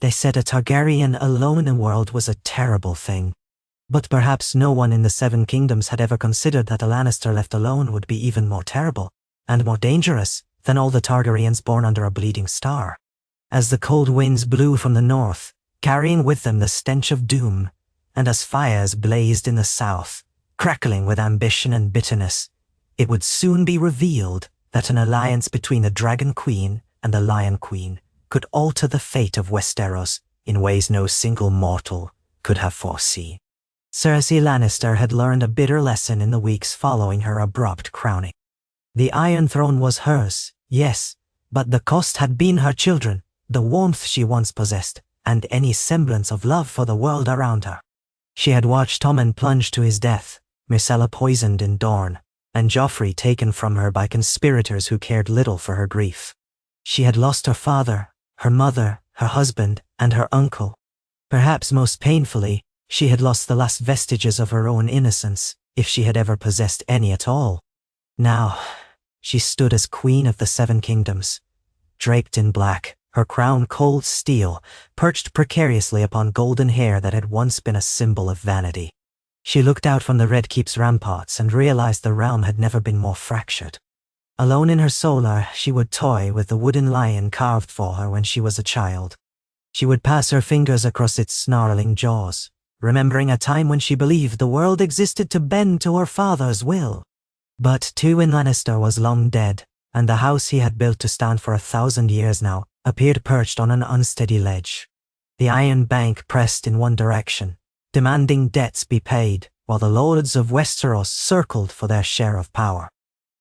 They said a Targaryen alone in the world was a terrible thing. But perhaps no one in the Seven Kingdoms had ever considered that a Lannister left alone would be even more terrible, and more dangerous, than all the Targaryens born under a bleeding star. As the cold winds blew from the north, carrying with them the stench of doom, and as fires blazed in the south, crackling with ambition and bitterness, it would soon be revealed that an alliance between the Dragon Queen and the Lion Queen could alter the fate of Westeros in ways no single mortal could have foreseen. Cersei Lannister had learned a bitter lesson in the weeks following her abrupt crowning. The Iron Throne was hers, yes, but the cost had been her children, the warmth she once possessed, and any semblance of love for the world around her. She had watched Tommen plunged to his death, Myrcella poisoned in Dorne, and Joffrey taken from her by conspirators who cared little for her grief. She had lost her father, her mother, her husband, and her uncle. Perhaps most painfully, she had lost the last vestiges of her own innocence, if she had ever possessed any at all. Now, she stood as Queen of the Seven Kingdoms, draped in black, her crown cold steel, perched precariously upon golden hair that had once been a symbol of vanity. She looked out from the Red Keep's ramparts and realized the realm had never been more fractured. Alone in her solar, she would toy with the wooden lion carved for her when she was a child. She would pass her fingers across its snarling jaws, remembering a time when she believed the world existed to bend to her father's will. But Tywin Lannister was long dead, and the house he had built to stand for 1,000 years now appeared perched on an unsteady ledge. The Iron Bank pressed in one direction, demanding debts be paid, while the lords of Westeros circled for their share of power.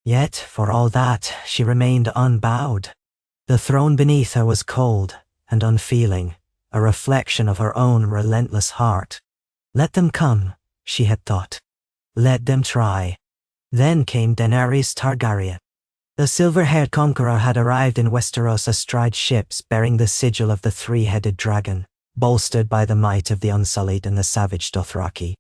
Yet, for all that, she remained unbowed. The throne beneath her was cold and unfeeling, a reflection of her own relentless heart. Let them come, she had thought. Let them try. Then came Daenerys Targaryen. The silver-haired conqueror had arrived in Westeros astride ships bearing the sigil of the three-headed dragon, bolstered by the might of the Unsullied and the savage Dothraki.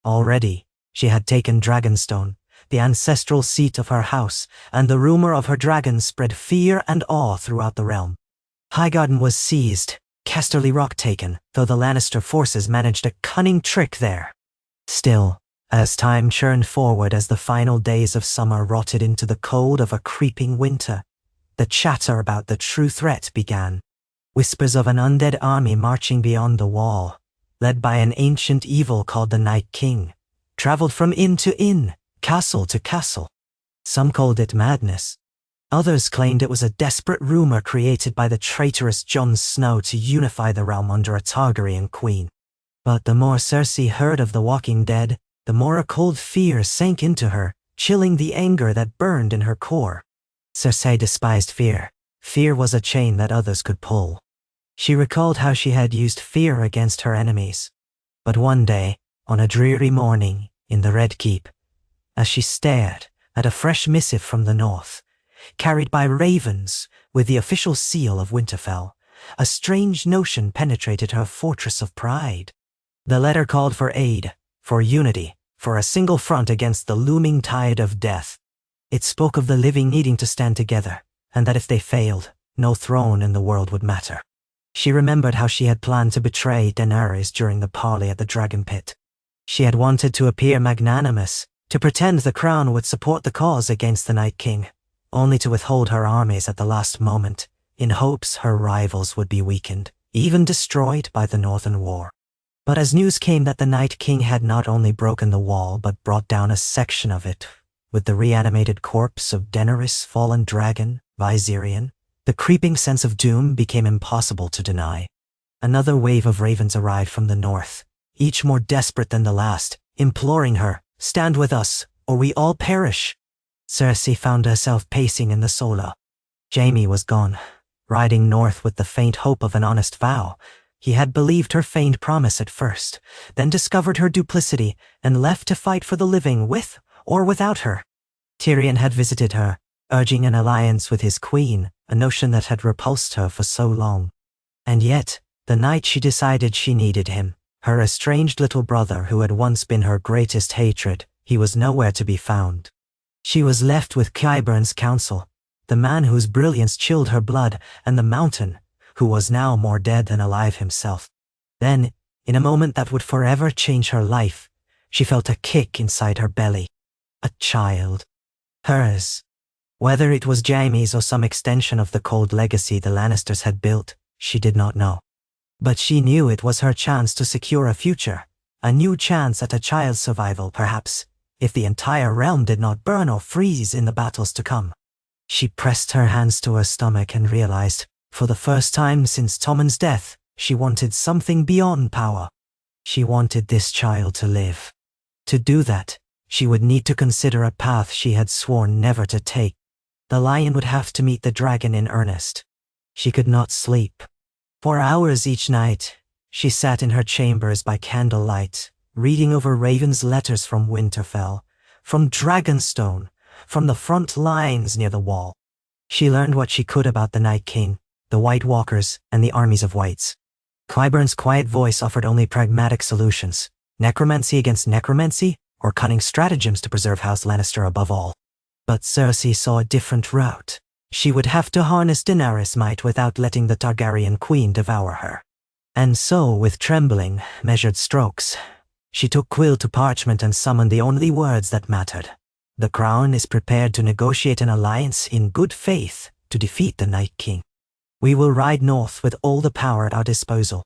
Already, she had taken Dragonstone, the ancestral seat of her house, and the rumor of her dragon spread fear and awe throughout the realm. Highgarden was seized, Casterly Rock taken, though the Lannister forces managed a cunning trick there. Still, as time churned forward as the final days of summer rotted into the cold of a creeping winter, the chatter about the true threat began. Whispers of an undead army marching beyond the wall, led by an ancient evil called the Night King, traveled from inn to inn, castle to castle. Some called it madness. Others claimed it was a desperate rumor created by the traitorous Jon Snow to unify the realm under a Targaryen queen. But the more Cersei heard of the Walking Dead, the more a cold fear sank into her, chilling the anger that burned in her core. Cersei despised fear. Fear was a chain that others could pull. She recalled how she had used fear against her enemies. But one day, on a dreary morning, in the Red Keep, as she stared at a fresh missive from the north, carried by ravens with the official seal of Winterfell, a strange notion penetrated her fortress of pride. The letter called for aid, for unity, for a single front against the looming tide of death. It spoke of the living needing to stand together, and that if they failed, no throne in the world would matter. She remembered how she had planned to betray Daenerys during the parley at the Dragon Pit. She had wanted to appear magnanimous, to pretend the crown would support the cause against the Night King, only to withhold her armies at the last moment, in hopes her rivals would be weakened, even destroyed by the Northern War. But as news came that the Night King had not only broken the wall but brought down a section of it, with the reanimated corpse of Daenerys' fallen dragon, Viserion, the creeping sense of doom became impossible to deny. Another wave of ravens arrived from the north, each more desperate than the last, imploring her, "Stand with us, or we all perish." Cersei found herself pacing in the solar. Jaime was gone, riding north with the faint hope of an honest vow. He had believed her feigned promise at first, then discovered her duplicity, and left to fight for the living with or without her. Tyrion had visited her, urging an alliance with his queen, a notion that had repulsed her for so long. And yet, the night she decided she needed him, her estranged little brother who had once been her greatest hatred, he was nowhere to be found. She was left with Qyburn's counsel, the man whose brilliance chilled her blood, and the mountain, who was now more dead than alive himself. Then, in a moment that would forever change her life, she felt a kick inside her belly. A child. Hers. Whether it was Jaime's or some extension of the cold legacy the Lannisters had built, she did not know. But she knew it was her chance to secure a future, a new chance at a child's survival, perhaps, if the entire realm did not burn or freeze in the battles to come. She pressed her hands to her stomach and realized, for the first time since Tommen's death, she wanted something beyond power. She wanted this child to live. To do that, she would need to consider a path she had sworn never to take. The lion would have to meet the dragon in earnest. She could not sleep. For hours each night, she sat in her chambers by candlelight, reading over Raven's letters from Winterfell, from Dragonstone, from the front lines near the wall. She learned what she could about the Night King, the White Walkers, and the armies of whites. Qyburn's quiet voice offered only pragmatic solutions, necromancy against necromancy, or cunning stratagems to preserve House Lannister above all. But Cersei saw a different route. She would have to harness Daenerys' might without letting the Targaryen queen devour her. And so, with trembling, measured strokes, she took quill to parchment and summoned the only words that mattered. The Crown is prepared to negotiate an alliance in good faith to defeat the Night King. We will ride north with all the power at our disposal.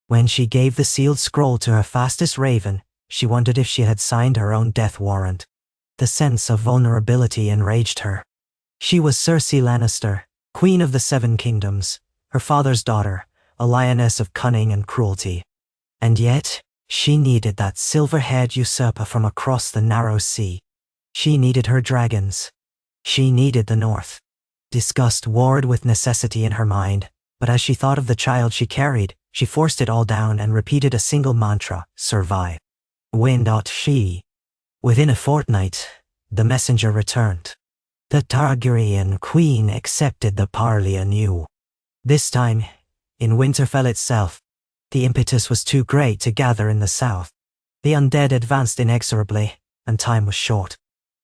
When she gave the sealed scroll to her fastest raven, she wondered if she had signed her own death warrant. The sense of vulnerability enraged her. She was Cersei Lannister, Queen of the Seven Kingdoms, her father's daughter, a lioness of cunning and cruelty. And yet, she needed that silver-haired usurper from across the narrow sea. She needed her dragons. She needed the North. Disgust warred with necessity in her mind, but as she thought of the child she carried, she forced it all down and repeated a single mantra: survive. She. Within a fortnight, the messenger returned. The Targaryen queen accepted the parley anew. This time, in Winterfell itself, the impetus was too great to gather in the south. The undead advanced inexorably, and time was short.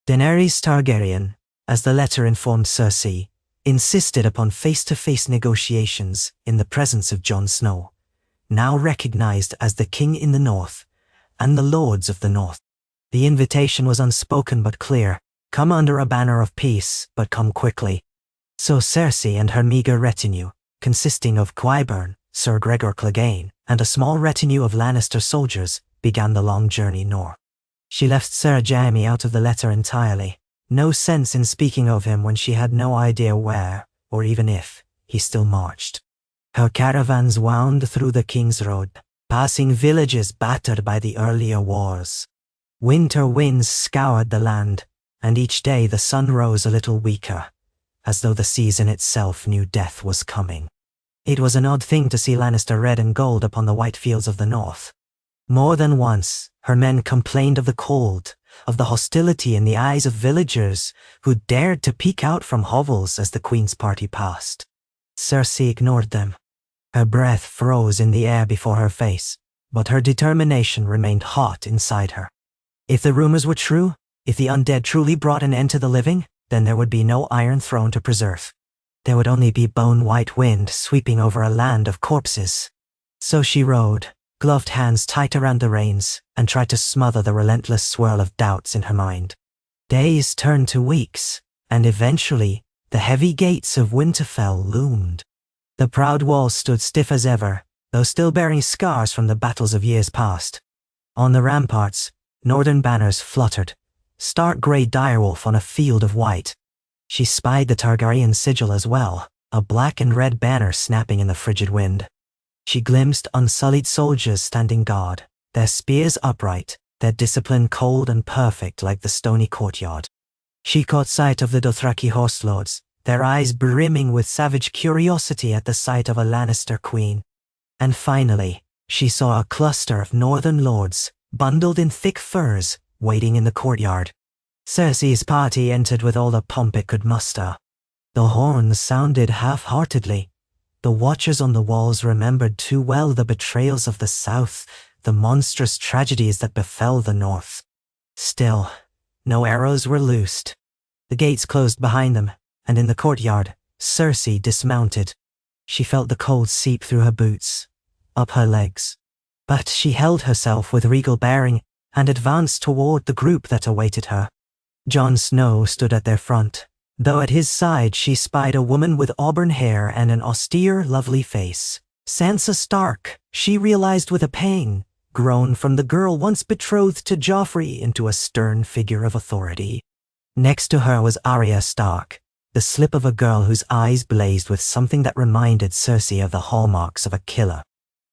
Daenerys Targaryen, as the letter informed Cersei, insisted upon face-to-face negotiations in the presence of Jon Snow, now recognized as the king in the north, and the lords of the north. The invitation was unspoken but clear: come under a banner of peace, but come quickly. So Cersei and her meager retinue, consisting of Qyburn, Sir Gregor Clegane, and a small retinue of Lannister soldiers, began the long journey north. She left Sir Jaime out of the letter entirely. No sense in speaking of him when she had no idea where, or even if, he still marched. Her caravans wound through the King's Road, passing villages battered by the earlier wars. Winter winds scoured the land, and each day the sun rose a little weaker, as though the season itself knew death was coming. It was an odd thing to see Lannister red and gold upon the white fields of the north. More than once, her men complained of the cold, of the hostility in the eyes of villagers who dared to peek out from hovels as the Queen's party passed. Cersei ignored them. Her breath froze in the air before her face, but her determination remained hot inside her. If the rumors were true, if the undead truly brought an end to the living, then there would be no Iron Throne to preserve. There would only be bone-white wind sweeping over a land of corpses. So she rode, gloved hands tight around the reins, and tried to smother the relentless swirl of doubts in her mind. Days turned to weeks, and eventually, the heavy gates of Winterfell loomed. The proud walls stood stiff as ever, though still bearing scars from the battles of years past. On the ramparts, northern banners fluttered, stark grey direwolf on a field of white. She spied the Targaryen sigil as well, a black and red banner snapping in the frigid wind. She glimpsed unsullied soldiers standing guard, their spears upright, their discipline cold and perfect like the stony courtyard. She caught sight of the Dothraki horse lords, their eyes brimming with savage curiosity at the sight of a Lannister queen. And finally, she saw a cluster of northern lords, bundled in thick furs, waiting in the courtyard. Cersei's party entered with all the pomp it could muster. The horns sounded half-heartedly. The watchers on the walls remembered too well the betrayals of the south, the monstrous tragedies that befell the north. Still, no arrows were loosed. The gates closed behind them, and in the courtyard, Cersei dismounted. She felt the cold seep through her boots, up her legs. But she held herself with regal bearing and advanced toward the group that awaited her. Jon Snow stood at their front, though at his side she spied a woman with auburn hair and an austere, lovely face. Sansa Stark, she realized with a pang, grown from the girl once betrothed to Joffrey into a stern figure of authority. Next to her was Arya Stark, the slip of a girl whose eyes blazed with something that reminded Cersei of the hallmarks of a killer.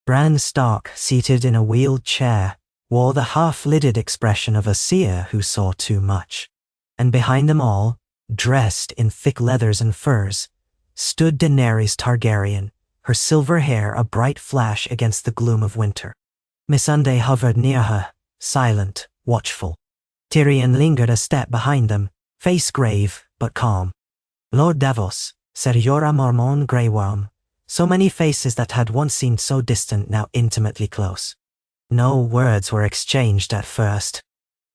Bran Stark, seated in a wheeled chair, wore the half-lidded expression of a seer who saw too much. And behind them all, dressed in thick leathers and furs, stood Daenerys Targaryen, her silver hair a bright flash against the gloom of winter. Missandei hovered near her, silent, watchful. Tyrion lingered a step behind them, face grave but calm. Lord Davos, said Jorah Mormont Grey Worm, so many faces that had once seemed so distant now intimately close. No words were exchanged at first.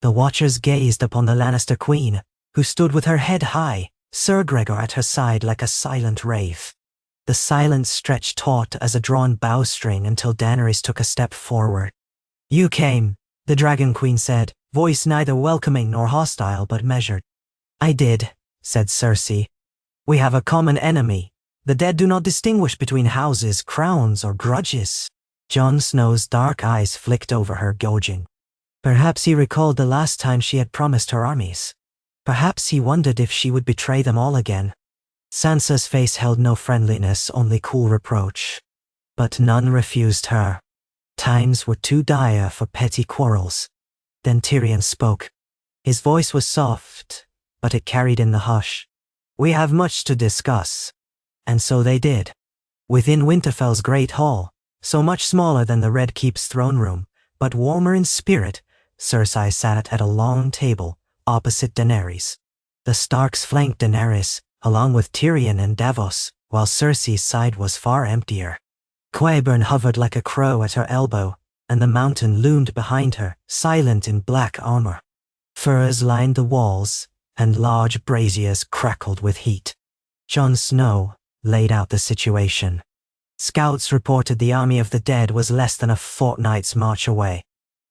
The watchers gazed upon the Lannister queen, who stood with her head high, Sir Gregor at her side like a silent wraith. The silence stretched taut as a drawn bowstring until Daenerys took a step forward. "You came," the Dragon Queen said, voice neither welcoming nor hostile but measured. "I did," said Cersei. "We have a common enemy. The dead do not distinguish between houses, crowns, or grudges." Jon Snow's dark eyes flicked over her, gouging. Perhaps he recalled the last time she had promised her armies. Perhaps he wondered if she would betray them all again. Sansa's face held no friendliness, only cool reproach. But none refused her. Times were too dire for petty quarrels. Then Tyrion spoke. His voice was soft, but it carried in the hush. "We have much to discuss." And so they did. Within Winterfell's great hall, so much smaller than the Red Keep's throne room, but warmer in spirit, Cersei sat at a long table, opposite Daenerys. The Starks flanked Daenerys, along with Tyrion and Davos, while Cersei's side was far emptier. Qyburn hovered like a crow at her elbow, and the mountain loomed behind her, silent in black armor. Furs lined the walls, and large braziers crackled with heat. Jon Snow laid out the situation. Scouts reported the army of the dead was less than a fortnight's march away.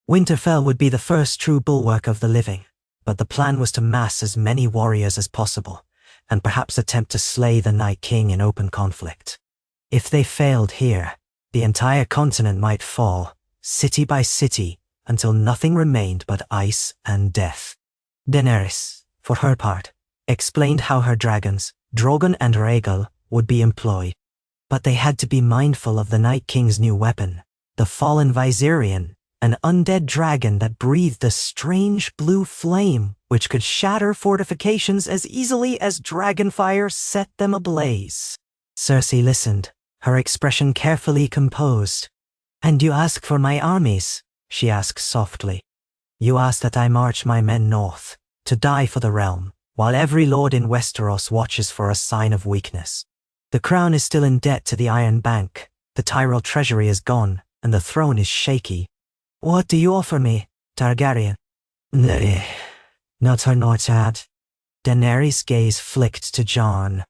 Winterfell would be the first true bulwark of the living, but the plan was to mass as many warriors as possible, and perhaps attempt to slay the Night King in open conflict. If they failed here, the entire continent might fall, city by city, until nothing remained but ice and death. Daenerys, for her part, explained how her dragons, Drogon and Rhaegal, would be employed. But they had to be mindful of the Night King's new weapon, the fallen Viserion, an undead dragon that breathed a strange blue flame which could shatter fortifications as easily as dragonfire set them ablaze. Cersei listened, her expression carefully composed. "And you ask for my armies?" she asked softly. "You ask that I march my men north, to die for the realm, while every lord in Westeros watches for a sign of weakness. The crown is still in debt to the Iron Bank, the Tyrell treasury is gone, and the throne is shaky. What do you offer me, Targaryen?" "Nay, not her Nortad." Daenerys' gaze flicked to Jon.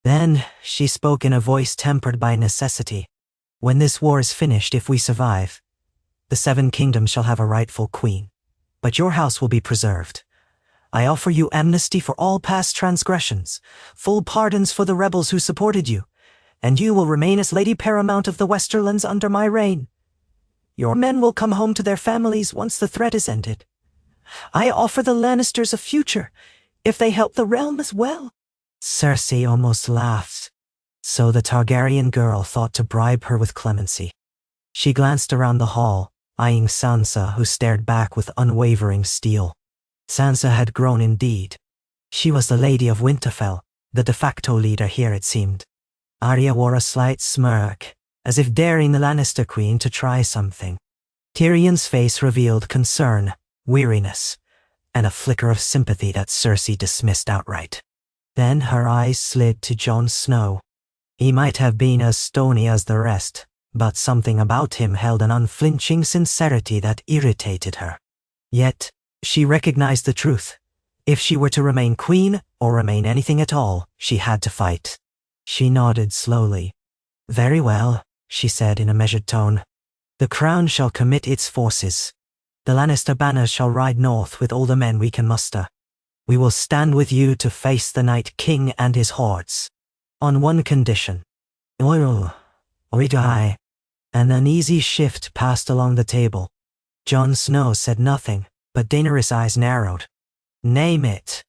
Then she spoke in a voice tempered by necessity. "When this war is finished, if we survive, the Seven Kingdoms shall have a rightful queen, but your house will be preserved. I offer you amnesty for all past transgressions, full pardons for the rebels who supported you, and you will remain as Lady Paramount of the Westerlands under my reign. Your men will come home to their families once the threat is ended. I offer the Lannisters a future, if they help the realm as well." Cersei almost laughed. So the Targaryen girl thought to bribe her with clemency. She glanced around the hall, eyeing Sansa, who stared back with unwavering steel. Sansa had grown indeed. She was the Lady of Winterfell, the de facto leader here it seemed. Arya wore a slight smirk, as if daring the Lannister queen to try something. Tyrion's face revealed concern, weariness, and a flicker of sympathy that Cersei dismissed outright. Then her eyes slid to Jon Snow. He might have been as stony as the rest, but something about him held an unflinching sincerity that irritated her. Yet, she recognized the truth. If she were to remain queen, or remain anything at all, she had to fight. She nodded slowly. Very well, she said in a measured tone. The crown shall commit its forces. The Lannister banners shall ride north with all the men we can muster. We will stand with you to face the Night King and his hordes. On one condition. An uneasy shift passed along the table. Jon Snow said nothing, but Daenerys' eyes narrowed. Name it.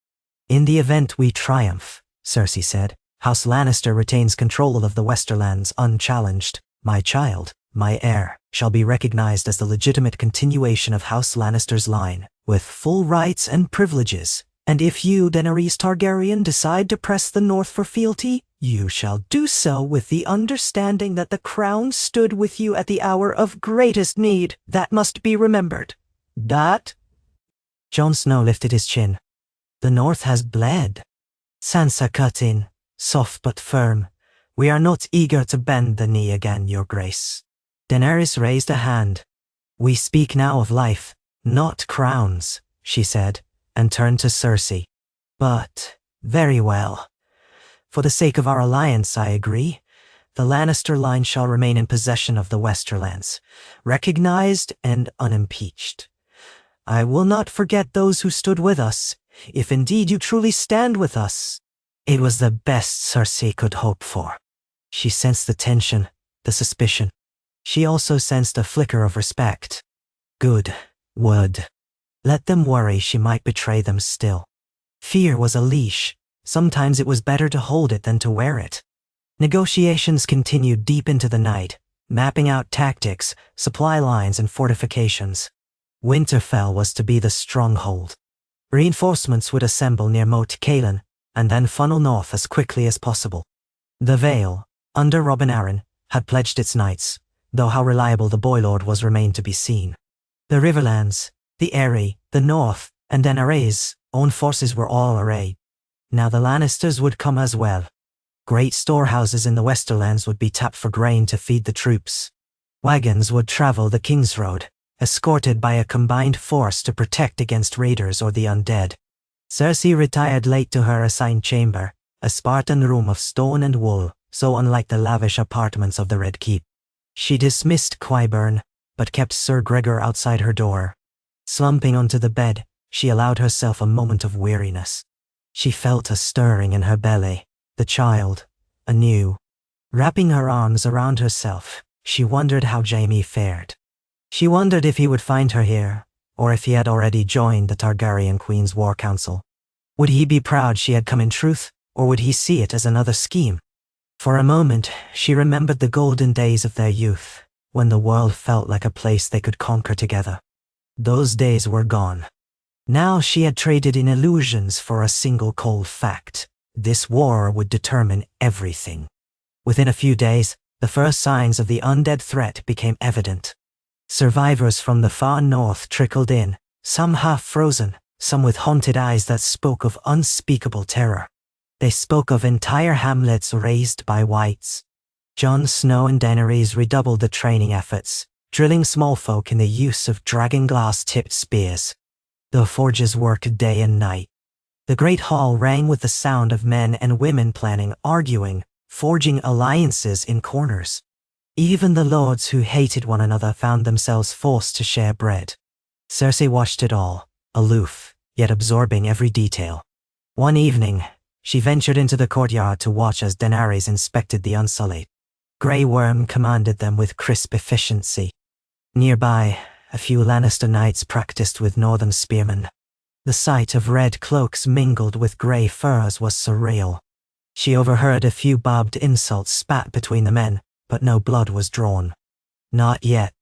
In the event we triumph, Cersei said, House Lannister retains control of the Westerlands unchallenged. My child, my heir, shall be recognized as the legitimate continuation of House Lannister's line, with full rights and privileges. And if you, Daenerys Targaryen, decide to press the north for fealty, you shall do so with the understanding that the crown stood with you at the hour of greatest need. That must be remembered. That? Jon Snow lifted his chin. The north has bled. Sansa cut in, soft but firm. We are not eager to bend the knee again, your grace. Daenerys raised a hand. We speak now of life, not crowns, she said, and turned to Cersei. But, very well. For the sake of our alliance, I agree. The Lannister line shall remain in possession of the Westerlands, recognized and unimpeached. I will not forget those who stood with us, if indeed you truly stand with us. It was the best Cersei could hope for. She sensed the tension, the suspicion. She also sensed a flicker of respect. Good. Would. Let them worry, she might betray them still. Fear was a leash. Sometimes it was better to hold it than to wear it. Negotiations continued deep into the night, mapping out tactics, supply lines and fortifications. Winterfell was to be the stronghold. Reinforcements would assemble near Moat Cailin, and then funnel north as quickly as possible. The Vale, under Robin Arryn, had pledged its knights, though how reliable the Boy Lord was remained to be seen. The Riverlands, the Eyrie, the North, and Daenerys' own forces were all arrayed. Now the Lannisters would come as well. Great storehouses in the Westerlands would be tapped for grain to feed the troops. Wagons would travel the King's Road, escorted by a combined force to protect against raiders or the undead. Cersei retired late to her assigned chamber, a Spartan room of stone and wool, so unlike the lavish apartments of the Red Keep. She dismissed Qyburn, but kept Sir Gregor outside her door. Slumping onto the bed, she allowed herself a moment of weariness. She felt a stirring in her belly, the child, anew. Wrapping her arms around herself, she wondered how Jaime fared. She wondered if he would find her here, or if he had already joined the Targaryen Queen's war council. Would he be proud she had come in truth, or would he see it as another scheme? For a moment, she remembered the golden days of their youth, when the world felt like a place they could conquer together. Those days were gone. Now she had traded in illusions for a single cold fact. This war would determine everything. Within a few days, the first signs of the undead threat became evident. Survivors from the far north trickled in, some half-frozen, some with haunted eyes that spoke of unspeakable terror. They spoke of entire hamlets razed by wights. Jon Snow and Daenerys redoubled the training efforts, drilling small folk in the use of dragonglass-tipped spears. The forges worked day and night. The great hall rang with the sound of men and women planning, arguing, forging alliances in corners. Even the lords who hated one another found themselves forced to share bread. Cersei watched it all, aloof, yet absorbing every detail. One evening, she ventured into the courtyard to watch as Daenerys inspected the Unsullied. Grey Worm commanded them with crisp efficiency. Nearby, a few Lannister knights practiced with northern spearmen. The sight of red cloaks mingled with grey furs was surreal. She overheard a few barbed insults spat between the men, but no blood was drawn. Not yet.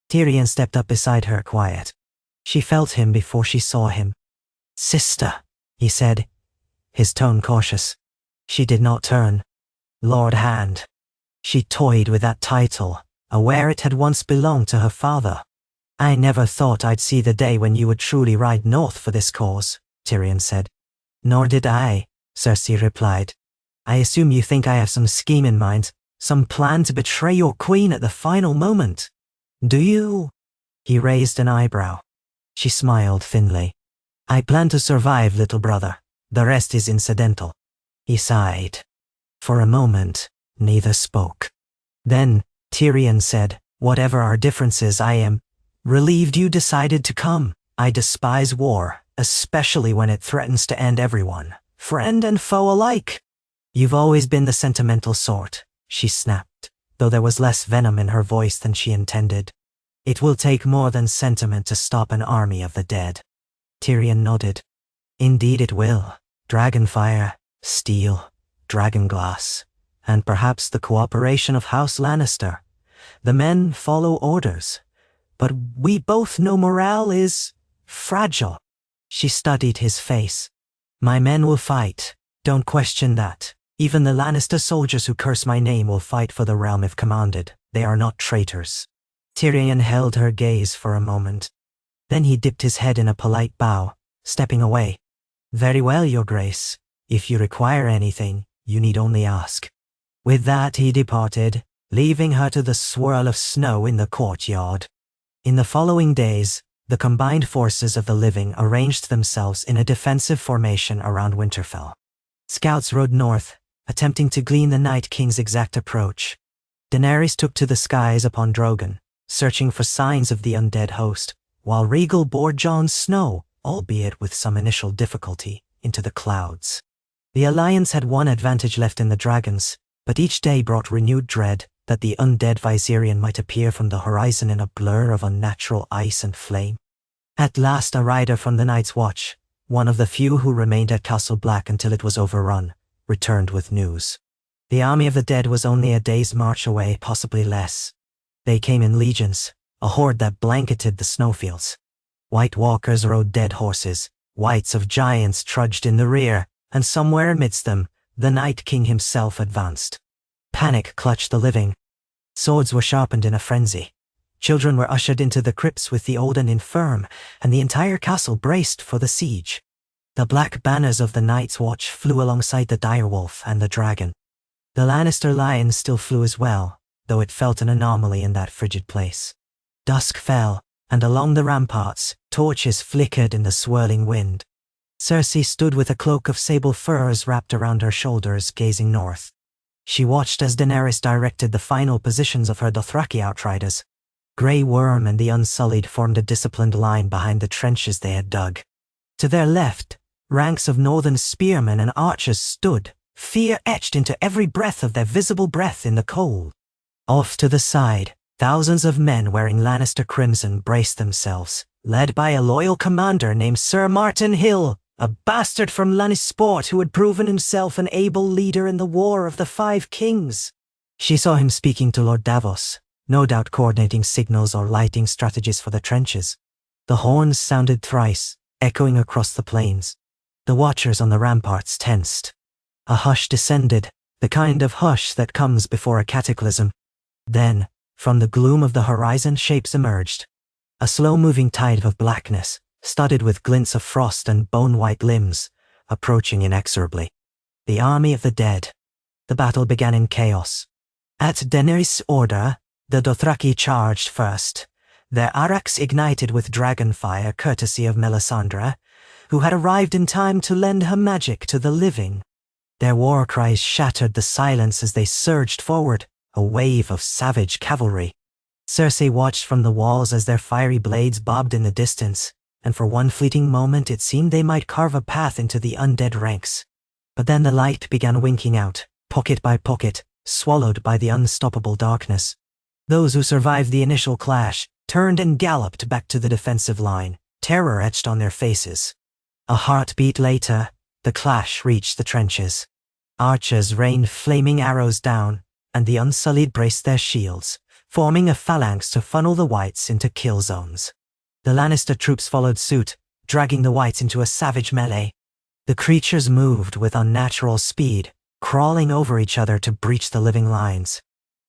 Tyrion stepped up beside her, quiet. She felt him before she saw him. "Sister," he said, his tone cautious. She did not turn. Lord Hand. She toyed with that title, aware it had once belonged to her father. "I never thought I'd see the day when you would truly ride north for this cause," Tyrion said. "Nor did I," Cersei replied. "I assume you think I have some scheme in mind, some plan to betray your queen at the final moment. Do you?" He raised an eyebrow. She smiled thinly. "I plan to survive, little brother. The rest is incidental." He sighed. For a moment, neither spoke. Then, Tyrion said, "Whatever our differences, I am relieved you decided to come. I despise war, especially when it threatens to end everyone, friend and foe alike." "You've always been the sentimental sort," she snapped, though there was less venom in her voice than she intended. "It will take more than sentiment to stop an army of the dead." Tyrion nodded. "Indeed it will. Dragonfire, steel, dragonglass, and perhaps the cooperation of House Lannister. The men follow orders, but we both know morale is fragile." She studied his face. "My men will fight. Don't question that. Even the Lannister soldiers who curse my name will fight for the realm if commanded. They are not traitors." Tyrion held her gaze for a moment. Then he dipped his head in a polite bow, stepping away. "Very well, Your Grace. If you require anything, you need only ask." With that he departed, leaving her to the swirl of snow in the courtyard. In the following days, the combined forces of the living arranged themselves in a defensive formation around Winterfell. Scouts rode north, attempting to glean the Night King's exact approach. Daenerys took to the skies upon Drogon, searching for signs of the undead host, while Rhaegal bore Jon Snow, albeit with some initial difficulty, into the clouds. The Alliance had one advantage left in the dragons, but each day brought renewed dread that the undead Viserion might appear from the horizon in a blur of unnatural ice and flame. At last a rider from the Night's Watch, one of the few who remained at Castle Black until it was overrun, returned with news. The army of the dead was only a day's march away, possibly less. They came in legions, a horde that blanketed the snowfields. White walkers rode dead horses, whites of giants trudged in the rear, and somewhere amidst them, the Night King himself advanced. Panic clutched the living. Swords were sharpened in a frenzy. Children were ushered into the crypts with the old and infirm, and the entire castle braced for the siege. The black banners of the Night's Watch flew alongside the direwolf and the dragon. The Lannister lion still flew as well, though it felt an anomaly in that frigid place. Dusk fell, and along the ramparts, torches flickered in the swirling wind. Cersei stood with a cloak of sable furs wrapped around her shoulders, gazing north. She watched as Daenerys directed the final positions of her Dothraki outriders. Grey Worm and the Unsullied formed a disciplined line behind the trenches they had dug. To their left, ranks of northern spearmen and archers stood, fear etched into every breath of their visible breath in the cold. Off to the side, thousands of men wearing Lannister crimson braced themselves, led by a loyal commander named Sir Martin Hill, a bastard from Lannisport who had proven himself an able leader in the War of the Five Kings. She saw him speaking to Lord Davos, no doubt coordinating signals or lighting strategies for the trenches. The horns sounded thrice, echoing across the plains. The watchers on the ramparts tensed. A hush descended, the kind of hush that comes before a cataclysm. Then, from the gloom of the horizon, shapes emerged. A slow-moving tide of blackness, studded with glints of frost and bone-white limbs, approaching inexorably. The army of the dead. The battle began in chaos. At Daenerys' order, the Dothraki charged first, their araks ignited with dragonfire courtesy of Melisandre, who had arrived in time to lend her magic to the living. Their war cries shattered the silence as they surged forward, a wave of savage cavalry. Cersei watched from the walls as their fiery blades bobbed in the distance, and for one fleeting moment it seemed they might carve a path into the undead ranks. But then the light began winking out, pocket by pocket, swallowed by the unstoppable darkness. Those who survived the initial clash turned and galloped back to the defensive line, terror etched on their faces. A heartbeat later, the clash reached the trenches. Archers rained flaming arrows down, and the Unsullied braced their shields, forming a phalanx to funnel the Whites into kill zones. The Lannister troops followed suit, dragging the Whites into a savage melee. The creatures moved with unnatural speed, crawling over each other to breach the living lines.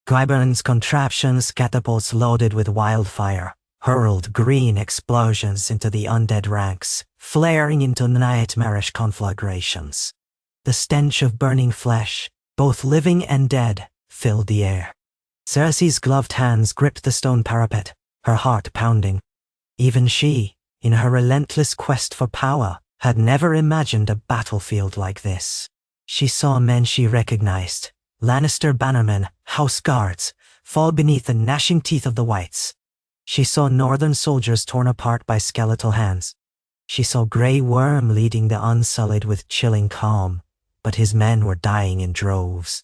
Qyburn's contraptions, catapults loaded with wildfire, hurled green explosions into the undead ranks, flaring into nightmarish conflagrations. The stench of burning flesh, both living and dead, filled the air. Cersei's gloved hands gripped the stone parapet, her heart pounding. Even she, in her relentless quest for power, had never imagined a battlefield like this. She saw men she recognized, Lannister bannermen, house guards, fall beneath the gnashing teeth of the whites. She saw northern soldiers torn apart by skeletal hands. She saw Grey Worm leading the Unsullied with chilling calm, but his men were dying in droves.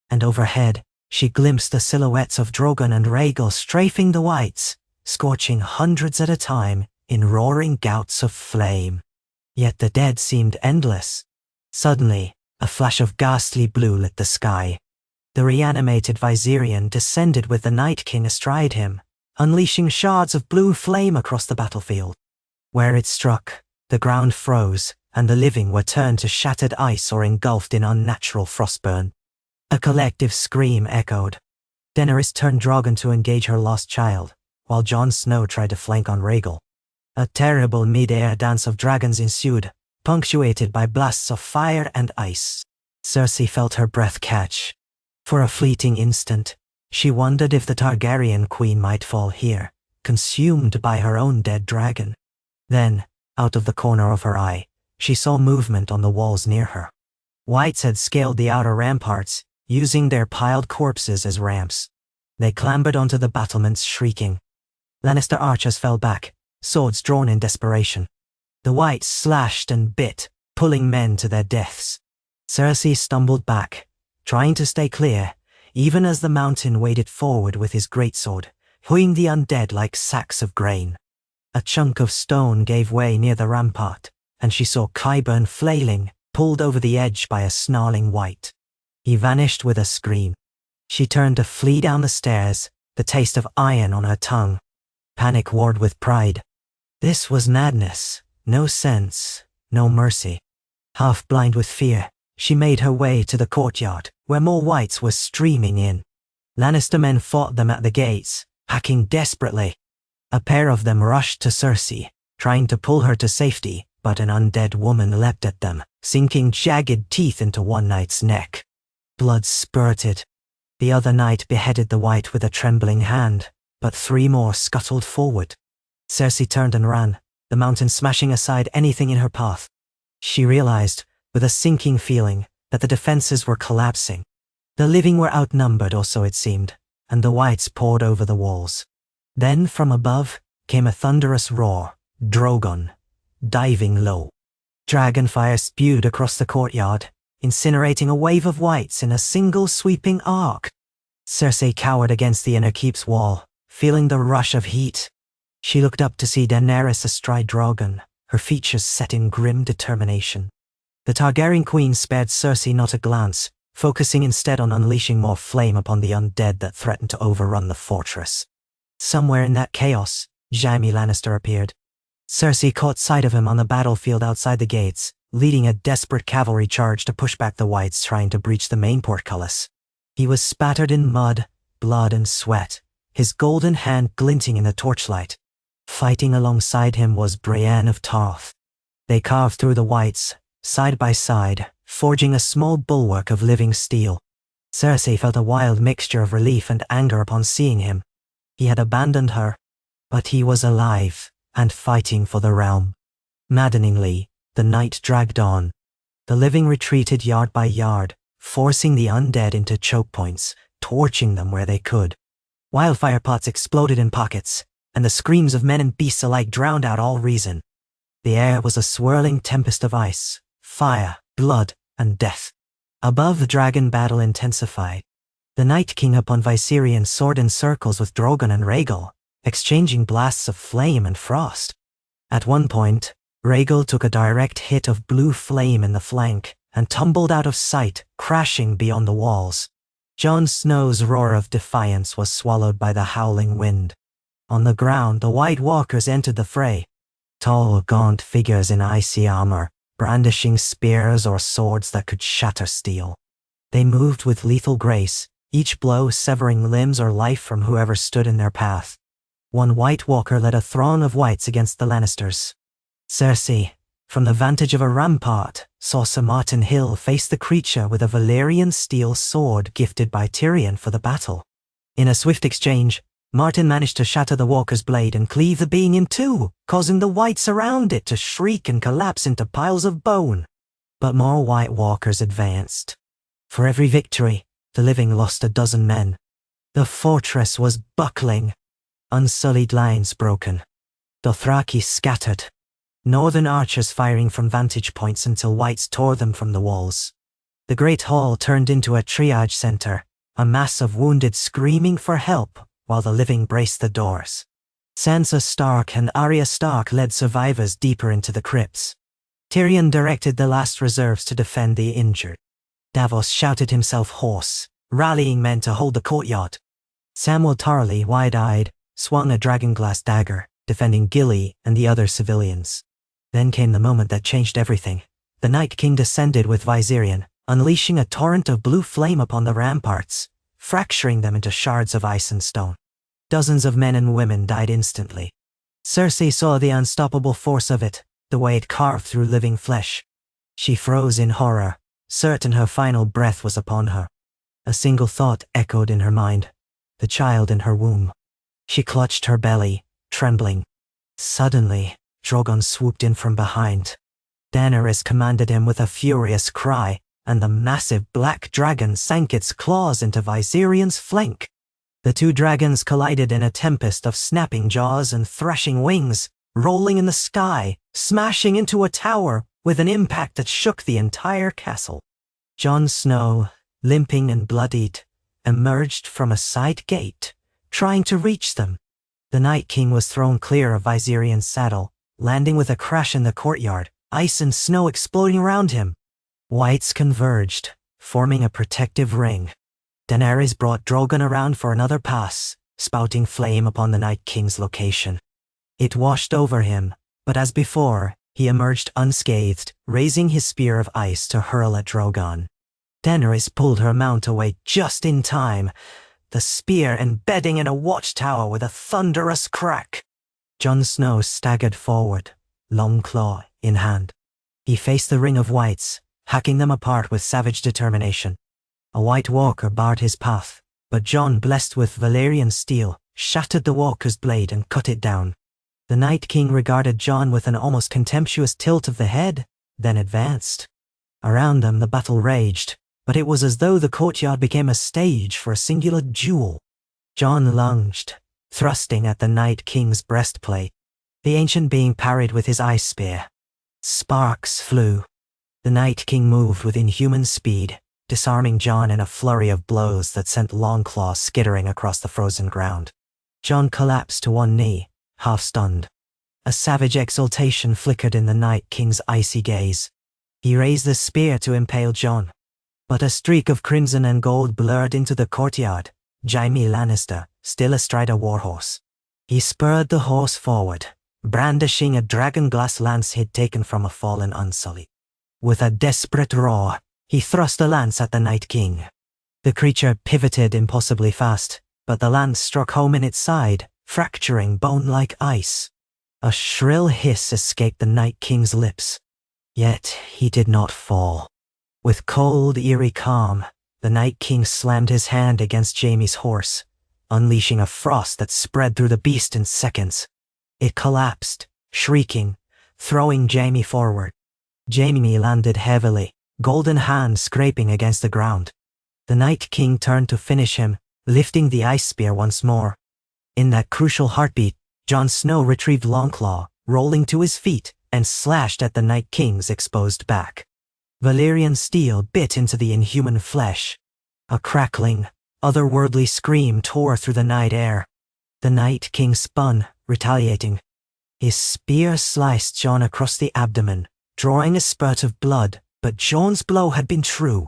And overhead, she glimpsed the silhouettes of Drogon and Rhaegal strafing the whites, scorching hundreds at a time in roaring gouts of flame. Yet the dead seemed endless. Suddenly, a flash of ghastly blue lit the sky. The reanimated Viserion descended with the Night King astride him, unleashing shards of blue flame across the battlefield. Where it struck, the ground froze, and the living were turned to shattered ice or engulfed in unnatural frostburn. A collective scream echoed. Daenerys turned Drogon to engage her lost child, while Jon Snow tried to flank on Rhaegal. A terrible mid-air dance of dragons ensued, punctuated by blasts of fire and ice. Cersei felt her breath catch. For a fleeting instant, she wondered if the Targaryen queen might fall here, consumed by her own dead dragon. Then, out of the corner of her eye, she saw movement on the walls near her. Whites had scaled the outer ramparts, using their piled corpses as ramps. They clambered onto the battlements shrieking. Lannister archers fell back, swords drawn in desperation. The whites slashed and bit, pulling men to their deaths. Cersei stumbled back, trying to stay clear, even as the Mountain waded forward with his greatsword, hewing the undead like sacks of grain. A chunk of stone gave way near the rampart, and she saw Qyburn flailing, pulled over the edge by a snarling white. He vanished with a scream. She turned to flee down the stairs, the taste of iron on her tongue. Panic warred with pride. This was madness, no sense, no mercy. Half blind with fear, she made her way to the courtyard, where more whites were streaming in. Lannister men fought them at the gates, hacking desperately. A pair of them rushed to Cersei, trying to pull her to safety, but an undead woman leapt at them, sinking jagged teeth into one knight's neck. Blood spurted. The other knight beheaded the white with a trembling hand, but 3 more scuttled forward. Cersei turned and ran, the Mountain smashing aside anything in her path. She realized, with a sinking feeling, that the defenses were collapsing. The living were outnumbered, or so it seemed, and the whites poured over the walls. Then, from above, came a thunderous roar, Drogon, diving low. Dragonfire spewed across the courtyard, incinerating a wave of whites in a single sweeping arc. Cersei cowered against the inner keep's wall, feeling the rush of heat. She looked up to see Daenerys astride Drogon, her features set in grim determination. The Targaryen queen spared Cersei not a glance, focusing instead on unleashing more flame upon the undead that threatened to overrun the fortress. Somewhere in that chaos, Jaime Lannister appeared. Cersei caught sight of him on the battlefield outside the gates, leading a desperate cavalry charge to push back the whites trying to breach the main portcullis. He was spattered in mud, blood and sweat, his golden hand glinting in the torchlight. Fighting alongside him was Brienne of Tarth. They carved through the whites, side by side, forging a small bulwark of living steel. Cersei felt a wild mixture of relief and anger upon seeing him. He had abandoned her, but he was alive, and fighting for the realm. Maddeningly, the night dragged on. The living retreated yard by yard, forcing the undead into choke points, torching them where they could. Wildfire pots exploded in pockets, and the screams of men and beasts alike drowned out all reason. The air was a swirling tempest of ice, fire, blood, and death. Above, the dragon battle intensified. The Night King upon Viserion soared in circles with Drogon and Rhaegal, exchanging blasts of flame and frost. At one point, Rhaegal took a direct hit of blue flame in the flank and tumbled out of sight, crashing beyond the walls. Jon Snow's roar of defiance was swallowed by the howling wind. On the ground, the White Walkers entered the fray. Tall, gaunt figures in icy armor, brandishing spears or swords that could shatter steel. They moved with lethal grace, each blow severing limbs or life from whoever stood in their path. One White Walker led a throng of whites against the Lannisters. Cersei, from the vantage of a rampart, saw Sir Martin Hill face the creature with a Valyrian steel sword gifted by Tyrion for the battle. In a swift exchange, Martin managed to shatter the walker's blade and cleave the being in two, causing the whites around it to shriek and collapse into piles of bone. But more White Walkers advanced. For every victory, the living lost a dozen men. The fortress was buckling, unsullied lines broken, Dothraki scattered, northern archers firing from vantage points until whites tore them from the walls. The great hall turned into a triage center, a mass of wounded screaming for help while the living braced the doors. Sansa Stark and Arya Stark led survivors deeper into the crypts. Tyrion directed the last reserves to defend the injured. Davos shouted himself hoarse, rallying men to hold the courtyard. Samwell Tarly, wide-eyed, swung a dragonglass dagger, defending Gilly and the other civilians. Then came the moment that changed everything. The Night King descended with Viserion, unleashing a torrent of blue flame upon the ramparts, fracturing them into shards of ice and stone. Dozens of men and women died instantly. Cersei saw the unstoppable force of it, the way it carved through living flesh. She froze in horror, certain her final breath was upon her. A single thought echoed in her mind, the child in her womb. She clutched her belly, trembling. Suddenly, Drogon swooped in from behind. Daenerys commanded him with a furious cry, and the massive black dragon sank its claws into Viserion's flank. The two dragons collided in a tempest of snapping jaws and thrashing wings, rolling in the sky, smashing into a tower with an impact that shook the entire castle. Jon Snow, limping and bloodied, emerged from a side gate, trying to reach them. The Night King was thrown clear of Viserion's saddle, landing with a crash in the courtyard, ice and snow exploding around him. Whites converged, forming a protective ring. Daenerys brought Drogon around for another pass, spouting flame upon the Night King's location. It washed over him, but as before, he emerged unscathed, raising his spear of ice to hurl at Drogon. Daenerys pulled her mount away just in time, the spear embedding in a watchtower with a thunderous crack. Jon Snow staggered forward, long claw in hand. He faced the ring of whites, hacking them apart with savage determination. A White Walker barred his path, but Jon, blessed with Valyrian steel, shattered the Walker's blade and cut it down. The Night King regarded Jon with an almost contemptuous tilt of the head, then advanced. Around them the battle raged, but it was as though the courtyard became a stage for a singular duel. Jon lunged, thrusting at the Night King's breastplate. The ancient being parried with his ice spear. Sparks flew. The Night King moved with inhuman speed, disarming Jon in a flurry of blows that sent Longclaw skittering across the frozen ground. Jon collapsed to one knee, half-stunned. A savage exultation flickered in the Night King's icy gaze. He raised the spear to impale Jon. But a streak of crimson and gold blurred into the courtyard, Jaime Lannister, still astride a warhorse. He spurred the horse forward, brandishing a dragonglass lance he'd taken from a fallen Unsullied. With a desperate roar, he thrust a lance at the Night King. The creature pivoted impossibly fast, but the lance struck home in its side, fracturing bone like ice. A shrill hiss escaped the Night King's lips. Yet he did not fall. With cold, eerie calm, the Night King slammed his hand against Jaime's horse, unleashing a frost that spread through the beast in seconds. It collapsed, shrieking, throwing Jaime forward. Jaime landed heavily, golden hand scraping against the ground. The Night King turned to finish him, lifting the ice spear once more. In that crucial heartbeat, Jon Snow retrieved Longclaw, rolling to his feet, and slashed at the Night King's exposed back. Valyrian steel bit into the inhuman flesh. A crackling, otherworldly scream tore through the night air. The Night King spun, retaliating. His spear sliced Jon across the abdomen, drawing a spurt of blood, but Jon's blow had been true.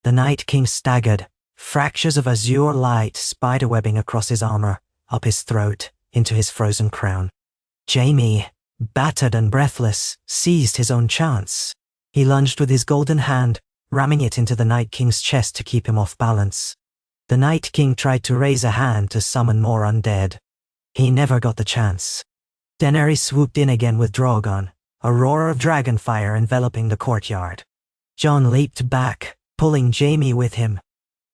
The Night King staggered, fractures of azure light spiderwebbing across his armor, up his throat, into his frozen crown. Jaime, battered and breathless, seized his own chance. He lunged with his golden hand, ramming it into the Night King's chest to keep him off balance. The Night King tried to raise a hand to summon more undead. He never got the chance. Daenerys swooped in again with Drogon, a roar of dragonfire enveloping the courtyard. Jon leaped back, pulling Jaime with him.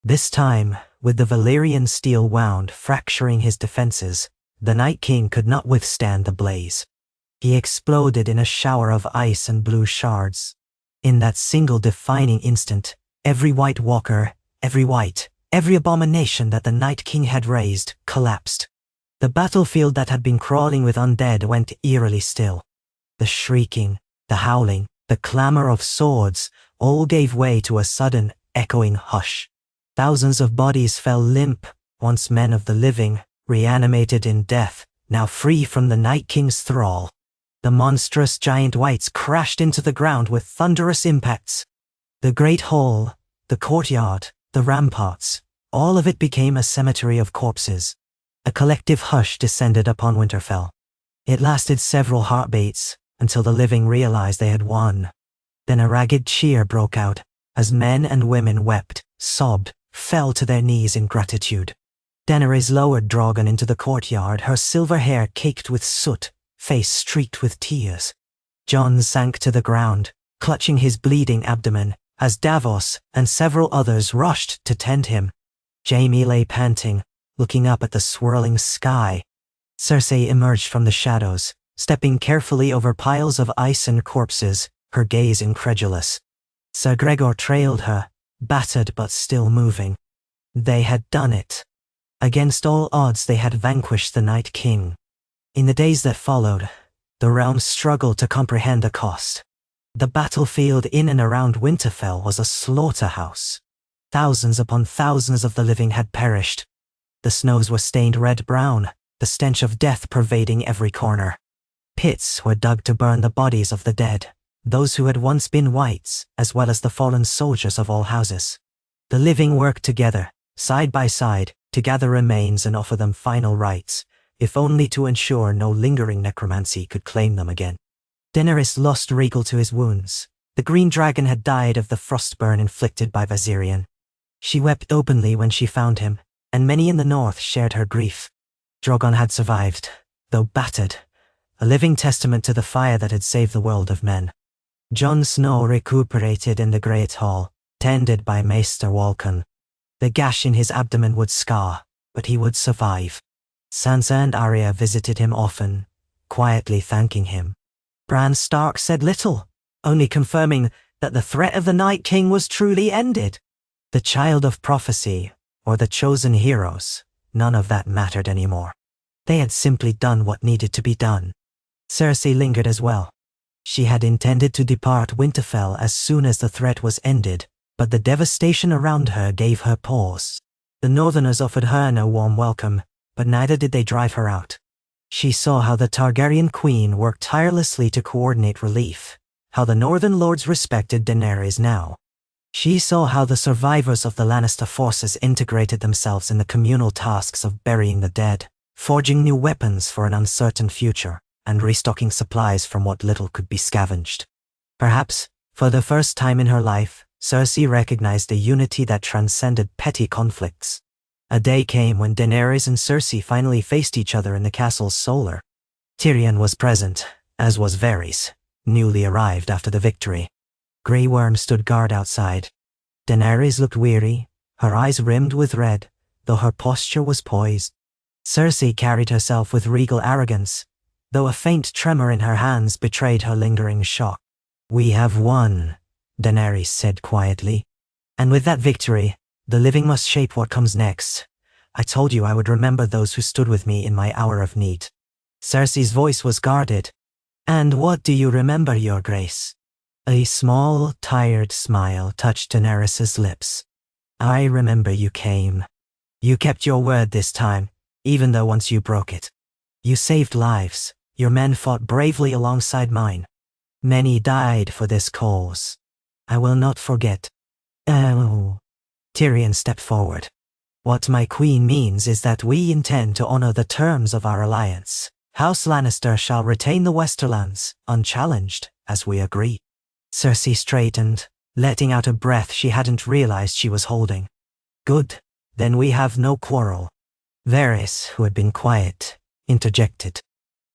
This time, with the Valyrian steel wound fracturing his defenses, the Night King could not withstand the blaze. He exploded in a shower of ice and blue shards. In that single defining instant, every White Walker, every White, Every abomination that the Night King had raised collapsed. The battlefield that had been crawling with undead went eerily still. The shrieking, the howling, the clamor of swords all gave way to a sudden, echoing hush. Thousands of bodies fell limp, once men of the living, reanimated in death, now free from the Night King's thrall. The monstrous giant wights crashed into the ground with thunderous impacts. The great hall, the courtyard, the ramparts, all of it became a cemetery of corpses. A collective hush descended upon Winterfell. It lasted several heartbeats, until the living realized they had won. Then a ragged cheer broke out, as men and women wept, sobbed, fell to their knees in gratitude. Daenerys lowered Drogon into the courtyard, her silver hair caked with soot, face streaked with tears. Jon sank to the ground, clutching his bleeding abdomen, as Davos and several others rushed to tend him. Jaime lay panting, looking up at the swirling sky. Cersei emerged from the shadows, stepping carefully over piles of ice and corpses, her gaze incredulous. Sir Gregor trailed her, battered but still moving. They had done it. Against all odds they had vanquished the Night King. In the days that followed, the realm struggled to comprehend the cost. The battlefield in and around Winterfell was a slaughterhouse. Thousands upon thousands of the living had perished. The snows were stained red-brown, the stench of death pervading every corner. Pits were dug to burn the bodies of the dead, those who had once been whites, as well as the fallen soldiers of all houses. The living worked together, side by side, to gather remains and offer them final rites, if only to ensure no lingering necromancy could claim them again. Daenerys lost Rhaegal to his wounds. The green dragon had died of the frostburn inflicted by Viserion. She wept openly when she found him, and many in the north shared her grief. Drogon had survived, though battered, a living testament to the fire that had saved the world of men. Jon Snow recuperated in the Great Hall, tended by Maester Walcon. The gash in his abdomen would scar, but he would survive. Sansa and Arya visited him often, quietly thanking him. Bran Stark said little, only confirming that the threat of the Night King was truly ended. The child of prophecy, or the chosen heroes, none of that mattered anymore. They had simply done what needed to be done. Cersei lingered as well. She had intended to depart Winterfell as soon as the threat was ended, but the devastation around her gave her pause. The Northerners offered her no warm welcome, but neither did they drive her out. She saw how the Targaryen queen worked tirelessly to coordinate relief, how the Northern lords respected Daenerys now. She saw how the survivors of the Lannister forces integrated themselves in the communal tasks of burying the dead, forging new weapons for an uncertain future, and restocking supplies from what little could be scavenged. Perhaps, for the first time in her life, Cersei recognized a unity that transcended petty conflicts. A day came when Daenerys and Cersei finally faced each other in the castle's solar. Tyrion was present, as was Varys, newly arrived after the victory. Grey Worm stood guard outside. Daenerys looked weary, her eyes rimmed with red, though her posture was poised. Cersei carried herself with regal arrogance, though a faint tremor in her hands betrayed her lingering shock. "We have won," Daenerys said quietly. "And with that victory, the living must shape what comes next. I told you I would remember those who stood with me in my hour of need." Cersei's voice was guarded. "And what do you remember, Your Grace?" A small, tired smile touched Daenerys' lips. "I remember you came. You kept your word this time, even though once you broke it. You saved lives. Your men fought bravely alongside mine. Many died for this cause. I will not forget." "Oh." Tyrion stepped forward. "What my queen means is that we intend to honor the terms of our alliance. House Lannister shall retain the Westerlands, unchallenged, as we agreed." Cersei straightened, letting out a breath she hadn't realized she was holding. "Good, then we have no quarrel." Varys, who had been quiet, interjected.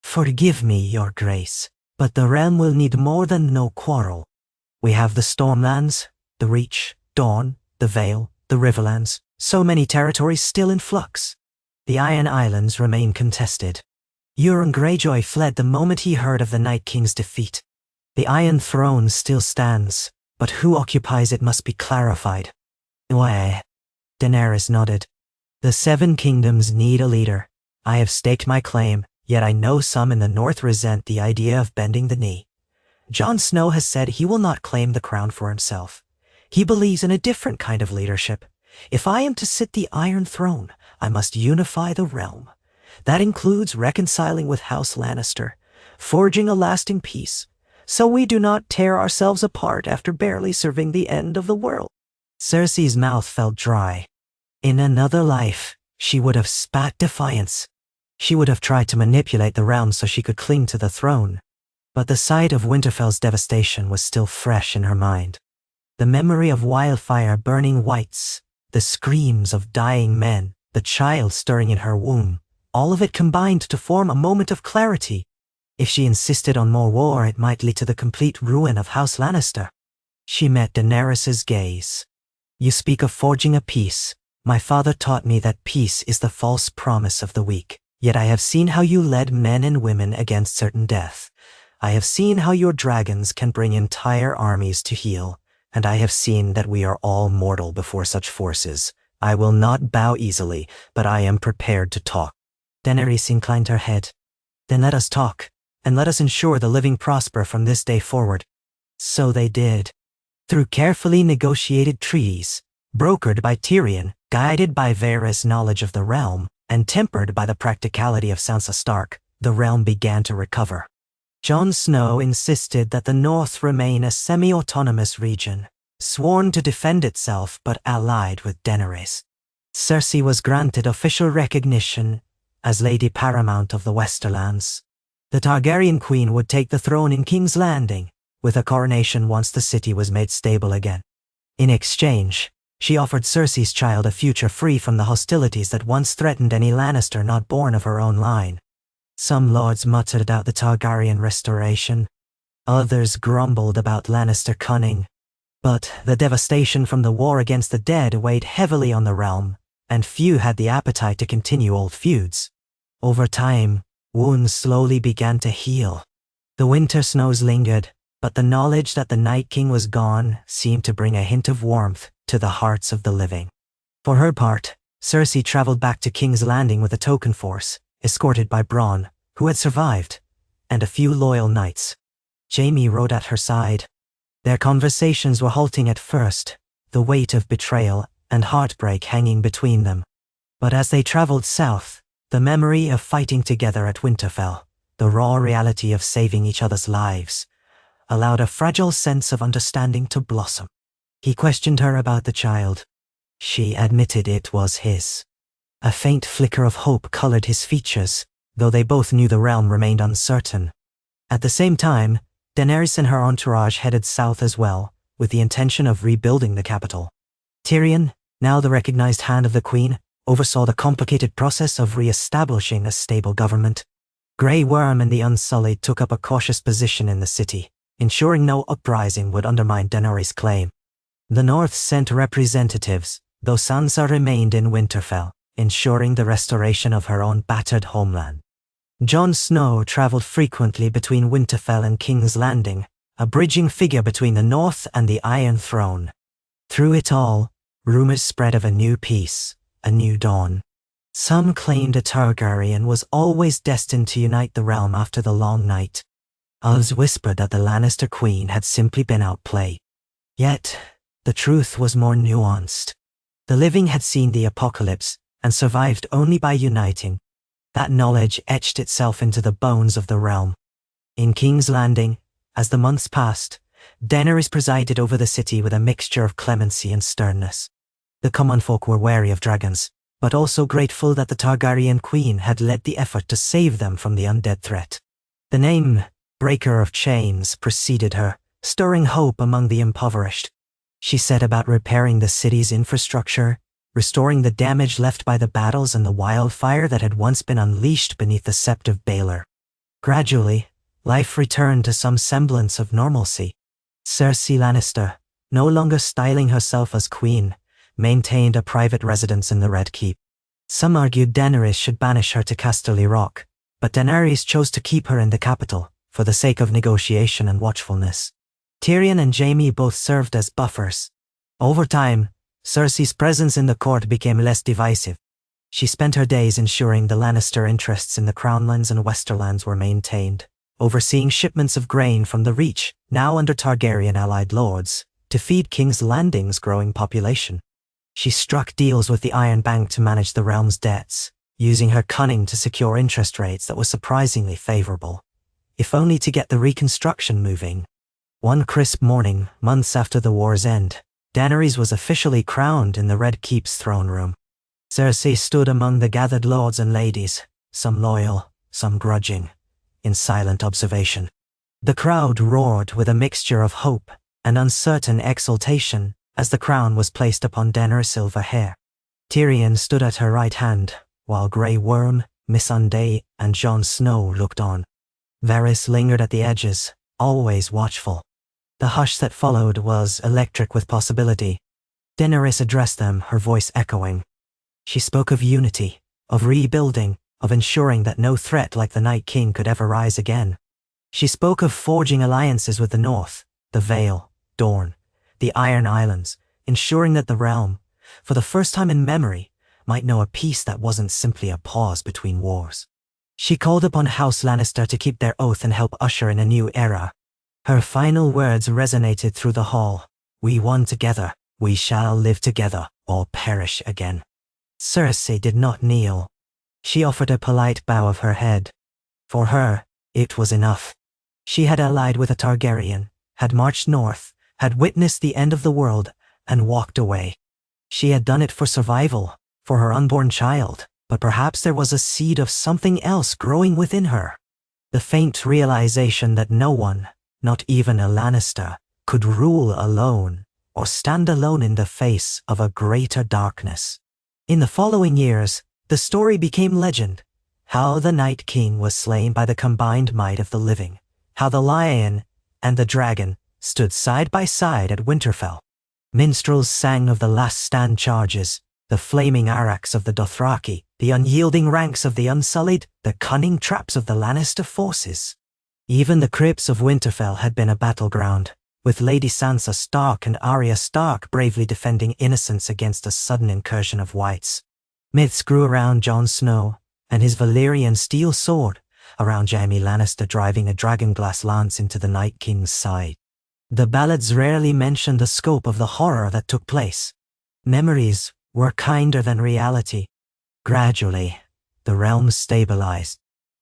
"Forgive me, Your Grace, but the realm will need more than no quarrel. We have the Stormlands, the Reach, Dawn, the Vale, the Riverlands, so many territories still in flux. The Iron Islands remain contested. Euron Greyjoy fled the moment he heard of the Night King's defeat. The Iron Throne still stands, but who occupies it must be clarified." "Why?" Daenerys nodded. The Seven Kingdoms need a leader. I have staked my claim, yet I know some in the north resent the idea of bending the knee. Jon Snow has said he will not claim the crown for himself. He believes in a different kind of leadership. If I am to sit the Iron Throne, I must unify the realm. That includes reconciling with House Lannister, forging a lasting peace, so we do not tear ourselves apart after barely serving the end of the world. Cersei's mouth felt dry. In another life, she would have spat defiance. She would have tried to manipulate the realm so she could cling to the throne. But the sight of Winterfell's devastation was still fresh in her mind. The memory of wildfire burning whites, the screams of dying men, the child stirring in her womb, all of it combined to form a moment of clarity. If she insisted on more war, it might lead to the complete ruin of House Lannister. She met Daenerys' gaze. You speak of forging a peace. My father taught me that peace is the false promise of the weak. Yet I have seen how you led men and women against certain death. I have seen how your dragons can bring entire armies to heel, and I have seen that we are all mortal before such forces. I will not bow easily, but I am prepared to talk. Daenerys inclined her head. Then let us talk, and let us ensure the living prosper from this day forward. So they did. Through carefully negotiated treaties, brokered by Tyrion, guided by Varys' knowledge of the realm, and tempered by the practicality of Sansa Stark, the realm began to recover. Jon Snow insisted that the North remain a semi-autonomous region, sworn to defend itself but allied with Daenerys. Cersei was granted official recognition as Lady Paramount of the Westerlands. The Targaryen queen would take the throne in King's Landing, with a coronation once the city was made stable again. In exchange, she offered Cersei's child a future free from the hostilities that once threatened any Lannister not born of her own line. Some lords muttered about the Targaryen restoration. Others grumbled about Lannister cunning. But the devastation from the war against the dead weighed heavily on the realm, and few had the appetite to continue old feuds. Over time, wounds slowly began to heal. The winter snows lingered, but the knowledge that the Night King was gone seemed to bring a hint of warmth to the hearts of the living. For her part, Cersei traveled back to King's Landing with a token force, escorted by Bronn, who had survived, and a few loyal knights. Jaime rode at her side. Their conversations were halting at first, the weight of betrayal and heartbreak hanging between them. But as they traveled south, the memory of fighting together at Winterfell, the raw reality of saving each other's lives, allowed a fragile sense of understanding to blossom. He questioned her about the child. She admitted it was his. A faint flicker of hope colored his features, though they both knew the realm remained uncertain. At the same time, Daenerys and her entourage headed south as well, with the intention of rebuilding the capital. Tyrion, now the recognized hand of the Queen, oversaw the complicated process of re-establishing a stable government. Grey Worm and the Unsullied took up a cautious position in the city, ensuring no uprising would undermine Daenerys' claim. The North sent representatives, though Sansa remained in Winterfell, ensuring the restoration of her own battered homeland. Jon Snow traveled frequently between Winterfell and King's Landing, a bridging figure between the North and the Iron Throne. Through it all, rumors spread of a new peace, a new dawn. Some claimed a Targaryen was always destined to unite the realm after the long night. Others whispered that the Lannister queen had simply been outplayed. Yet, the truth was more nuanced. The living had seen the apocalypse and survived only by uniting. That knowledge etched itself into the bones of the realm. In King's Landing, as the months passed, Daenerys presided over the city with a mixture of clemency and sternness. The common folk were wary of dragons, but also grateful that the Targaryen queen had led the effort to save them from the undead threat. The name, Breaker of Chains, preceded her, stirring hope among the impoverished. She set about repairing the city's infrastructure, restoring the damage left by the battles and the wildfire that had once been unleashed beneath the scepter of Baelor. Gradually, life returned to some semblance of normalcy. Cersei Lannister, no longer styling herself as queen, maintained a private residence in the Red Keep. Some argued Daenerys should banish her to Casterly Rock, but Daenerys chose to keep her in the capital, for the sake of negotiation and watchfulness. Tyrion and Jaime both served as buffers. Over time, Cersei's presence in the court became less divisive. She spent her days ensuring the Lannister interests in the Crownlands and Westerlands were maintained, overseeing shipments of grain from the Reach, now under Targaryen-allied lords, to feed King's Landing's growing population. She struck deals with the Iron Bank to manage the realm's debts, using her cunning to secure interest rates that were surprisingly favorable, if only to get the reconstruction moving. One crisp morning, months after the war's end, Daenerys was officially crowned in the Red Keep's throne room. Cersei stood among the gathered lords and ladies, some loyal, some grudging, in silent observation. The crowd roared with a mixture of hope and uncertain exultation as the crown was placed upon Daenerys' silver hair. Tyrion stood at her right hand, while Grey Worm, Missandei, and Jon Snow looked on. Varys lingered at the edges, always watchful. The hush that followed was electric with possibility. Daenerys addressed them, her voice echoing. She spoke of unity, of rebuilding, of ensuring that no threat like the Night King could ever rise again. She spoke of forging alliances with the North, the Vale, Dorne, the Iron Islands, ensuring that the realm, for the first time in memory, might know a peace that wasn't simply a pause between wars. She called upon House Lannister to keep their oath and help usher in a new era. Her final words resonated through the hall. We won together, we shall live together, or perish again. Cersei did not kneel. She offered a polite bow of her head. For her, it was enough. She had allied with a Targaryen, had marched north, had witnessed the end of the world, and walked away. She had done it for survival, for her unborn child, but perhaps there was a seed of something else growing within her. The faint realization that no one, not even a Lannister, could rule alone or stand alone in the face of a greater darkness. In the following years, the story became legend. How the Night King was slain by the combined might of the living. How the lion and the dragon stood side by side at Winterfell. Minstrels sang of the last stand charges, the flaming arrax of the Dothraki, the unyielding ranks of the Unsullied, the cunning traps of the Lannister forces. Even the crypts of Winterfell had been a battleground, with Lady Sansa Stark and Arya Stark bravely defending innocents against a sudden incursion of whites. Myths grew around Jon Snow and his Valyrian steel sword, around Jaime Lannister driving a dragonglass lance into the Night King's side. The ballads rarely mentioned the scope of the horror that took place. Memories were kinder than reality. Gradually, the realm stabilized.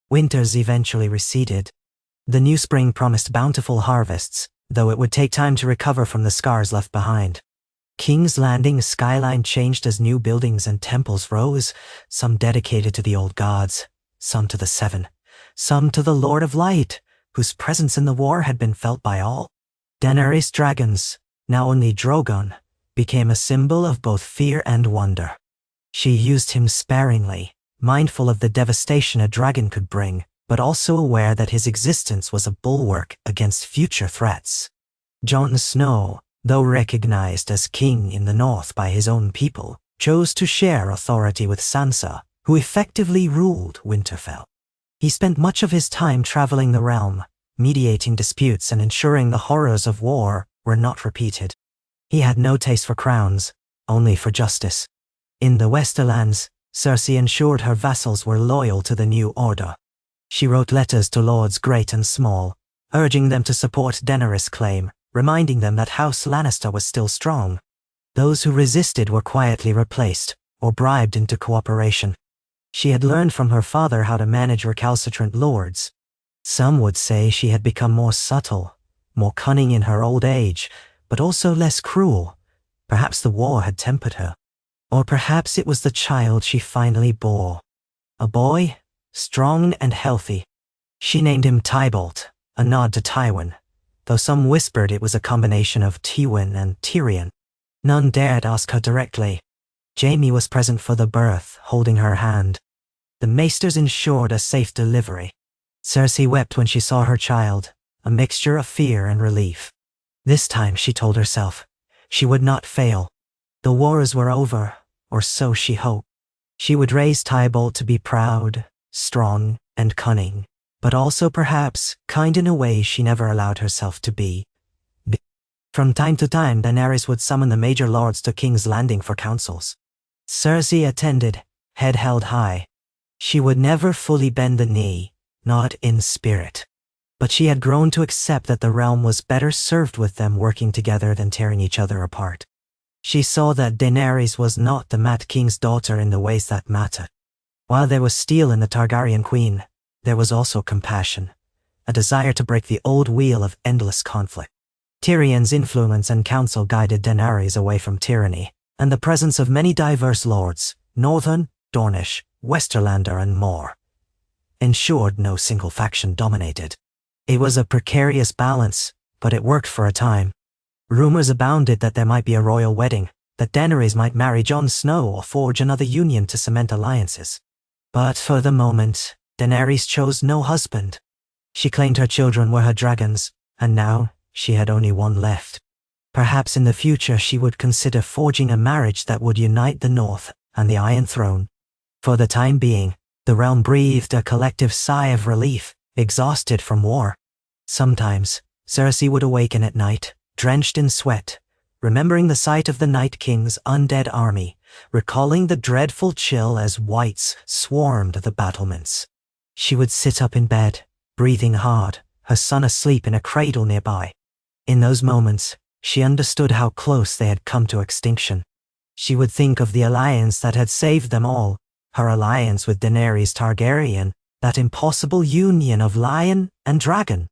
Winters eventually receded. The new spring promised bountiful harvests, though it would take time to recover from the scars left behind. King's Landing's skyline changed as new buildings and temples rose, some dedicated to the old gods, some to the Seven, some to the Lord of Light, whose presence in the war had been felt by all. Daenerys' dragons, now only Drogon, became a symbol of both fear and wonder. She used him sparingly, mindful of the devastation a dragon could bring, but also aware that his existence was a bulwark against future threats. Jon Snow, though recognized as king in the north by his own people, chose to share authority with Sansa, who effectively ruled Winterfell. He spent much of his time traveling the realm, mediating disputes and ensuring the horrors of war were not repeated. He had no taste for crowns, only for justice. In the Westerlands, Cersei ensured her vassals were loyal to the new order. She wrote letters to lords great and small, urging them to support Daenerys' claim, reminding them that House Lannister was still strong. Those who resisted were quietly replaced, or bribed into cooperation. She had learned from her father how to manage recalcitrant lords. Some would say she had become more subtle, more cunning in her old age, but also less cruel. Perhaps the war had tempered her. Or perhaps it was the child she finally bore. A boy, strong and healthy. She named him Tybalt, a nod to Tywin, though some whispered it was a combination of Tywin and Tyrion. None dared ask her directly. Jaime was present for the birth, holding her hand. The maesters ensured a safe delivery. Cersei wept when she saw her child, a mixture of fear and relief. This time, she told herself, she would not fail. The wars were over, or so she hoped. She would raise Tybalt to be proud, strong, and cunning, but also perhaps kind in a way she never allowed herself to be. From time to time, Daenerys would summon the major lords to King's Landing for councils. Cersei attended, head held high. She would never fully bend the knee, not in spirit. But she had grown to accept that the realm was better served with them working together than tearing each other apart. She saw that Daenerys was not the Mad King's daughter in the ways that mattered. While there was steel in the Targaryen queen, there was also compassion, a desire to break the old wheel of endless conflict. Tyrion's influence and counsel guided Daenerys away from tyranny, and the presence of many diverse lords, Northern, Dornish, Westerlander and more, ensured no single faction dominated. It was a precarious balance, but it worked for a time. Rumors abounded that there might be a royal wedding, that Daenerys might marry Jon Snow or forge another union to cement alliances. But for the moment, Daenerys chose no husband. She claimed her children were her dragons, and now she had only one left. Perhaps in the future she would consider forging a marriage that would unite the North and the Iron Throne. For the time being, the realm breathed a collective sigh of relief, exhausted from war. Sometimes, Cersei would awaken at night, drenched in sweat, remembering the sight of the Night King's undead army, recalling the dreadful chill as whites swarmed the battlements. She would sit up in bed, breathing hard, her son asleep in a cradle nearby. In those moments, she understood how close they had come to extinction. She would think of the alliance that had saved them all, her alliance with Daenerys Targaryen, that impossible union of lion and dragon.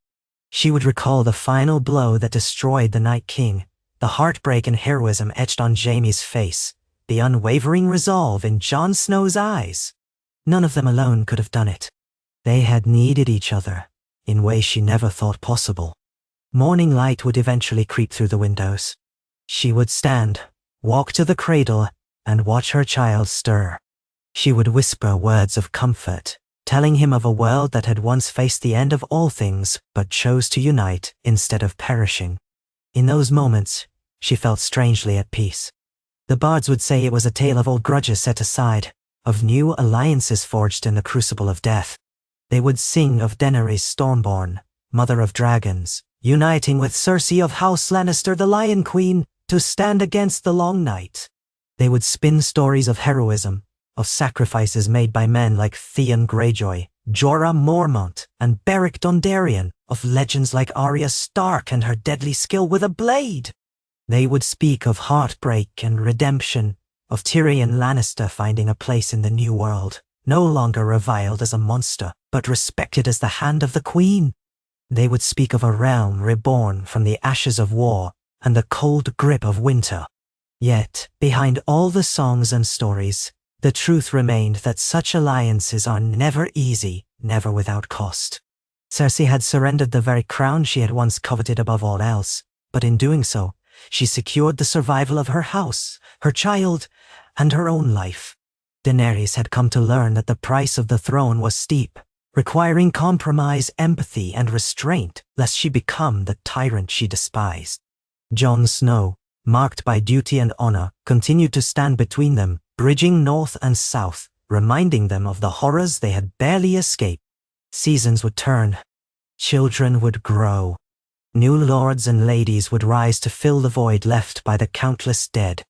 She would recall the final blow that destroyed the Night King, the heartbreak and heroism etched on Jaime's face, the unwavering resolve in Jon Snow's eyes. None of them alone could have done it. They had needed each other, in ways she never thought possible. Morning light would eventually creep through the windows. She would stand, walk to the cradle, and watch her child stir. She would whisper words of comfort, telling him of a world that had once faced the end of all things but chose to unite instead of perishing. In those moments, she felt strangely at peace. The bards would say it was a tale of old grudges set aside, of new alliances forged in the crucible of death. They would sing of Daenerys Stormborn, mother of dragons, uniting with Cersei of House Lannister the Lion Queen to stand against the Long Night. They would spin stories of heroism, of sacrifices made by men like Theon Greyjoy, Jorah Mormont, and Beric Dondarrion, of legends like Arya Stark and her deadly skill with a blade. They would speak of heartbreak and redemption, of Tyrion Lannister finding a place in the new world, no longer reviled as a monster, but respected as the hand of the queen. They would speak of a realm reborn from the ashes of war and the cold grip of winter. Yet, behind all the songs and stories, the truth remained that such alliances are never easy, never without cost. Cersei had surrendered the very crown she had once coveted above all else, but in doing so, she secured the survival of her house, her child, and her own life. Daenerys had come to learn that the price of the throne was steep, requiring compromise, empathy, and restraint, lest she become the tyrant she despised. Jon Snow, marked by duty and honor, continued to stand between them, bridging north and south, reminding them of the horrors they had barely escaped. Seasons would turn. Children would grow. New lords and ladies would rise to fill the void left by the countless dead.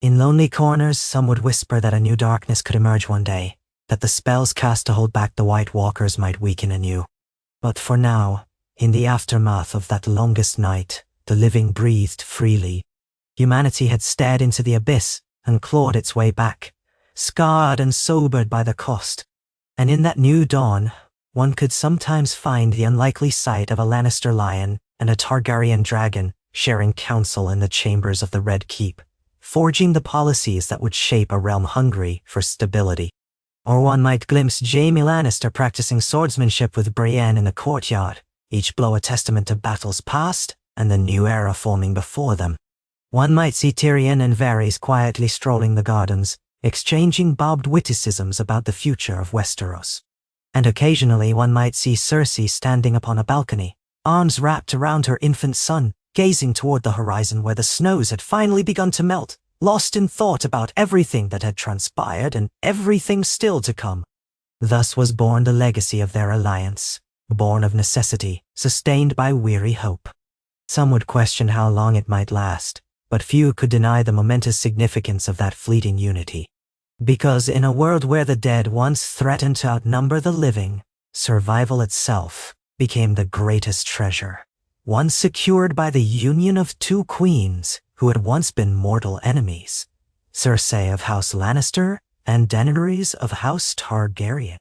In lonely corners, some would whisper that a new darkness could emerge one day, that the spells cast to hold back the White Walkers might weaken anew. But for now, in the aftermath of that longest night, the living breathed freely. Humanity had stared into the abyss and clawed its way back, scarred and sobered by the cost. And in that new dawn, one could sometimes find the unlikely sight of a Lannister lion and a Targaryen dragon sharing counsel in the chambers of the Red Keep, forging the policies that would shape a realm hungry for stability. Or one might glimpse Jaime Lannister practicing swordsmanship with Brienne in the courtyard, each blow a testament to battles past and the new era forming before them. One might see Tyrion and Varys quietly strolling the gardens, exchanging barbed witticisms about the future of Westeros. And occasionally one might see Cersei standing upon a balcony, arms wrapped around her infant son, gazing toward the horizon where the snows had finally begun to melt, lost in thought about everything that had transpired and everything still to come. Thus was born the legacy of their alliance, born of necessity, sustained by weary hope. Some would question how long it might last, but few could deny the momentous significance of that fleeting unity. Because in a world where the dead once threatened to outnumber the living, survival itself became the greatest treasure. One secured by the union of two queens who had once been mortal enemies, Cersei of House Lannister and Daenerys of House Targaryen.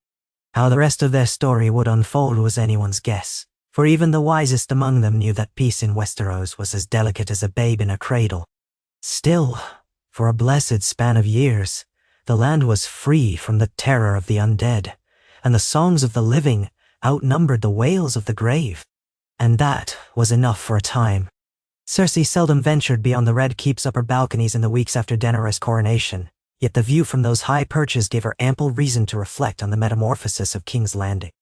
How the rest of their story would unfold was anyone's guess, for even the wisest among them knew that peace in Westeros was as delicate as a babe in a cradle. Still, for a blessed span of years, the land was free from the terror of the undead, and the songs of the living outnumbered the wails of the grave. And that was enough for a time. Cersei seldom ventured beyond the Red Keep's upper balconies in the weeks after Daenerys' coronation, yet the view from those high perches gave her ample reason to reflect on the metamorphosis of King's Landing.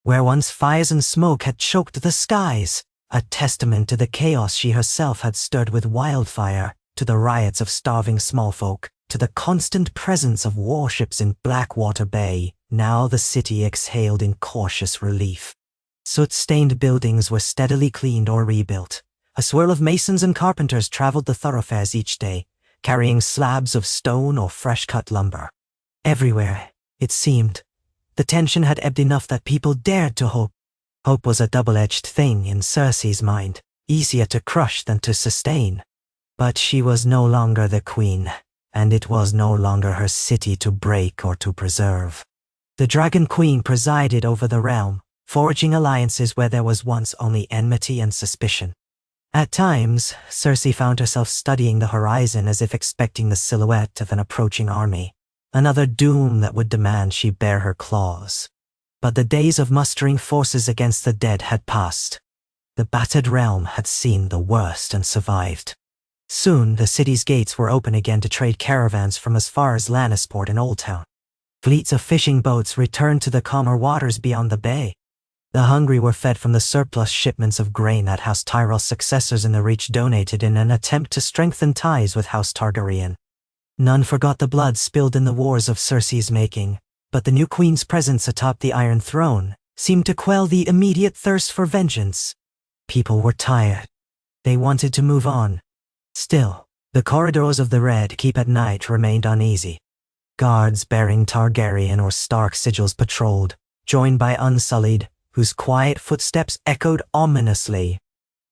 Where once fires and smoke had choked the skies, a testament to the chaos she herself had stirred with wildfire, to the riots of starving smallfolk, to the constant presence of warships in Blackwater Bay, now the city exhaled in cautious relief. Soot-stained buildings were steadily cleaned or rebuilt. A swirl of masons and carpenters traveled the thoroughfares each day, carrying slabs of stone or fresh-cut lumber. Everywhere, it seemed, the tension had ebbed enough that people dared to hope. Hope was a double-edged thing in Cersei's mind, easier to crush than to sustain. But she was no longer the queen, and it was no longer her city to break or to preserve. The Dragon Queen presided over the realm, forging alliances where there was once only enmity and suspicion. At times, Cersei found herself studying the horizon as if expecting the silhouette of an approaching army, another doom that would demand she bare her claws. But the days of mustering forces against the dead had passed. The battered realm had seen the worst and survived. Soon, the city's gates were open again to trade caravans from as far as Lannisport and Old Town. Fleets of fishing boats returned to the calmer waters beyond the bay. The hungry were fed from the surplus shipments of grain that House Tyrell's successors in the Reach donated in an attempt to strengthen ties with House Targaryen. None forgot the blood spilled in the wars of Cersei's making, but the new queen's presence atop the Iron Throne seemed to quell the immediate thirst for vengeance. People were tired. They wanted to move on. Still, the corridors of the Red Keep at night remained uneasy. Guards bearing Targaryen or Stark sigils patrolled, joined by Unsullied, whose quiet footsteps echoed ominously.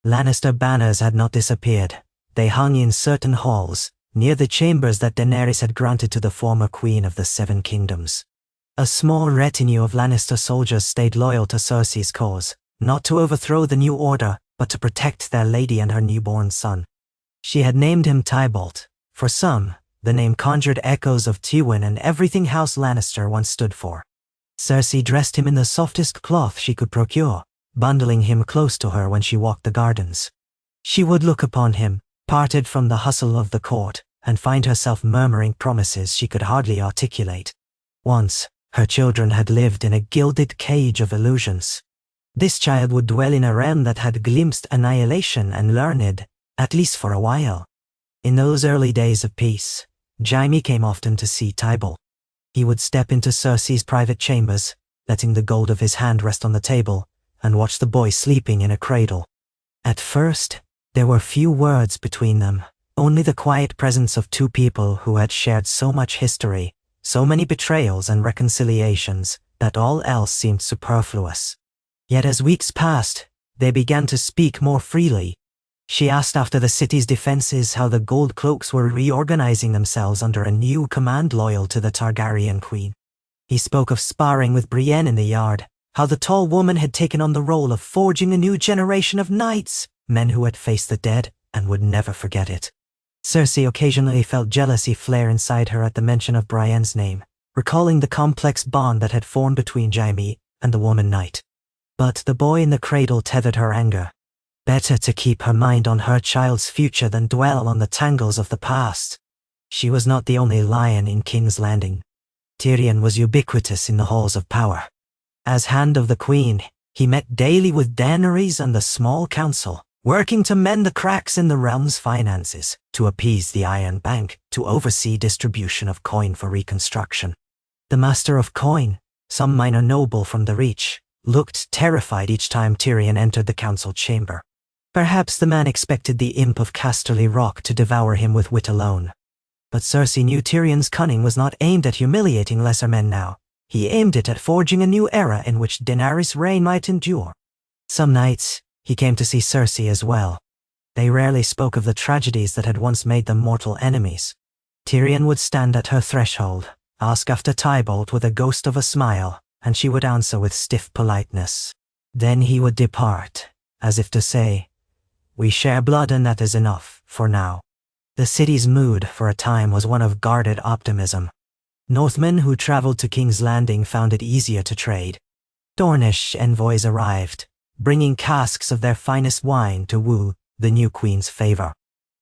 Lannister banners had not disappeared. They hung in certain halls, near the chambers that Daenerys had granted to the former queen of the Seven Kingdoms. A small retinue of Lannister soldiers stayed loyal to Cersei's cause, not to overthrow the new order, but to protect their lady and her newborn son. She had named him Tybalt. For some, the name conjured echoes of Tywin and everything House Lannister once stood for. Cersei dressed him in the softest cloth she could procure, bundling him close to her when she walked the gardens. She would look upon him, parted from the hustle of the court, and find herself murmuring promises she could hardly articulate. Once, her children had lived in a gilded cage of illusions. This child would dwell in a realm that had glimpsed annihilation and learned, at least for a while. In those early days of peace, Jaime came often to see Tybalt. He would step into Cersei's private chambers, letting the gold of his hand rest on the table, and watch the boy sleeping in a cradle. At first, there were few words between them, only the quiet presence of two people who had shared so much history, so many betrayals and reconciliations, that all else seemed superfluous. Yet as weeks passed, they began to speak more freely. She asked after the city's defenses, how the Gold Cloaks were reorganizing themselves under a new command loyal to the Targaryen queen. He spoke of sparring with Brienne in the yard, how the tall woman had taken on the role of forging a new generation of knights, men who had faced the dead and would never forget it. Cersei occasionally felt jealousy flare inside her at the mention of Brienne's name, recalling the complex bond that had formed between Jaime and the woman knight. But the boy in the cradle tethered her anger. Better to keep her mind on her child's future than dwell on the tangles of the past. She was not the only lion in King's Landing. Tyrion was ubiquitous in the halls of power. As Hand of the Queen, he met daily with Daenerys and the small council, working to mend the cracks in the realm's finances, to appease the Iron Bank, to oversee distribution of coin for reconstruction. The Master of Coin, some minor noble from the Reach, looked terrified each time Tyrion entered the council chamber. Perhaps the man expected the imp of Casterly Rock to devour him with wit alone. But Cersei knew Tyrion's cunning was not aimed at humiliating lesser men now. He aimed it at forging a new era in which Daenerys' reign might endure. Some nights, he came to see Cersei as well. They rarely spoke of the tragedies that had once made them mortal enemies. Tyrion would stand at her threshold, ask after Tybalt with a ghost of a smile, and she would answer with stiff politeness. Then he would depart, as if to say, "We share blood and that is enough, for now." The city's mood, for a time, was one of guarded optimism. Northmen who traveled to King's Landing found it easier to trade. Dornish envoys arrived, bringing casks of their finest wine to woo the new queen's favor.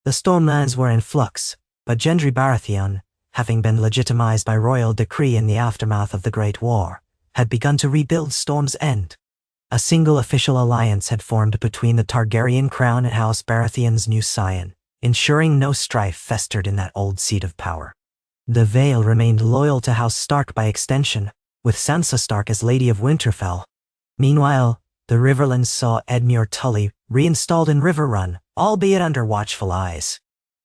The Stormlands were in flux, but Gendry Baratheon, having been legitimized by royal decree in the aftermath of the Great War, had begun to rebuild Storm's End. A single official alliance had formed between the Targaryen crown and House Baratheon's new scion, ensuring no strife festered in that old seat of power. The Vale remained loyal to House Stark by extension, with Sansa Stark as Lady of Winterfell. Meanwhile, the Riverlands saw Edmure Tully reinstalled in Riverrun, albeit under watchful eyes.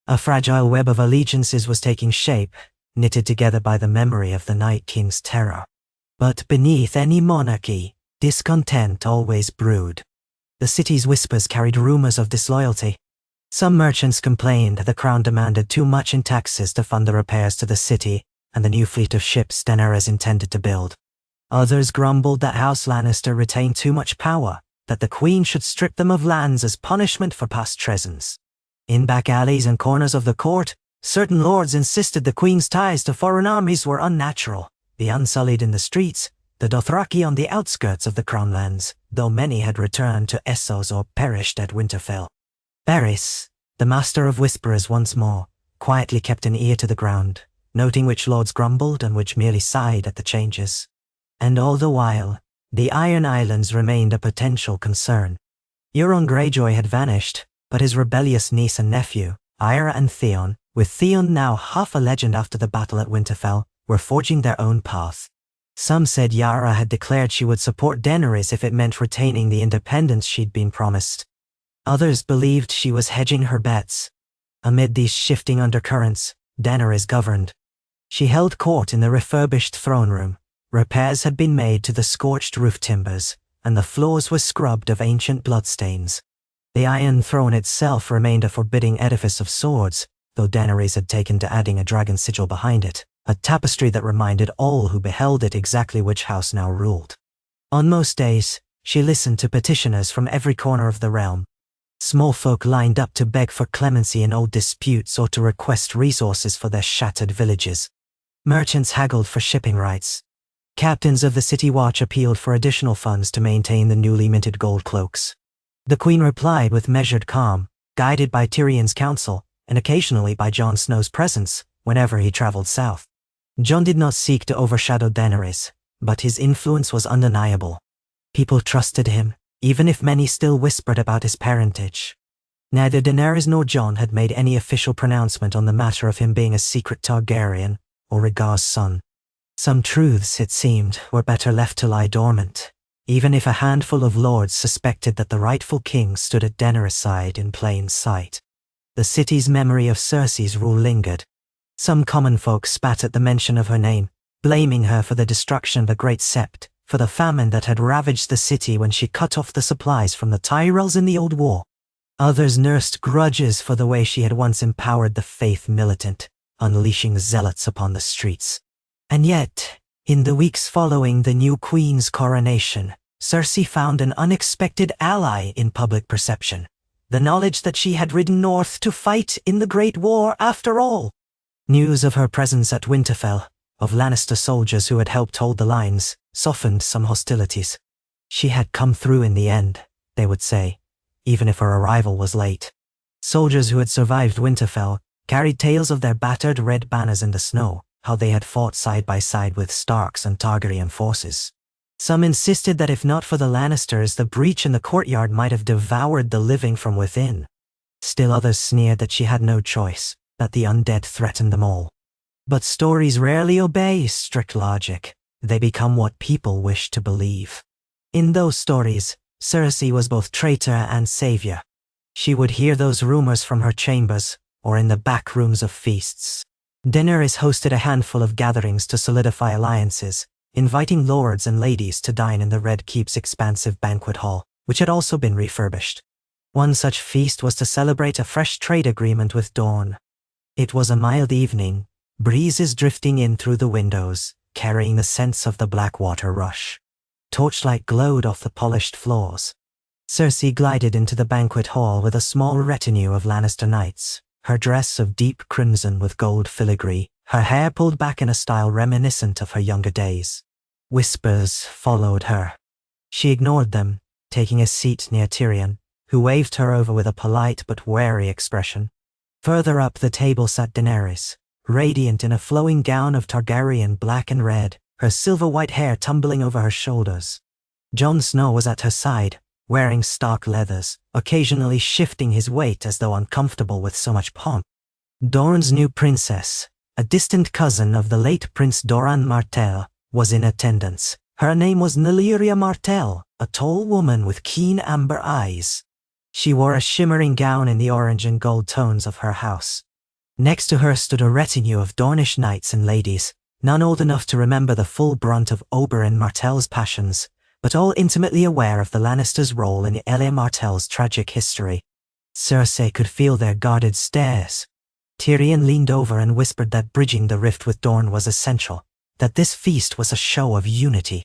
A fragile web of allegiances was taking shape, knitted together by the memory of the Night King's terror. But beneath any monarchy, discontent always brewed. The city's whispers carried rumors of disloyalty. Some merchants complained the crown demanded too much in taxes to fund the repairs to the city and the new fleet of ships Daenerys intended to build. Others grumbled that House Lannister retained too much power, that the queen should strip them of lands as punishment for past treasons. In back alleys and corners of the court, certain lords insisted the queen's ties to foreign armies were unnatural. The Unsullied in the streets, the Dothraki on the outskirts of the Crownlands, though many had returned to Essos or perished at Winterfell. Varys, the master of whisperers once more, quietly kept an ear to the ground, noting which lords grumbled and which merely sighed at the changes. And all the while, the Iron Islands remained a potential concern. Euron Greyjoy had vanished, but his rebellious niece and nephew, Yara and Theon, with Theon now half a legend after the battle at Winterfell, were forging their own path. Some said Yara had declared she would support Daenerys if it meant retaining the independence she'd been promised. Others believed she was hedging her bets. Amid these shifting undercurrents, Daenerys governed. She held court in the refurbished throne room. Repairs had been made to the scorched roof timbers, and the floors were scrubbed of ancient bloodstains. The Iron Throne itself remained a forbidding edifice of swords, though Daenerys had taken to adding a dragon sigil behind it, a tapestry that reminded all who beheld it exactly which house now ruled. On most days, she listened to petitioners from every corner of the realm. Small folk lined up to beg for clemency in old disputes or to request resources for their shattered villages. Merchants haggled for shipping rights. Captains of the City Watch appealed for additional funds to maintain the newly minted gold cloaks. The Queen replied with measured calm, guided by Tyrion's counsel, and occasionally by Jon Snow's presence, whenever he traveled south. Jon did not seek to overshadow Daenerys, but his influence was undeniable. People trusted him, even if many still whispered about his parentage. Neither Daenerys nor Jon had made any official pronouncement on the matter of him being a secret Targaryen or Rhaegar's son. Some truths, it seemed, were better left to lie dormant, even if a handful of lords suspected that the rightful king stood at Daenerys' side in plain sight. The city's memory of Cersei's rule lingered. Some common folk spat at the mention of her name, blaming her for the destruction of the Great Sept, for the famine that had ravaged the city when she cut off the supplies from the Tyrells in the Old War. Others nursed grudges for the way she had once empowered the faith militant, unleashing zealots upon the streets. And yet, in the weeks following the new queen's coronation, Cersei found an unexpected ally in public perception. The knowledge that she had ridden north to fight in the Great War after all. News of her presence at Winterfell, of Lannister soldiers who had helped hold the lines, softened some hostilities. She had come through in the end, they would say, even if her arrival was late. Soldiers who had survived Winterfell carried tales of their battered red banners in the snow, how they had fought side by side with Stark's and Targaryen forces. Some insisted that if not for the Lannisters, the breach in the courtyard might have devoured the living from within. Still others sneered that she had no choice, that the undead threatened them all. But stories rarely obey strict logic. They become what people wish to believe. In those stories, Cersei was both traitor and savior. She would hear those rumors from her chambers, or in the back rooms of feasts. Daenerys hosted a handful of gatherings to solidify alliances, inviting lords and ladies to dine in the Red Keep's expansive banquet hall, which had also been refurbished. One such feast was to celebrate a fresh trade agreement with Dorne. It was a mild evening, breezes drifting in through the windows, carrying the scents of the Blackwater rush. Torchlight glowed off the polished floors. Cersei glided into the banquet hall with a small retinue of Lannister knights, her dress of deep crimson with gold filigree, her hair pulled back in a style reminiscent of her younger days. Whispers followed her. She ignored them, taking a seat near Tyrion, who waved her over with a polite but wary expression. Further up the table sat Daenerys, radiant in a flowing gown of Targaryen black and red, her silver-white hair tumbling over her shoulders. Jon Snow was at her side, wearing stark leathers, occasionally shifting his weight as though uncomfortable with so much pomp. Dorne's new princess, a distant cousin of the late Prince Doran Martell, was in attendance. Her name was Nylyria Martell, a tall woman with keen amber eyes. She wore a shimmering gown in the orange and gold tones of her house. Next to her stood a retinue of Dornish knights and ladies, none old enough to remember the full brunt of Oberyn Martell's passions, but all intimately aware of the Lannisters' role in Elia Martell's tragic history. Cersei could feel their guarded stares. Tyrion leaned over and whispered that bridging the rift with Dorne was essential, that this feast was a show of unity.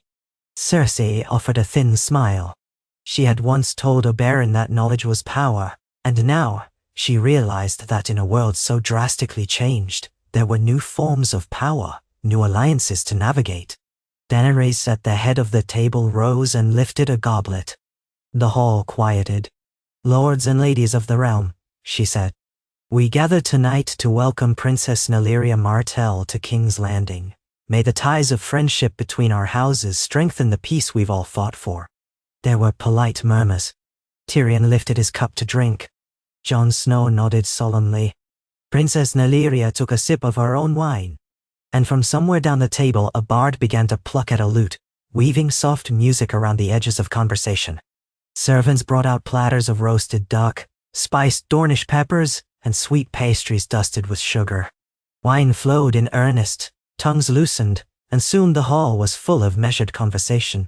Cersei offered a thin smile. She had once told Oberyn that knowledge was power, and now she realized that in a world so drastically changed, there were new forms of power, new alliances to navigate. Daenerys at the head of the table rose and lifted a goblet. The hall quieted. "Lords and ladies of the realm," she said, "we gather tonight to welcome Princess Nylyria Martell to King's Landing. May the ties of friendship between our houses strengthen the peace we've all fought for." There were polite murmurs. Tyrion lifted his cup to drink. Jon Snow nodded solemnly. Princess Nylyria took a sip of her own wine, and from somewhere down the table a bard began to pluck at a lute, weaving soft music around the edges of conversation. Servants brought out platters of roasted duck, spiced Dornish peppers, and sweet pastries dusted with sugar. Wine flowed in earnest, tongues loosened, and soon the hall was full of measured conversation.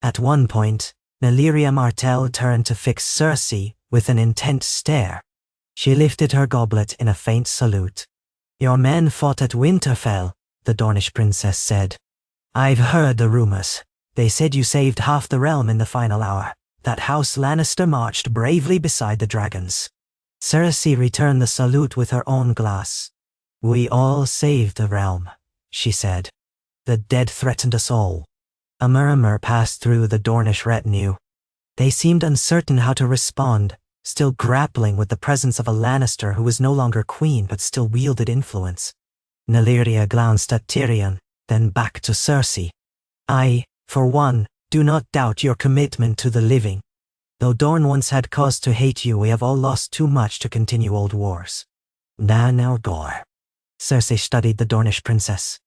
At one point, Nylyria Martell turned to fix Cersei with an intent stare. She lifted her goblet in a faint salute. "Your men fought at Winterfell," the Dornish princess said. "I've heard the rumors. They said you saved half the realm in the final hour, that House Lannister marched bravely beside the dragons." Cersei returned the salute with her own glass. "We all saved the realm," she said. "The dead threatened us all." A murmur passed through the Dornish retinue. They seemed uncertain how to respond, still grappling with the presence of a Lannister who was no longer queen but still wielded influence. Nylyria glanced at Tyrion, then back to Cersei. "I, for one, do not doubt your commitment to the living. Though Dorne once had cause to hate you, we have all lost too much to continue old wars." Now gore. Cersei studied the Dornish princess.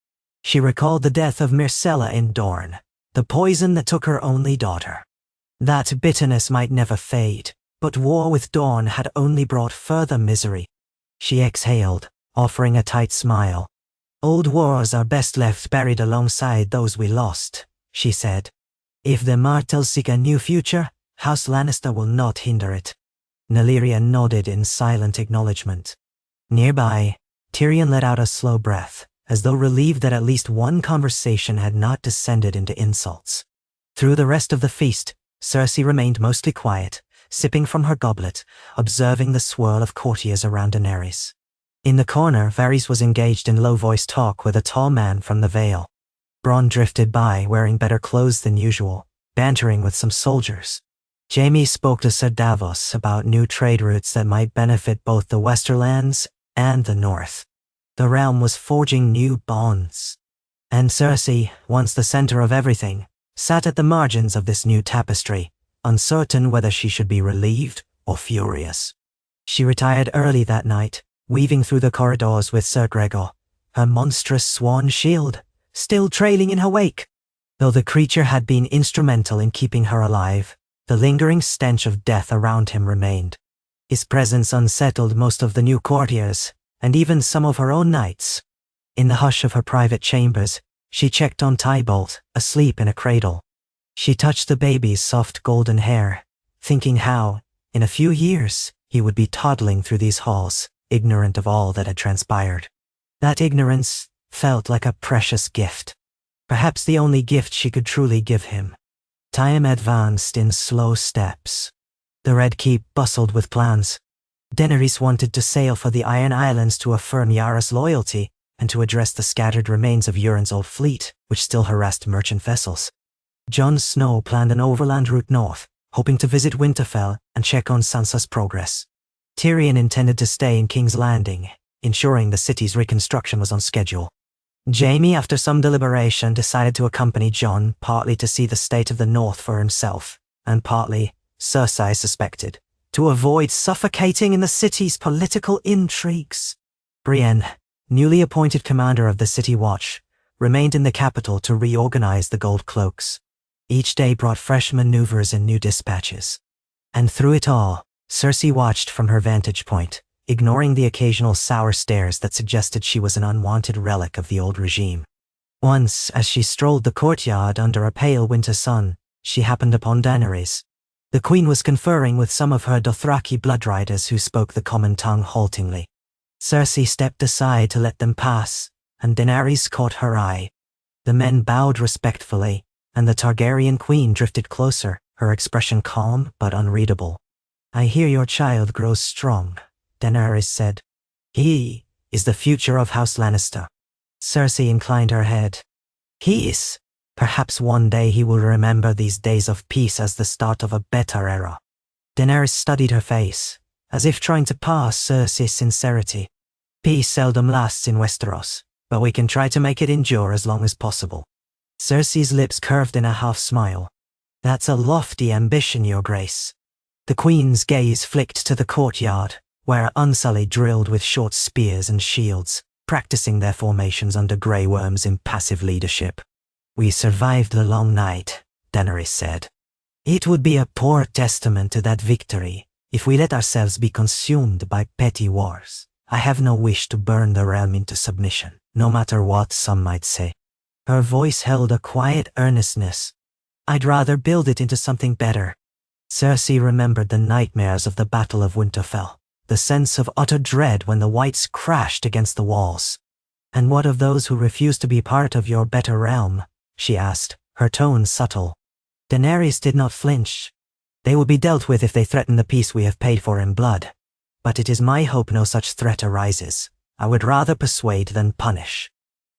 She recalled the death of Myrcella in Dorne, the poison that took her only daughter. That bitterness might never fade, but war with Dorne had only brought further misery. She exhaled, offering a tight smile. "Old wars are best left buried alongside those we lost," she said. "If the Martells seek a new future, House Lannister will not hinder it." Nylyria nodded in silent acknowledgement. Nearby, Tyrion let out a slow breath, as though relieved that at least one conversation had not descended into insults. Through the rest of the feast, Cersei remained mostly quiet, sipping from her goblet, observing the swirl of courtiers around Daenerys. In the corner, Varys was engaged in low-voiced talk with a tall man from the Vale. Bronn drifted by, wearing better clothes than usual, bantering with some soldiers. Jaime spoke to Ser Davos about new trade routes that might benefit both the Westerlands and the North. The realm was forging new bonds. And Cersei, once the center of everything, sat at the margins of this new tapestry, uncertain whether she should be relieved or furious. She retired early that night, weaving through the corridors with Ser Gregor, her monstrous swan shield still trailing in her wake. Though the creature had been instrumental in keeping her alive, the lingering stench of death around him remained. His presence unsettled most of the new courtiers, and even some of her own knights. In the hush of her private chambers, she checked on Tybalt, asleep in a cradle. She touched the baby's soft golden hair, thinking how, in a few years, he would be toddling through these halls, ignorant of all that had transpired. That ignorance felt like a precious gift. Perhaps the only gift she could truly give him. Time advanced in slow steps. The Red Keep bustled with plans. Daenerys wanted to sail for the Iron Islands to affirm Yara's loyalty and to address the scattered remains of Euron's old fleet, which still harassed merchant vessels. Jon Snow planned an overland route north, hoping to visit Winterfell and check on Sansa's progress. Tyrion intended to stay in King's Landing, ensuring the city's reconstruction was on schedule. Jaime, after some deliberation, decided to accompany Jon, partly to see the state of the North for himself, and partly, Cersei suspected, to avoid suffocating in the city's political intrigues. Brienne, newly appointed commander of the City Watch, remained in the capital to reorganize the Gold Cloaks. Each day brought fresh maneuvers and new dispatches. And through it all, Cersei watched from her vantage point, ignoring the occasional sour stares that suggested she was an unwanted relic of the old regime. Once, as she strolled the courtyard under a pale winter sun, she happened upon Daenerys. The queen was conferring with some of her Dothraki bloodriders who spoke the common tongue haltingly. Cersei stepped aside to let them pass, and Daenerys caught her eye. The men bowed respectfully, and the Targaryen queen drifted closer, her expression calm but unreadable. "I hear your child grows strong," Daenerys said. "He is the future of House Lannister." Cersei inclined her head. "He is. Perhaps one day he will remember these days of peace as the start of a better era." Daenerys studied her face, as if trying to pass Cersei's sincerity. "Peace seldom lasts in Westeros, but we can try to make it endure as long as possible." Cersei's lips curved in a half-smile. "That's a lofty ambition, Your Grace." The queen's gaze flicked to the courtyard, where Unsullied drilled with short spears and shields, practicing their formations under Grey Worm's impassive leadership. "We survived the long night," Daenerys said. "It would be a poor testament to that victory if we let ourselves be consumed by petty wars. I have no wish to burn the realm into submission, no matter what some might say." Her voice held a quiet earnestness. "I'd rather build it into something better." Cersei remembered the nightmares of the Battle of Winterfell, the sense of utter dread when the Whites crashed against the walls. "And what of those who refuse to be part of your better realm?" she asked, her tone subtle. Daenerys did not flinch. "They will be dealt with if they threaten the peace we have paid for in blood. But it is my hope no such threat arises. I would rather persuade than punish."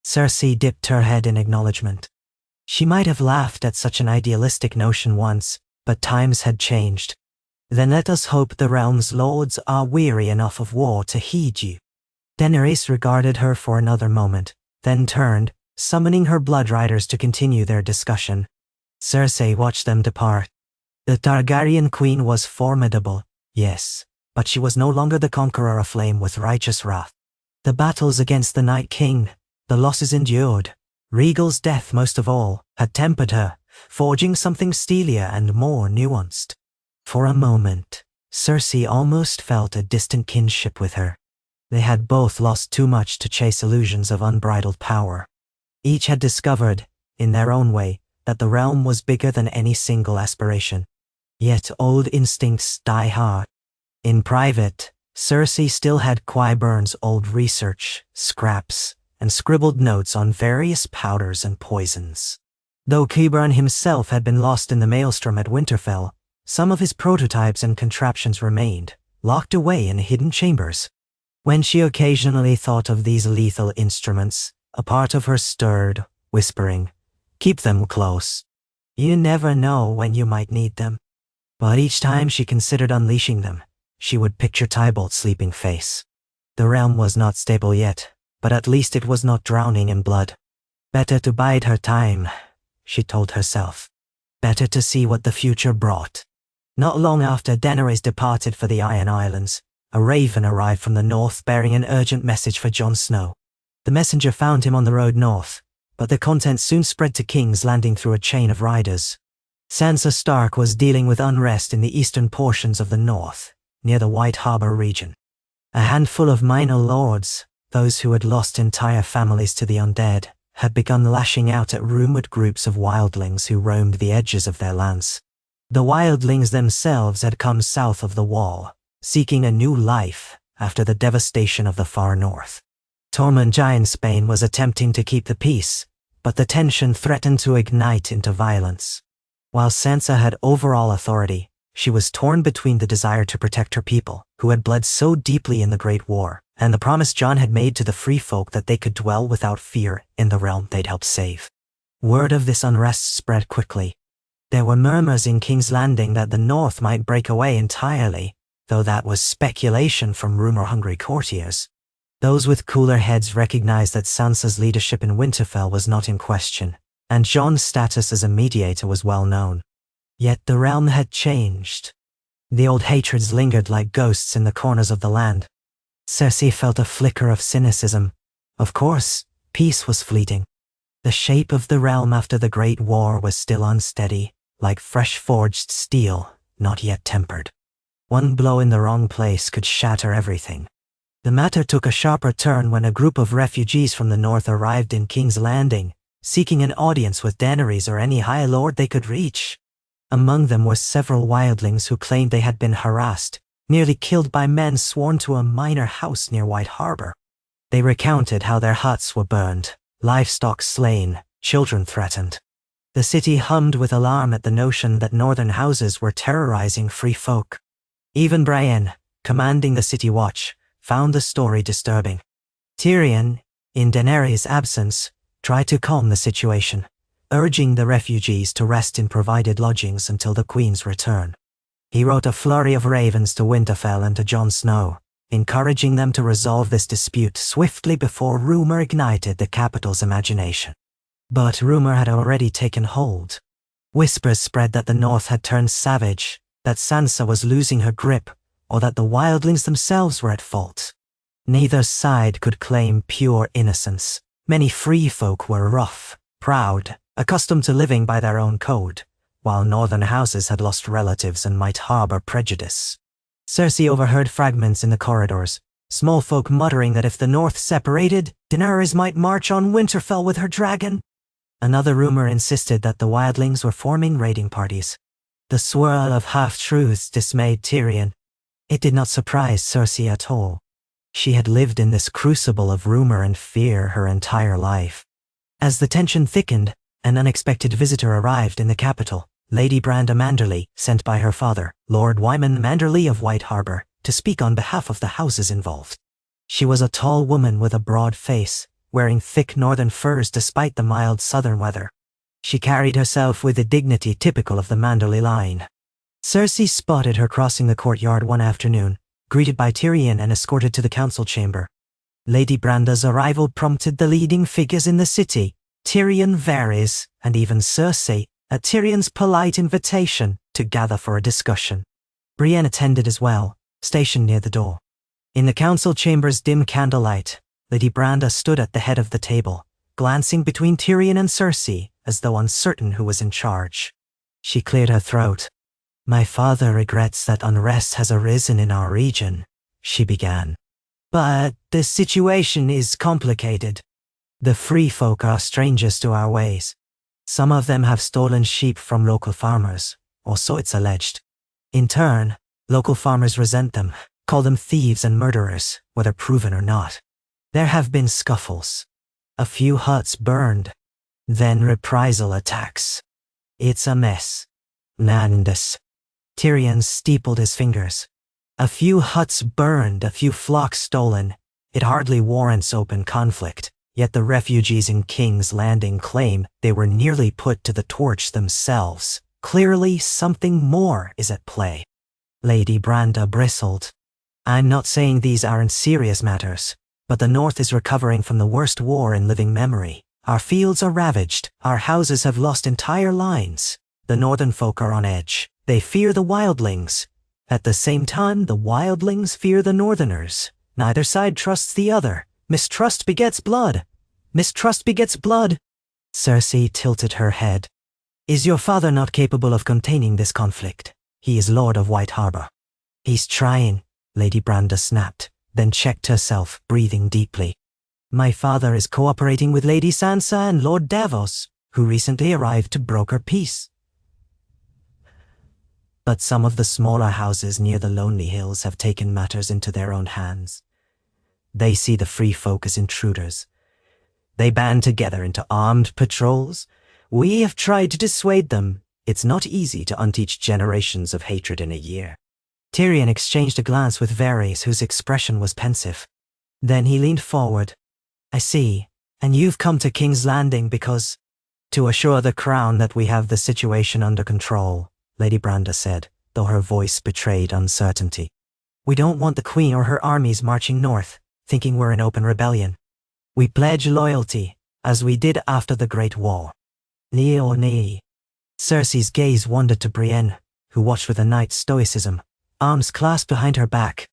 Cersei dipped her head in acknowledgement. She might have laughed at such an idealistic notion once, but times had changed. "Then let us hope the realm's lords are weary enough of war to heed you." Daenerys regarded her for another moment, then turned, summoning her bloodriders to continue their discussion. Cersei watched them depart. The Targaryen queen was formidable, yes, but she was no longer the conqueror aflame with righteous wrath. The battles against the Night King, the losses endured, Rhaegal's death most of all, had tempered her, forging something steelier and more nuanced. For a moment, Cersei almost felt a distant kinship with her. They had both lost too much to chase illusions of unbridled power. Each had discovered, in their own way, that the realm was bigger than any single aspiration. Yet old instincts die hard. In private, Cersei still had Qyburn's old research, scraps, and scribbled notes on various powders and poisons. Though Qyburn himself had been lost in the maelstrom at Winterfell, some of his prototypes and contraptions remained, locked away in hidden chambers. When she occasionally thought of these lethal instruments, a part of her stirred, whispering, "Keep them close. You never know when you might need them." But each time she considered unleashing them, she would picture Tybalt's sleeping face. The realm was not stable yet, but at least it was not drowning in blood. Better to bide her time, she told herself. Better to see what the future brought. Not long after Daenerys departed for the Iron Islands, a raven arrived from the north bearing an urgent message for Jon Snow. The messenger found him on the road north, but the contents soon spread to King's Landing through a chain of riders. Sansa Stark was dealing with unrest in the eastern portions of the north, near the White Harbor region. A handful of minor lords, those who had lost entire families to the undead, had begun lashing out at rumored groups of wildlings who roamed the edges of their lands. The wildlings themselves had come south of the wall, seeking a new life after the devastation of the far north. Tormund Giantsbane was attempting to keep the peace, but the tension threatened to ignite into violence. While Sansa had overall authority, she was torn between the desire to protect her people, who had bled so deeply in the Great War, and the promise Jon had made to the free folk that they could dwell without fear in the realm they'd helped save. Word of this unrest spread quickly. There were murmurs in King's Landing that the North might break away entirely, though that was speculation from rumor-hungry courtiers. Those with cooler heads recognized that Sansa's leadership in Winterfell was not in question, and Jon's status as a mediator was well known. Yet the realm had changed. The old hatreds lingered like ghosts in the corners of the land. Cersei felt a flicker of cynicism. Of course, peace was fleeting. The shape of the realm after the Great War was still unsteady, like fresh-forged steel, not yet tempered. One blow in the wrong place could shatter everything. The matter took a sharper turn when a group of refugees from the north arrived in King's Landing, seeking an audience with Daenerys or any High Lord they could reach. Among them were several wildlings who claimed they had been harassed, nearly killed by men sworn to a minor house near White Harbor. They recounted how their huts were burned, livestock slain, children threatened. The city hummed with alarm at the notion that northern houses were terrorizing free folk. Even Brienne, commanding the city watch, found the story disturbing. Tyrion, in Daenerys' absence, tried to calm the situation, urging the refugees to rest in provided lodgings until the Queen's return. He wrote a flurry of ravens to Winterfell and to Jon Snow, encouraging them to resolve this dispute swiftly before rumor ignited the capital's imagination. But rumor had already taken hold. Whispers spread that the North had turned savage, that Sansa was losing her grip, or that the wildlings themselves were at fault. Neither side could claim pure innocence. Many free folk were rough, proud, accustomed to living by their own code, while northern houses had lost relatives and might harbor prejudice. Cersei overheard fragments in the corridors, small folk muttering that if the North separated, Daenerys might march on Winterfell with her dragon. Another rumor insisted that the wildlings were forming raiding parties. The swirl of half-truths dismayed Tyrion. It did not surprise Cersei at all. She had lived in this crucible of rumor and fear her entire life. As the tension thickened, an unexpected visitor arrived in the capital, Lady Branda Manderly, sent by her father, Lord Wyman Manderly of White Harbor, to speak on behalf of the houses involved. She was a tall woman with a broad face, wearing thick northern furs despite the mild southern weather. She carried herself with the dignity typical of the Manderly line. Cersei spotted her crossing the courtyard one afternoon, greeted by Tyrion and escorted to the council chamber. Lady Branda's arrival prompted the leading figures in the city, Tyrion, Varys, and even Cersei, at Tyrion's polite invitation, to gather for a discussion. Brienne attended as well, stationed near the door. In the council chamber's dim candlelight, Lady Branda stood at the head of the table, glancing between Tyrion and Cersei, as though uncertain who was in charge. She cleared her throat. "My father regrets that unrest has arisen in our region," she began. "But the situation is complicated. The free folk are strangers to our ways. Some of them have stolen sheep from local farmers, or so it's alleged. In turn, local farmers resent them, call them thieves and murderers, whether proven or not. There have been scuffles. A few huts burned. Then reprisal attacks. It's a mess. Nandas." Tyrion steepled his fingers. "A few huts burned, a few flocks stolen. It hardly warrants open conflict. Yet the refugees in King's Landing claim they were nearly put to the torch themselves. Clearly, something more is at play." Lady Branda bristled. "I'm not saying these aren't serious matters, but the North is recovering from the worst war in living memory. Our fields are ravaged, our houses have lost entire lines. The northern folk are on edge. They fear the wildlings. At the same time, the wildlings fear the northerners. Neither side trusts the other. Mistrust begets blood. Mistrust begets blood." Cersei tilted her head. "Is your father not capable of containing this conflict? He is Lord of White Harbor." He's trying, Lady Branda snapped, then checked herself, breathing deeply. My father is cooperating with Lady Sansa and Lord Davos, who recently arrived to broker peace. But some of the smaller houses near the Lonely Hills have taken matters into their own hands. They see the free folk as intruders. They band together into armed patrols. We have tried to dissuade them. It's not easy to unteach generations of hatred in a year. Tyrion exchanged a glance with Varys, whose expression was pensive. Then he leaned forward. I see, and you've come to King's Landing because… to assure the Crown that we have the situation under control, Lady Branda said, though her voice betrayed uncertainty. We don't want the Queen or her armies marching north, thinking we're in open rebellion. We pledge loyalty, as we did after the Great War. Leonie. Cersei's gaze wandered to Brienne, who watched with a knight's stoicism, arms clasped behind her back.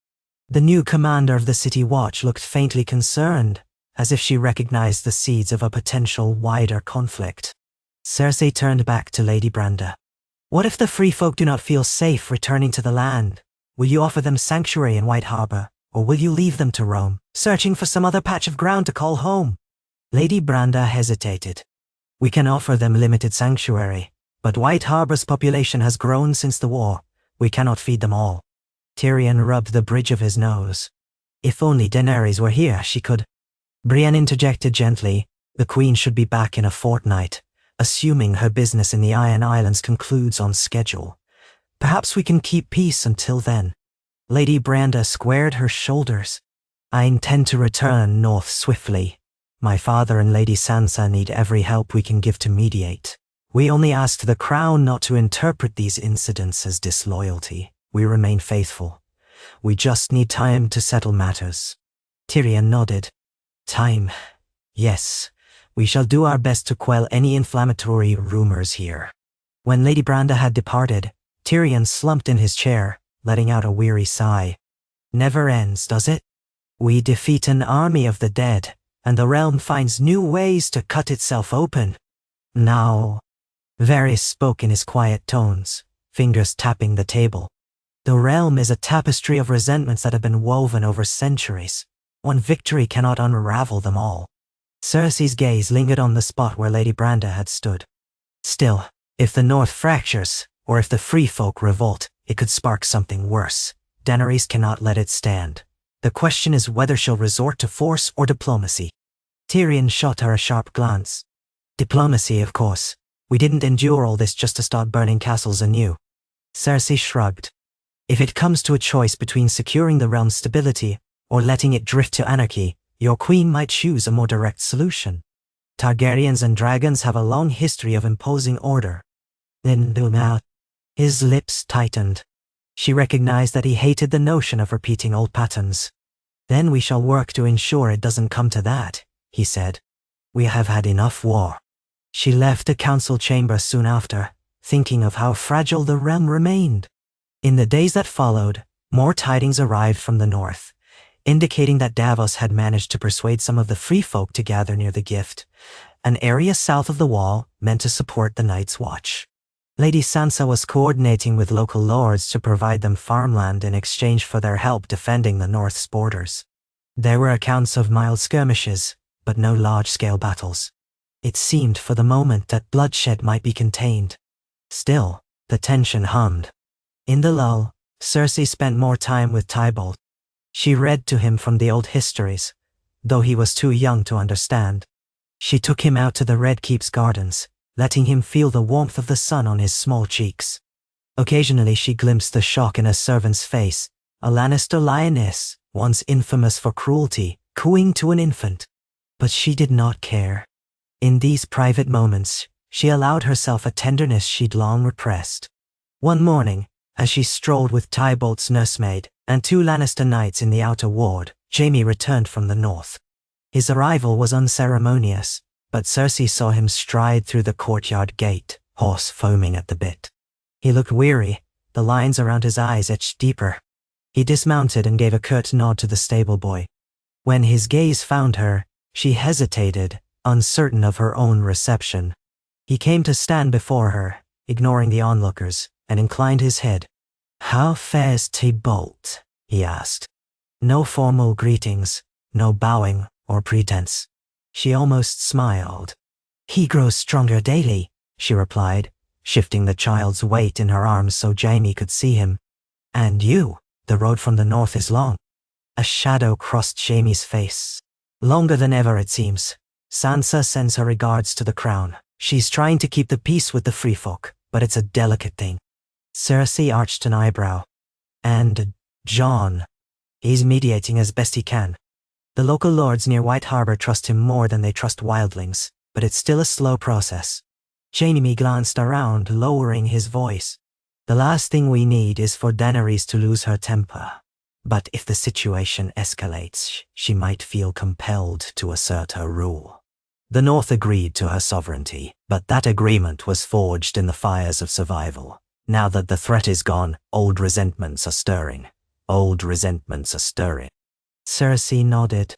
The new commander of the City Watch looked faintly concerned, as if she recognized the seeds of a potential wider conflict. Cersei turned back to Lady Branda. What if the free folk do not feel safe returning to the land? Will you offer them sanctuary in White Harbor, or will you leave them to roam, searching for some other patch of ground to call home? Lady Branda hesitated. We can offer them limited sanctuary, but White Harbor's population has grown since the war. We cannot feed them all. Tyrion rubbed the bridge of his nose. If only Daenerys were here, she could… Brienne interjected gently. The Queen should be back in a fortnight, assuming her business in the Iron Islands concludes on schedule. Perhaps we can keep peace until then. Lady Branda squared her shoulders. I intend to return north swiftly. My father and Lady Sansa need every help we can give to mediate. We only asked the Crown not to interpret these incidents as disloyalty. We remain faithful. We just need time to settle matters. Tyrion nodded. Time. Yes. We shall do our best to quell any inflammatory rumors here. When Lady Branda had departed, Tyrion slumped in his chair, letting out a weary sigh. Never ends, does it? We defeat an army of the dead, and the realm finds new ways to cut itself open. Now… Varys spoke in his quiet tones, fingers tapping the table. The realm is a tapestry of resentments that have been woven over centuries. One victory cannot unravel them all. Cersei's gaze lingered on the spot where Lady Branda had stood. Still, if the North fractures, or if the Free Folk revolt, it could spark something worse. Daenerys cannot let it stand. The question is whether she'll resort to force or diplomacy. Tyrion shot her a sharp glance. Diplomacy, of course. We didn't endure all this just to start burning castles anew. Cersei shrugged. If it comes to a choice between securing the realm's stability or letting it drift to anarchy, your queen might choose a more direct solution. Targaryens and dragons have a long history of imposing order. Then out. His lips tightened. She recognized that he hated the notion of repeating old patterns. Then we shall work to ensure it doesn't come to that, he said. We have had enough war. She left the council chamber soon after, thinking of how fragile the realm remained. In the days that followed, more tidings arrived from the north, indicating that Davos had managed to persuade some of the free folk to gather near the Gift, an area south of the wall meant to support the Night's Watch. Lady Sansa was coordinating with local lords to provide them farmland in exchange for their help defending the North's borders. There were accounts of mild skirmishes, but no large-scale battles. It seemed for the moment that bloodshed might be contained. Still, the tension hummed. In the lull, Cersei spent more time with Tybalt. She read to him from the old histories, though he was too young to understand. She took him out to the Red Keep's gardens, letting him feel the warmth of the sun on his small cheeks. Occasionally she glimpsed the shock in a servant's face, a Lannister lioness, once infamous for cruelty, cooing to an infant. But she did not care. In these private moments, she allowed herself a tenderness she'd long repressed. One morning, as she strolled with Tybalt's nursemaid and 2 Lannister knights in the outer ward, Jaime returned from the north. His arrival was unceremonious, but Cersei saw him stride through the courtyard gate, horse foaming at the bit. He looked weary, the lines around his eyes etched deeper. He dismounted and gave a curt nod to the stable boy. When his gaze found her, she hesitated, uncertain of her own reception. He came to stand before her, ignoring the onlookers, and inclined his head. "How fares Tybalt?" he asked. No formal greetings, no bowing or pretense. She almost smiled. "He grows stronger daily," she replied, shifting the child's weight in her arms so Jaime could see him. "And you, the road from the north is long." A shadow crossed Jaime's face. "Longer than ever, it seems. Sansa sends her regards to the crown. She's trying to keep the peace with the free folk, but it's a delicate thing." Cersei arched an eyebrow. "And Jon? He's mediating as best he can. The local lords near White Harbor trust him more than they trust wildlings, but it's still a slow process." Jaime glanced around, lowering his voice. "The last thing we need is for Daenerys to lose her temper. But if the situation escalates, she might feel compelled to assert her rule." The North agreed to her sovereignty, but that agreement was forged in the fires of survival. Now that the threat is gone, old resentments are stirring. Cersei nodded.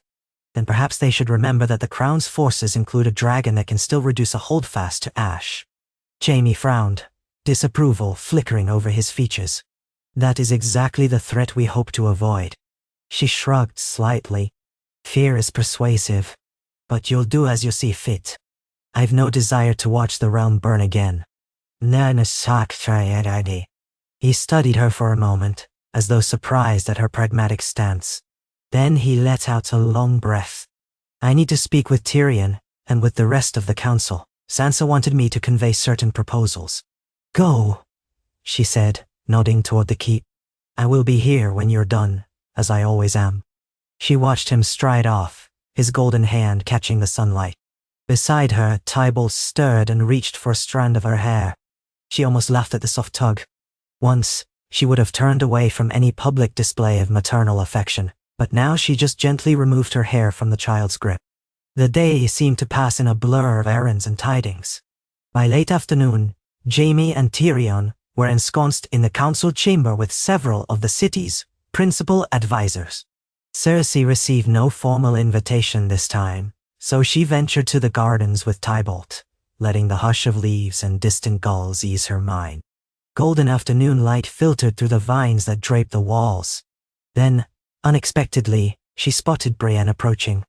"Then perhaps they should remember that the crown's forces include a dragon that can still reduce a holdfast to ash." Jaime frowned, disapproval flickering over his features. "That is exactly the threat we hope to avoid." She shrugged slightly. "Fear is persuasive, but you'll do as you see fit. I've no desire to watch the realm burn again." He studied her for a moment, as though surprised at her pragmatic stance. Then he let out a long breath. "I need to speak with Tyrion, and with the rest of the council. Sansa wanted me to convey certain proposals." "Go," she said, nodding toward the keep. "I will be here when you're done, as I always am." She watched him stride off, his golden hand catching the sunlight. Beside her, Tybalt stirred and reached for a strand of her hair. She almost laughed at the soft tug. Once, she would have turned away from any public display of maternal affection, but now she just gently removed her hair from the child's grip. The day seemed to pass in a blur of errands and tidings. By late afternoon, Jaime and Tyrion were ensconced in the council chamber with several of the city's principal advisors. Cersei received no formal invitation this time, so she ventured to the gardens with Tybalt, letting the hush of leaves and distant gulls ease her mind. Golden afternoon light filtered through the vines that draped the walls. Then, unexpectedly, she spotted Brienne approaching.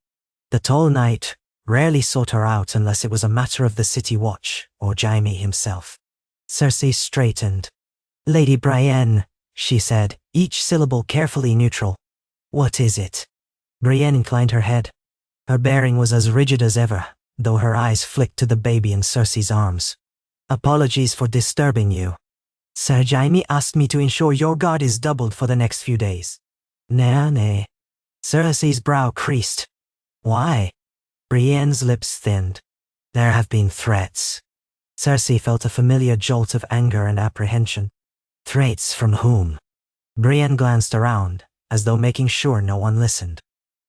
The tall knight rarely sought her out unless it was a matter of the city watch or Jaime himself. Cersei straightened. "Lady Brienne," she said, each syllable carefully neutral. "What is it?" Brienne inclined her head. Her bearing was as rigid as ever, though her eyes flicked to the baby in Cersei's arms. "Apologies for disturbing you. Sir Jaime asked me to ensure your guard is doubled for the next few days." Nay. Cersei's brow creased. "Why?" Brienne's lips thinned. "There have been threats." Cersei felt a familiar jolt of anger and apprehension. "Threats from whom?" Brienne glanced around, as though making sure no one listened.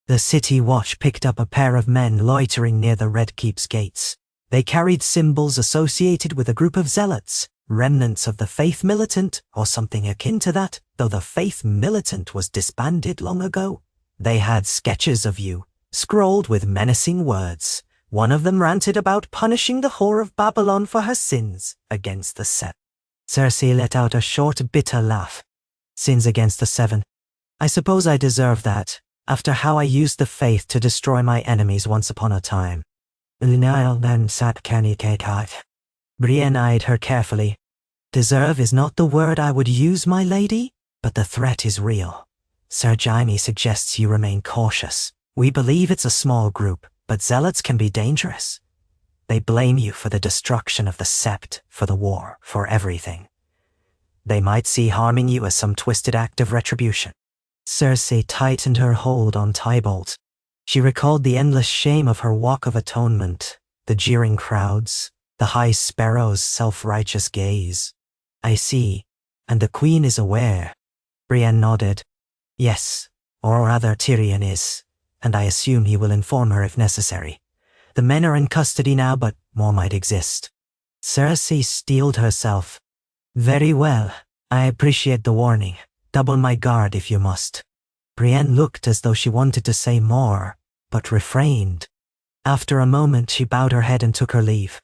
The city watch picked up a pair of men loitering near the Red Keep's gates. They carried symbols associated with a group of zealots, remnants of the Faith Militant, or something akin to that, though the Faith Militant was disbanded long ago. They had sketches of you, scrawled with menacing words. One of them ranted about punishing the whore of Babylon for her sins against the Seven. Cersei let out a short, bitter laugh. "Sins against the Seven. I suppose I deserve that, after how I used the faith to destroy my enemies once upon a time." Brienne eyed her carefully. "Deserve is not the word I would use, my lady, but the threat is real. Sir Jaime suggests you remain cautious. We believe it's a small group, but zealots can be dangerous. They blame you for the destruction of the Sept, for the war, for everything. They might see harming you as some twisted act of retribution." Cersei tightened her hold on Tybalt. She recalled the endless shame of her walk of atonement, the jeering crowds, the High Sparrow's self-righteous gaze. "I see, and the Queen is aware." Brienne nodded. "Yes, or rather Tyrion is, and I assume he will inform her if necessary. The men are in custody now, but more might exist." Cersei steeled herself. "Very well, I appreciate the warning. Double my guard if you must." Brienne looked as though she wanted to say more, but refrained. After a moment she bowed her head and took her leave.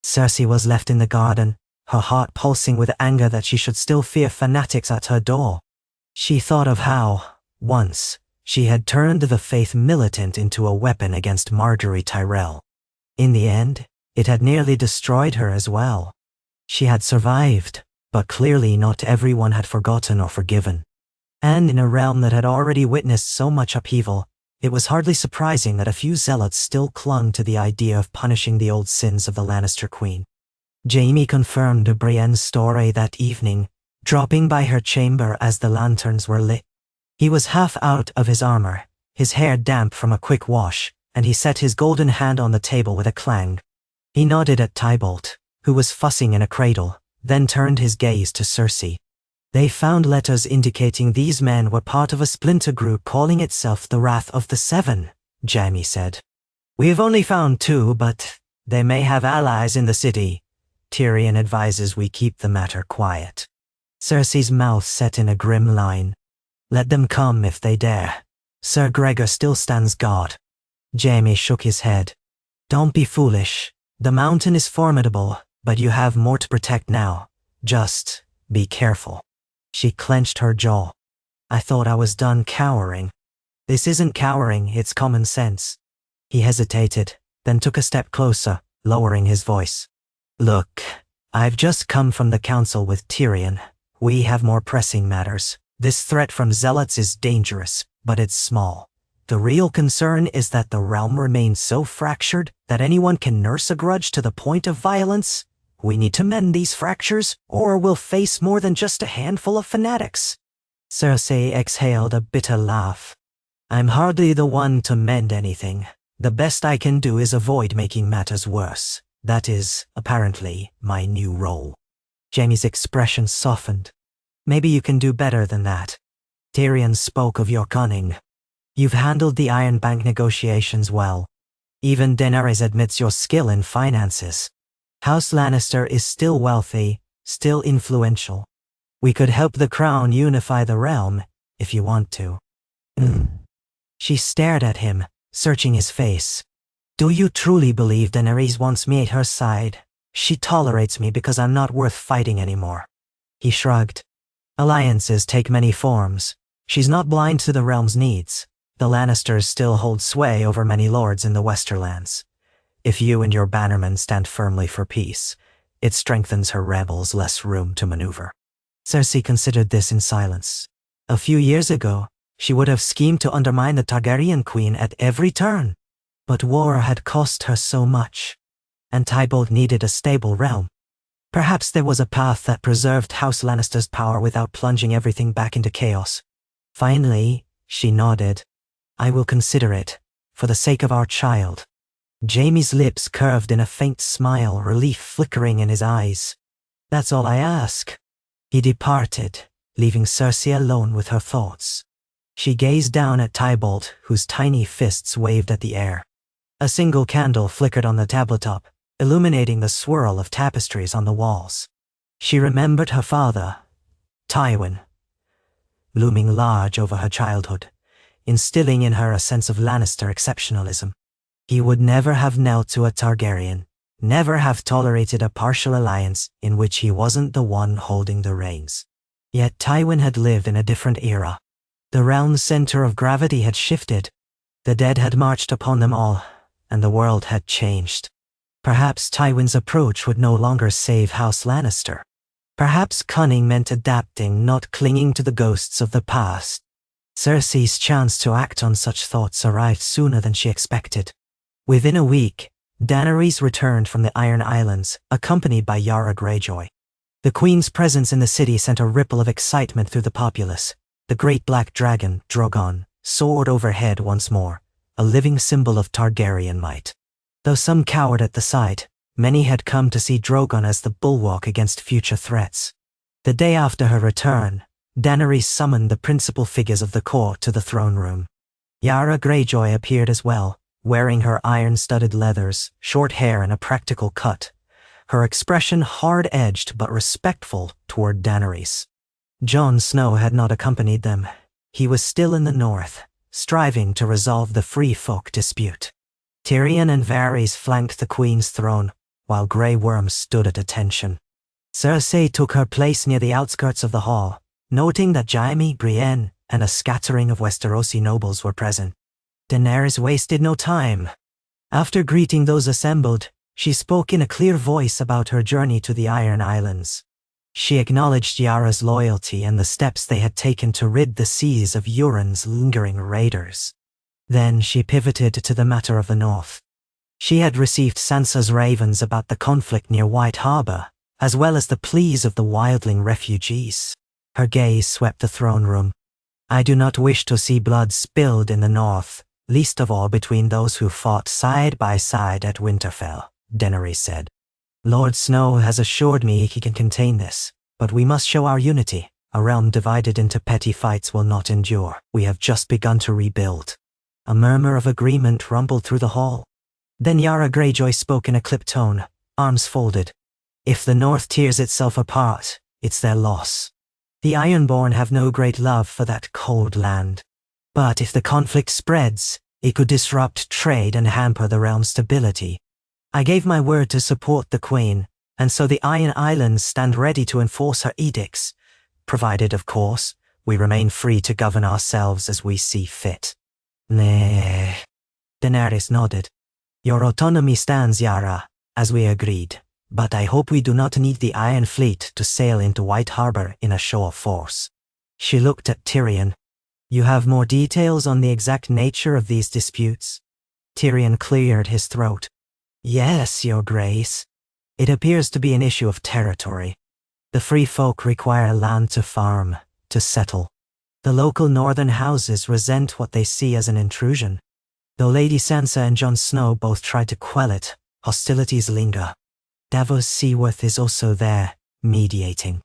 Cersei was left in the garden, her heart pulsing with anger that she should still fear fanatics at her door. She thought of how, once, she had turned the faith militant into a weapon against Marjorie Tyrell. In the end, it had nearly destroyed her as well. She had survived, but clearly not everyone had forgotten or forgiven. And in a realm that had already witnessed so much upheaval, it was hardly surprising that a few zealots still clung to the idea of punishing the old sins of the Lannister queen. Jaime confirmed Brienne's story that evening, dropping by her chamber as the lanterns were lit. He was half out of his armor, his hair damp from a quick wash, and he set his golden hand on the table with a clang. He nodded at Tybalt, who was fussing in a cradle, then turned his gaze to Cersei. They found letters indicating these men were part of a splinter group calling itself the Wrath of the Seven, Jaime said. We have only found 2, but they may have allies in the city. Tyrion advises we keep the matter quiet. Cersei's mouth set in a grim line. Let them come if they dare. Sir Gregor still stands guard. Jaime shook his head. Don't be foolish. The mountain is formidable, but you have more to protect now. Just be careful. She clenched her jaw. I thought I was done cowering. This isn't cowering, it's common sense. He hesitated, then took a step closer, lowering his voice. Look, I've just come from the council with Tyrion. We have more pressing matters. This threat from zealots is dangerous, but it's small. The real concern is that the realm remains so fractured that anyone can nurse a grudge to the point of violence. We need to mend these fractures, or we'll face more than just a handful of fanatics. Cersei exhaled a bitter laugh. I'm hardly the one to mend anything. The best I can do is avoid making matters worse. That is, apparently, my new role. Jaime's expression softened. Maybe you can do better than that. Tyrion spoke of your cunning. You've handled the Iron Bank negotiations well. Even Daenerys admits your skill in finances. House Lannister is still wealthy, still influential. We could help the crown unify the realm, if you want to. She stared at him, searching his face. Do you truly believe Daenerys wants me at her side? She tolerates me because I'm not worth fighting anymore. He shrugged. Alliances take many forms. She's not blind to the realm's needs. The Lannisters still hold sway over many lords in the Westerlands. If you and your bannermen stand firmly for peace, it strengthens her rebels less room to maneuver. Cersei considered this in silence. A few years ago, she would have schemed to undermine the Targaryen queen at every turn. But war had cost her so much, and Tybalt needed a stable realm. Perhaps there was a path that preserved House Lannister's power without plunging everything back into chaos. Finally, she nodded. I will consider it, for the sake of our child. Jaime's lips curved in a faint smile, relief flickering in his eyes. That's all I ask. He departed, leaving Cersei alone with her thoughts. She gazed down at Tybalt, whose tiny fists waved at the air. A single candle flickered on the tabletop, illuminating the swirl of tapestries on the walls. She remembered her father, Tywin, looming large over her childhood, instilling in her a sense of Lannister exceptionalism. He would never have knelt to a Targaryen, never have tolerated a partial alliance in which he wasn't the one holding the reins. Yet Tywin had lived in a different era. The realm's center of gravity had shifted. The dead had marched upon them all, and the world had changed. Perhaps Tywin's approach would no longer save House Lannister. Perhaps cunning meant adapting, not clinging to the ghosts of the past. Cersei's chance to act on such thoughts arrived sooner than she expected. Within a week, Daenerys returned from the Iron Islands, accompanied by Yara Greyjoy. The Queen's presence in the city sent a ripple of excitement through the populace. The great black dragon, Drogon, soared overhead once more, a living symbol of Targaryen might. Though some cowered at the sight, many had come to see Drogon as the bulwark against future threats. The day after her return, Daenerys summoned the principal figures of the court to the throne room. Yara Greyjoy appeared as well, wearing her iron-studded leathers, short hair and a practical cut, her expression hard-edged but respectful toward Daenerys. Jon Snow had not accompanied them. He was still in the north, striving to resolve the Free Folk dispute. Tyrion and Varys flanked the Queen's throne, while Grey Worm stood at attention. Cersei took her place near the outskirts of the hall, noting that Jaime, Brienne, and a scattering of Westerosi nobles were present. Daenerys wasted no time. After greeting those assembled, she spoke in a clear voice about her journey to the Iron Islands. She acknowledged Yara's loyalty and the steps they had taken to rid the seas of Euron's lingering raiders. Then she pivoted to the matter of the north. She had received Sansa's ravens about the conflict near White Harbor, as well as the pleas of the wildling refugees. Her gaze swept the throne room. I do not wish to see blood spilled in the north, least of all between those who fought side by side at Winterfell, Daenerys said. Lord Snow has assured me he can contain this, but we must show our unity. A realm divided into petty fights will not endure. We have just begun to rebuild. A murmur of agreement rumbled through the hall. Then Yara Greyjoy spoke in a clipped tone, arms folded. If the North tears itself apart, it's their loss. The Ironborn have no great love for that cold land. But if the conflict spreads, it could disrupt trade and hamper the realm's stability. I gave my word to support the Queen, and so the Iron Islands stand ready to enforce her edicts, provided, of course, we remain free to govern ourselves as we see fit. Nah. Daenerys nodded. Your autonomy stands, Yara, as we agreed. But I hope we do not need the Iron Fleet to sail into White Harbor in a show of force. She looked at Tyrion. You have more details on the exact nature of these disputes? Tyrion cleared his throat. Yes, Your Grace. It appears to be an issue of territory. The free folk require land to farm, to settle. The local northern houses resent what they see as an intrusion. Though Lady Sansa and Jon Snow both try to quell it, hostilities linger. Davos Seaworth is also there, mediating.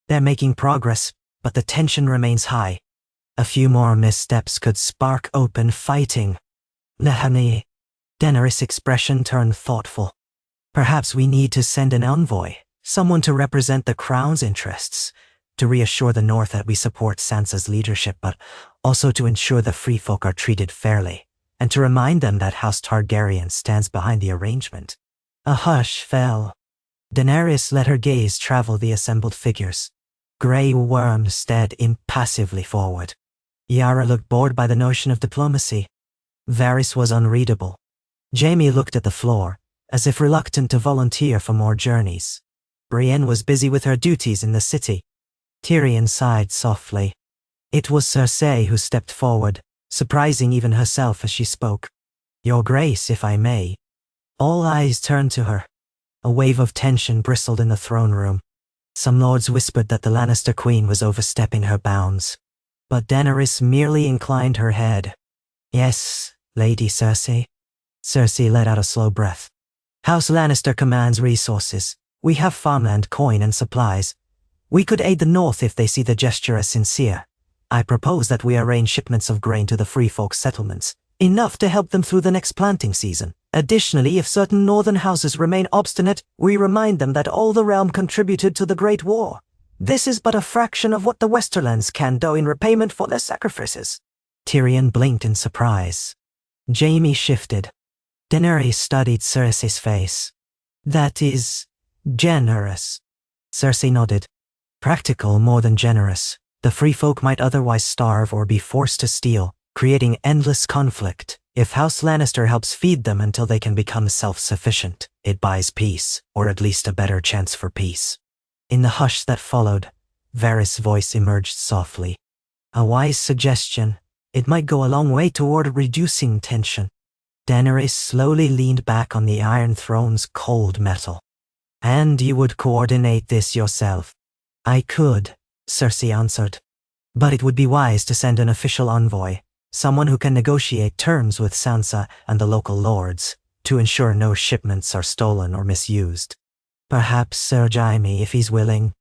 They're making progress, but the tension remains high. A few more missteps could spark open fighting. Nehani. Daenerys' expression turned thoughtful. Perhaps we need to send an envoy, someone to represent the crown's interests, to reassure the North that we support Sansa's leadership, but also to ensure the free folk are treated fairly, and to remind them that House Targaryen stands behind the arrangement. A hush fell. Daenerys let her gaze travel the assembled figures. Grey Worm stared impassively forward. Yara looked bored by the notion of diplomacy. Varys was unreadable. Jaime looked at the floor, as if reluctant to volunteer for more journeys. Brienne was busy with her duties in the city. Tyrion sighed softly. It was Cersei who stepped forward, surprising even herself as she spoke. Your Grace, if I may. All eyes turned to her. A wave of tension bristled in the throne room. Some lords whispered that the Lannister Queen was overstepping her bounds. But Daenerys merely inclined her head. Yes, Lady Cersei. Cersei let out a slow breath. House Lannister commands resources. We have farmland, coin, and supplies. We could aid the North if they see the gesture as sincere. I propose that we arrange shipments of grain to the free folk settlements, enough to help them through the next planting season. Additionally, if certain northern houses remain obstinate, we remind them that all the realm contributed to the Great War. This is but a fraction of what the Westerlands can do in repayment for their sacrifices. Tyrion blinked in surprise. Jaime shifted. Daenerys studied Cersei's face. That is generous. Cersei nodded. Practical more than generous. The free folk might otherwise starve or be forced to steal, creating endless conflict. If House Lannister helps feed them until they can become self-sufficient, it buys peace, or at least a better chance for peace. In the hush that followed, Varys' voice emerged softly. A wise suggestion. It might go a long way toward reducing tension. Daenerys slowly leaned back on the Iron Throne's cold metal. And you would coordinate this yourself? I could, Cersei answered. But it would be wise to send an official envoy, someone who can negotiate terms with Sansa and the local lords, to ensure no shipments are stolen or misused. Perhaps Sir Jaime, if he's willing,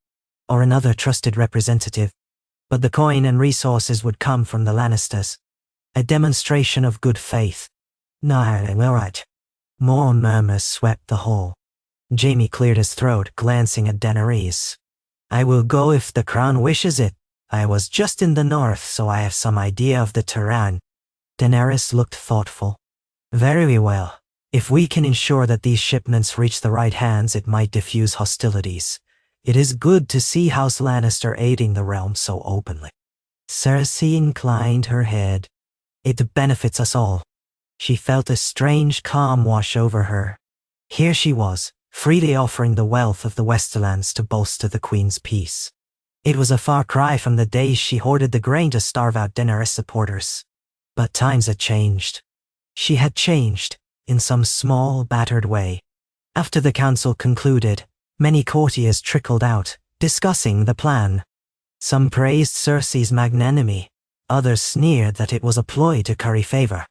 or another trusted representative. But the coin and resources would come from the Lannisters. A demonstration of good faith. No, all right. More murmurs swept the hall. Jaime cleared his throat, glancing at Daenerys. I will go if the crown wishes it. I was just in the north, so I have some idea of the terrain. Daenerys looked thoughtful. Very well. If we can ensure that these shipments reach the right hands, it might diffuse hostilities. It is good to see House Lannister aiding the realm so openly. Cersei inclined her head. It benefits us all. She felt a strange calm wash over her. Here she was, freely offering the wealth of the Westerlands to bolster the Queen's peace. It was a far cry from the days she hoarded the grain to starve out Daenerys supporters. But times had changed. She had changed, in some small, battered way. After the council concluded, many courtiers trickled out, discussing the plan. Some praised Cersei's magnanimity, others sneered that it was a ploy to curry favor.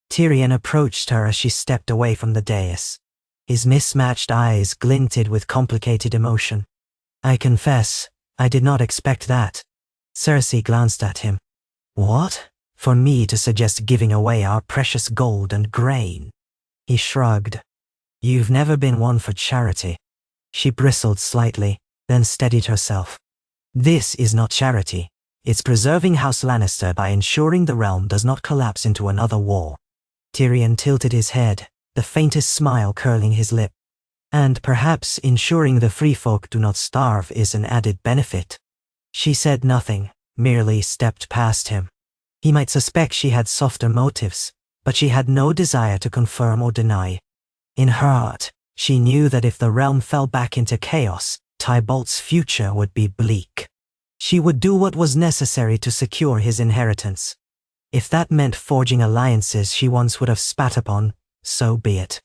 Tyrion approached her as she stepped away from the dais. His mismatched eyes glinted with complicated emotion. "I confess, I did not expect that." Cersei glanced at him. "What? For me to suggest giving away our precious gold and grain?" He shrugged. "You've never been one for charity." She bristled slightly, then steadied herself. "This is not charity. It's preserving House Lannister by ensuring the realm does not collapse into another war." Tyrion tilted his head, the faintest smile curling his lip. "And perhaps ensuring the free folk do not starve is an added benefit." She said nothing, merely stepped past him. He might suspect she had softer motives, but she had no desire to confirm or deny. In her heart, she knew that if the realm fell back into chaos, Tybalt's future would be bleak. She would do what was necessary to secure his inheritance. If that meant forging alliances she once would have spat upon, so be it.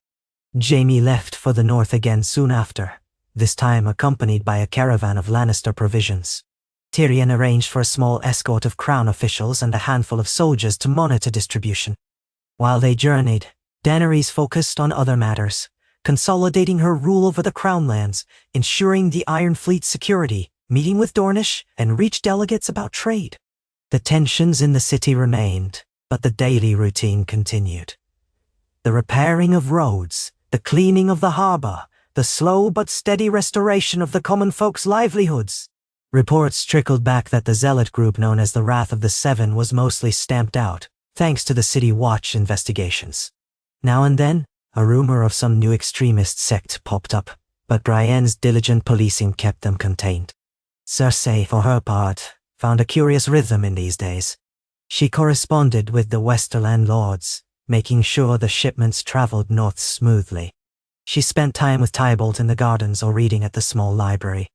Jaime left for the north again soon after, this time accompanied by a caravan of Lannister provisions. Tyrion arranged for a small escort of crown officials and a handful of soldiers to monitor distribution. While they journeyed, Daenerys focused on other matters, consolidating her rule over the Crown lands, ensuring the Iron Fleet's security, meeting with Dornish and Reach delegates about trade. The tensions in the city remained, but the daily routine continued. The repairing of roads, the cleaning of the harbor, the slow but steady restoration of the common folk's livelihoods. Reports trickled back that the zealot group known as the Wrath of the Seven was mostly stamped out, thanks to the City Watch investigations. Now and then, a rumor of some new extremist sect popped up, but Brienne's diligent policing kept them contained. Cersei, for her part, found a curious rhythm in these days. She corresponded with the Westerland lords, making sure the shipments traveled north smoothly. She spent time with Tybalt in the gardens or reading at the small library.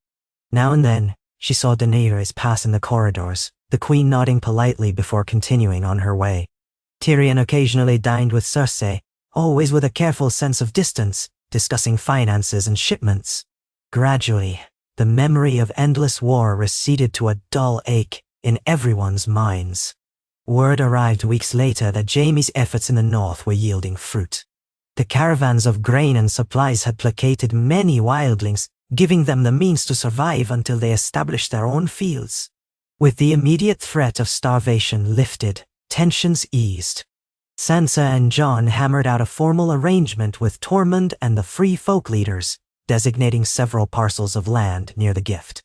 Now and then, she saw Daenerys pass in the corridors, the queen nodding politely before continuing on her way. Tyrion occasionally dined with Cersei, always with a careful sense of distance, discussing finances and shipments. Gradually, the memory of endless war receded to a dull ache in everyone's minds. Word arrived weeks later that Jaime's efforts in the north were yielding fruit. The caravans of grain and supplies had placated many wildlings, giving them the means to survive until they established their own fields. With the immediate threat of starvation lifted, tensions eased. Sansa and Jon hammered out a formal arrangement with Tormund and the Free Folk leaders, designating several parcels of land near the gift.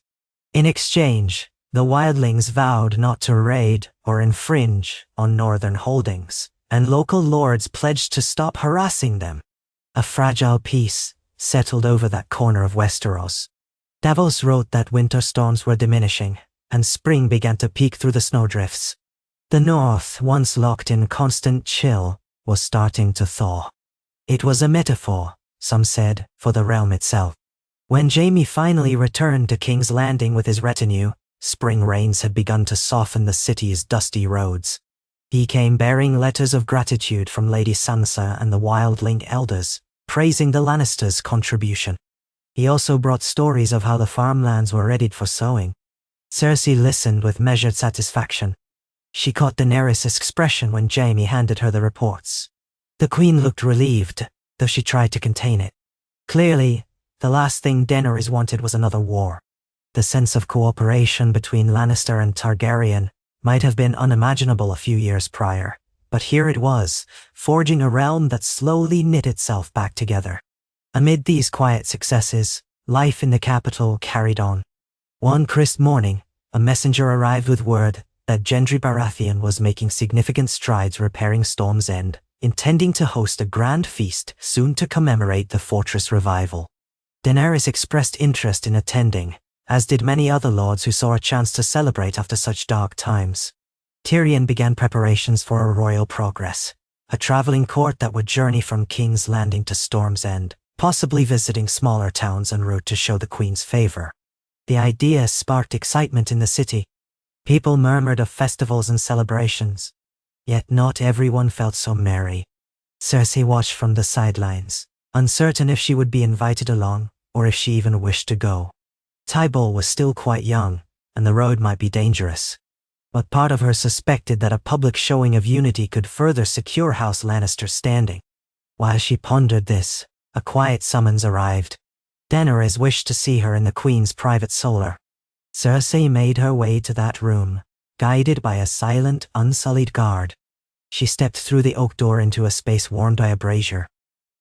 In exchange, the wildlings vowed not to raid or infringe on northern holdings, and local lords pledged to stop harassing them. A fragile peace settled over that corner of Westeros. Davos wrote that winter storms were diminishing, and spring began to peek through the snowdrifts. The north, once locked in constant chill, was starting to thaw. It was a metaphor, some said, for the realm itself. When Jaime finally returned to King's Landing with his retinue, spring rains had begun to soften the city's dusty roads. He came bearing letters of gratitude from Lady Sansa and the wildling elders, praising the Lannisters' contribution. He also brought stories of how the farmlands were readied for sowing. Cersei listened with measured satisfaction. She caught Daenerys' expression when Jaime handed her the reports. The queen looked relieved, though she tried to contain it. Clearly, the last thing Daenerys wanted was another war. The sense of cooperation between Lannister and Targaryen might have been unimaginable a few years prior, but here it was, forging a realm that slowly knit itself back together. Amid these quiet successes, life in the capital carried on. One crisp morning, a messenger arrived with word that Gendry Baratheon was making significant strides repairing Storm's End, intending to host a grand feast soon to commemorate the fortress revival. Daenerys expressed interest in attending, as did many other lords who saw a chance to celebrate after such dark times. Tyrion began preparations for a royal progress, a traveling court that would journey from King's Landing to Storm's End, possibly visiting smaller towns en route to show the Queen's favor. The idea sparked excitement in the city. People murmured of festivals and celebrations. Yet not everyone felt so merry. Cersei watched from the sidelines, uncertain if she would be invited along, or if she even wished to go. Tybalt was still quite young, and the road might be dangerous. But part of her suspected that a public showing of unity could further secure House Lannister's standing. While she pondered this, a quiet summons arrived. Daenerys wished to see her in the Queen's private solar. Cersei made her way to that room, guided by a silent, unsullied guard. She stepped through the oak door into a space warmed by a brazier.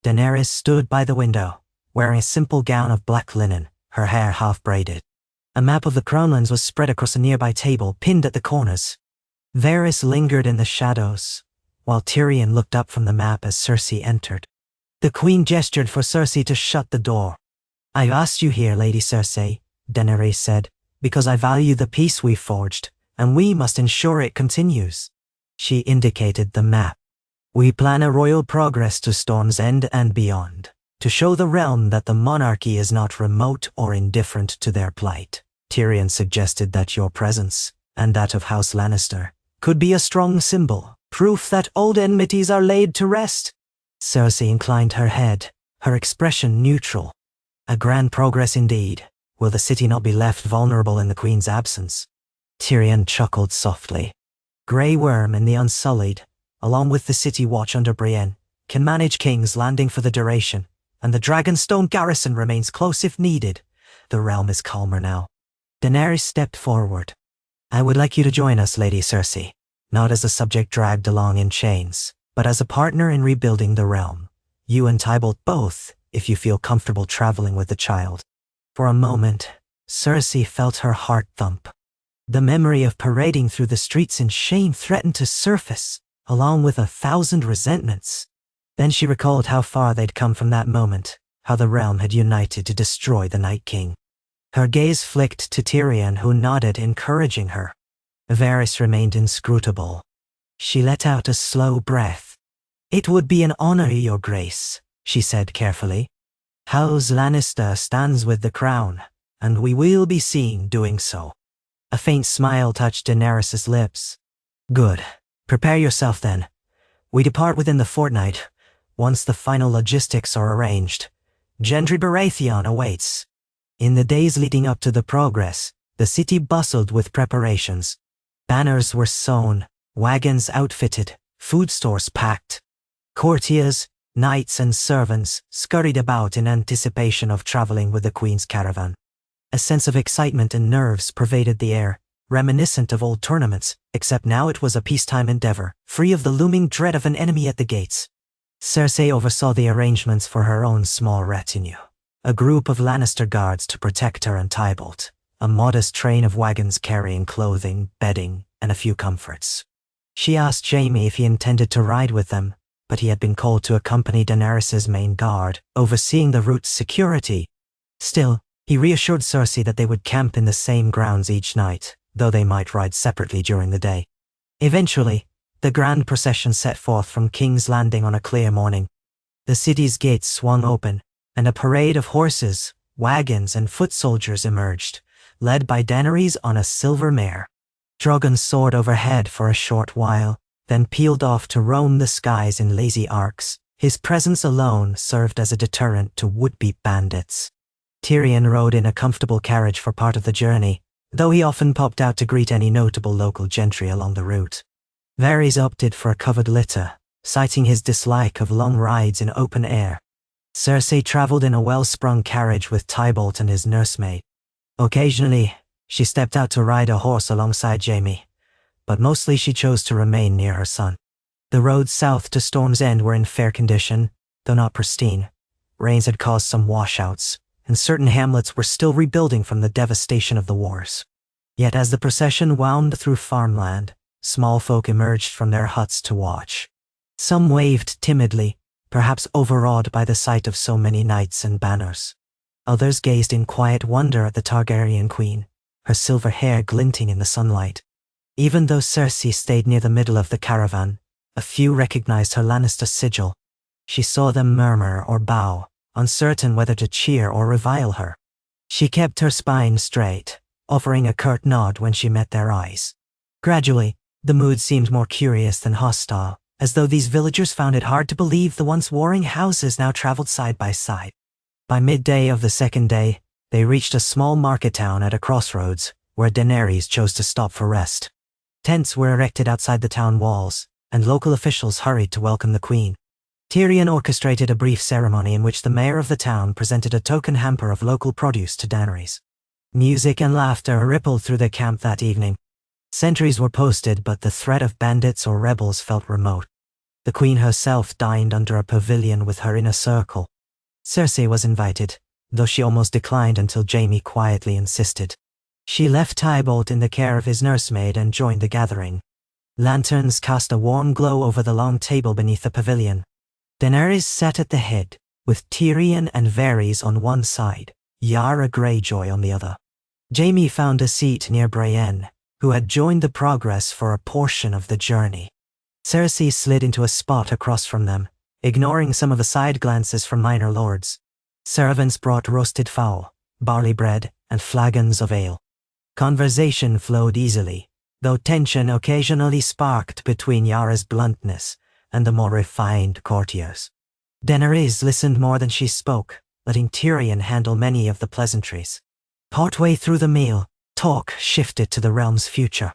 Daenerys stood by the window, wearing a simple gown of black linen, her hair half-braided. A map of the Crownlands was spread across a nearby table, pinned at the corners. Varys lingered in the shadows, while Tyrion looked up from the map as Cersei entered. The Queen gestured for Cersei to shut the door. "I've asked you here, Lady Cersei," Daenerys said, "because I value the peace we've forged, and we must ensure it continues." She indicated the map. "We plan a royal progress to Storm's End and beyond, to show the realm that the monarchy is not remote or indifferent to their plight. Tyrion suggested that your presence, and that of House Lannister, could be a strong symbol, proof that old enmities are laid to rest." Cersei inclined her head, her expression neutral. "A grand progress indeed. Will the city not be left vulnerable in the Queen's absence?" Tyrion chuckled softly. Grey Worm and the Unsullied, along with the city watch under Brienne, can manage King's Landing for the duration, and the Dragonstone garrison remains close if needed. The realm is calmer now. Daenerys stepped forward. "I would like you to join us, Lady Cersei, not as a subject dragged along in chains, but as a partner in rebuilding the realm. You and Tybalt both, if you feel comfortable traveling with the child." For a moment, Cersei felt her heart thump. The memory of parading through the streets in shame threatened to surface, along with 1,000 resentments. Then she recalled how far they'd come from that moment, how the realm had united to destroy the Night King. Her gaze flicked to Tyrion, who nodded, encouraging her. Varys remained inscrutable. She let out a slow breath. "It would be an honor, Your Grace," she said carefully. "House Lannister stands with the crown, and we will be seen doing so." A faint smile touched Daenerys' lips. "Good. Prepare yourself then. We depart within the fortnight, once the final logistics are arranged. Gendry Baratheon awaits." In the days leading up to the progress, the city bustled with preparations. Banners were sewn, wagons outfitted, food stores packed. Courtiers, knights and servants scurried about in anticipation of traveling with the Queen's caravan. A sense of excitement and nerves pervaded the air, reminiscent of old tournaments, except now it was a peacetime endeavor, free of the looming dread of an enemy at the gates. Cersei oversaw the arrangements for her own small retinue. A group of Lannister guards to protect her and Tybalt, a modest train of wagons carrying clothing, bedding, and a few comforts. She asked Jaime if he intended to ride with them, but he had been called to accompany Daenerys' main guard, overseeing the route's security. Still, he reassured Cersei that they would camp in the same grounds each night, though they might ride separately during the day. Eventually, the grand procession set forth from King's Landing on a clear morning. The city's gates swung open, and a parade of horses, wagons, and foot soldiers emerged, led by Daenerys on a silver mare. Drogon soared overhead for a short while, then peeled off to roam the skies in lazy arcs. His presence alone served as a deterrent to would-be bandits. Tyrion rode in a comfortable carriage for part of the journey, though he often popped out to greet any notable local gentry along the route. Varys opted for a covered litter, citing his dislike of long rides in open air. Cersei traveled in a well-sprung carriage with Tybalt and his nursemaid. Occasionally, she stepped out to ride a horse alongside Jaime, but mostly she chose to remain near her son. The roads south to Storm's End were in fair condition, though not pristine. Rains had caused some washouts, and certain hamlets were still rebuilding from the devastation of the wars. Yet as the procession wound through farmland, small folk emerged from their huts to watch. Some waved timidly, perhaps overawed by the sight of so many knights and banners. Others gazed in quiet wonder at the Targaryen queen, her silver hair glinting in the sunlight. Even though Cersei stayed near the middle of the caravan, a few recognized her Lannister sigil. She saw them murmur or bow, uncertain whether to cheer or revile her. She kept her spine straight, offering a curt nod when she met their eyes. Gradually, the mood seemed more curious than hostile, as though these villagers found it hard to believe the once warring houses now traveled side by side. By midday of the second day, they reached a small market town at a crossroads, where Daenerys chose to stop for rest. Tents were erected outside the town walls, and local officials hurried to welcome the queen. Tyrion orchestrated a brief ceremony in which the mayor of the town presented a token hamper of local produce to Daenerys. Music and laughter rippled through the camp that evening. Sentries were posted, but the threat of bandits or rebels felt remote. The queen herself dined under a pavilion with her inner circle. Cersei was invited, though she almost declined until Jaime quietly insisted. She left Tybalt in the care of his nursemaid and joined the gathering. Lanterns cast a warm glow over the long table beneath the pavilion. Daenerys sat at the head, with Tyrion and Varys on one side, Yara Greyjoy on the other. Jaime found a seat near Brienne, who had joined the progress for a portion of the journey. Cersei slid into a spot across from them, ignoring some of the side glances from minor lords. Servants brought roasted fowl, barley bread, and flagons of ale. Conversation flowed easily, though tension occasionally sparked between Yara's bluntness and the more refined courtiers. Daenerys listened more than she spoke, letting Tyrion handle many of the pleasantries. Partway through the meal, talk shifted to the realm's future.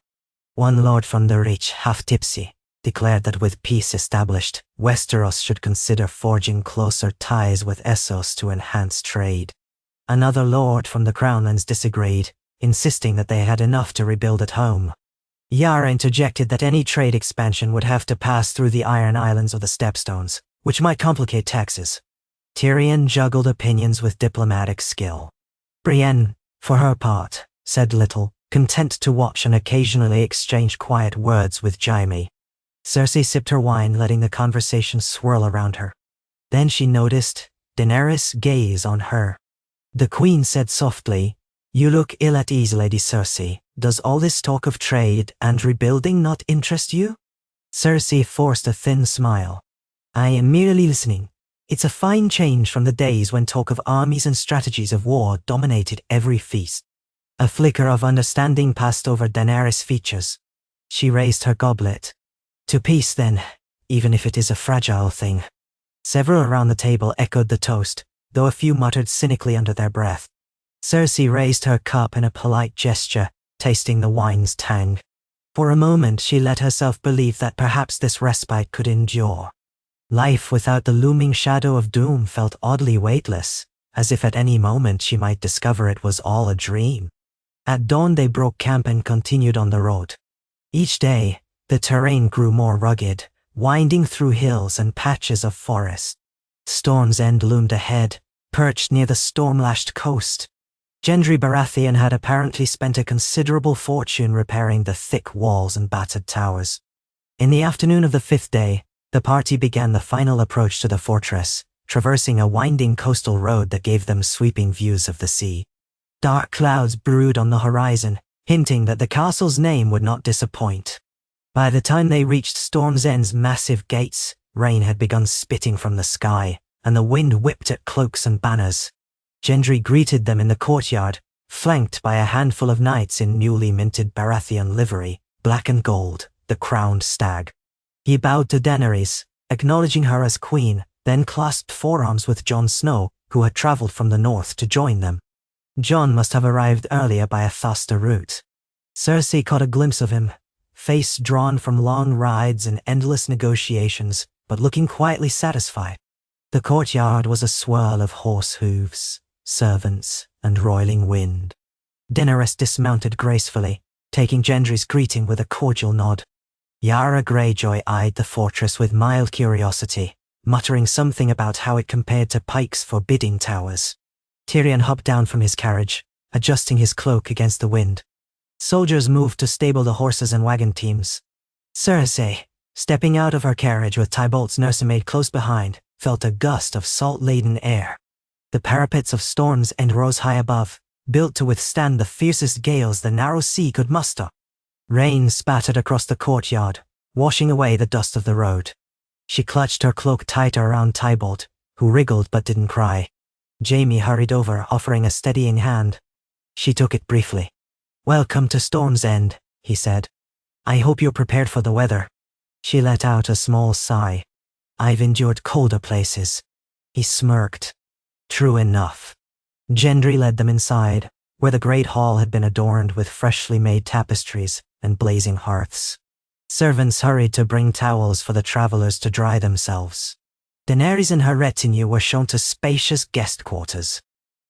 One lord from the Reach, half tipsy, declared that with peace established, Westeros should consider forging closer ties with Essos to enhance trade. Another lord from the Crownlands disagreed, insisting that they had enough to rebuild at home. Yara interjected that any trade expansion would have to pass through the Iron Islands or the Stepstones, which might complicate taxes. Tyrion juggled opinions with diplomatic skill. Brienne, for her part, said little, content to watch and occasionally exchange quiet words with Jaime. Cersei sipped her wine, letting the conversation swirl around her. Then she noticed Daenerys' gaze on her. The queen said softly, "You look ill at ease, Lady Cersei. Does all this talk of trade and rebuilding not interest you?" Cersei forced a thin smile. "I am merely listening. It's a fine change from the days when talk of armies and strategies of war dominated every feast." A flicker of understanding passed over Daenerys' features. She raised her goblet. "To peace, then, even if it is a fragile thing." Several around the table echoed the toast, though a few muttered cynically under their breath. Cersei raised her cup in a polite gesture, tasting the wine's tang. For a moment she let herself believe that perhaps this respite could endure. Life without the looming shadow of doom felt oddly weightless, as if at any moment she might discover it was all a dream. At dawn they broke camp and continued on the road. Each day, the terrain grew more rugged, winding through hills and patches of forest. Storm's End loomed ahead, perched near the storm-lashed coast. Gendry Baratheon had apparently spent a considerable fortune repairing the thick walls and battered towers. In the afternoon of the fifth day, the party began the final approach to the fortress, traversing a winding coastal road that gave them sweeping views of the sea. Dark clouds brewed on the horizon, hinting that the castle's name would not disappoint. By the time they reached Storm's End's massive gates, rain had begun spitting from the sky, and the wind whipped at cloaks and banners. Gendry greeted them in the courtyard, flanked by a handful of knights in newly minted Baratheon livery, black and gold, the crowned stag. He bowed to Daenerys, acknowledging her as queen, then clasped forearms with Jon Snow, who had travelled from the north to join them. Jon must have arrived earlier by a faster route. Cersei caught a glimpse of him, face drawn from long rides and endless negotiations, but looking quietly satisfied. The courtyard was a swirl of horse hooves, servants, and roiling wind. Daenerys dismounted gracefully, taking Gendry's greeting with a cordial nod. Yara Greyjoy eyed the fortress with mild curiosity, muttering something about how it compared to Pike's forbidding towers. Tyrion hopped down from his carriage, adjusting his cloak against the wind. Soldiers moved to stable the horses and wagon teams. Cersei, stepping out of her carriage with Tybalt's nursemaid close behind, felt a gust of salt-laden air. The parapets of Storm's End rose high above, built to withstand the fiercest gales the narrow sea could muster. Rain spattered across the courtyard, washing away the dust of the road. She clutched her cloak tighter around Tybalt, who wriggled but didn't cry. Jaime hurried over, offering a steadying hand. She took it briefly. "Welcome to Storm's End," he said. "I hope you're prepared for the weather." She let out a small sigh. "I've endured colder places." He smirked. True enough. Gendry led them inside, where the great hall had been adorned with freshly made tapestries and blazing hearths. Servants hurried to bring towels for the travelers to dry themselves. Daenerys and her retinue were shown to spacious guest quarters.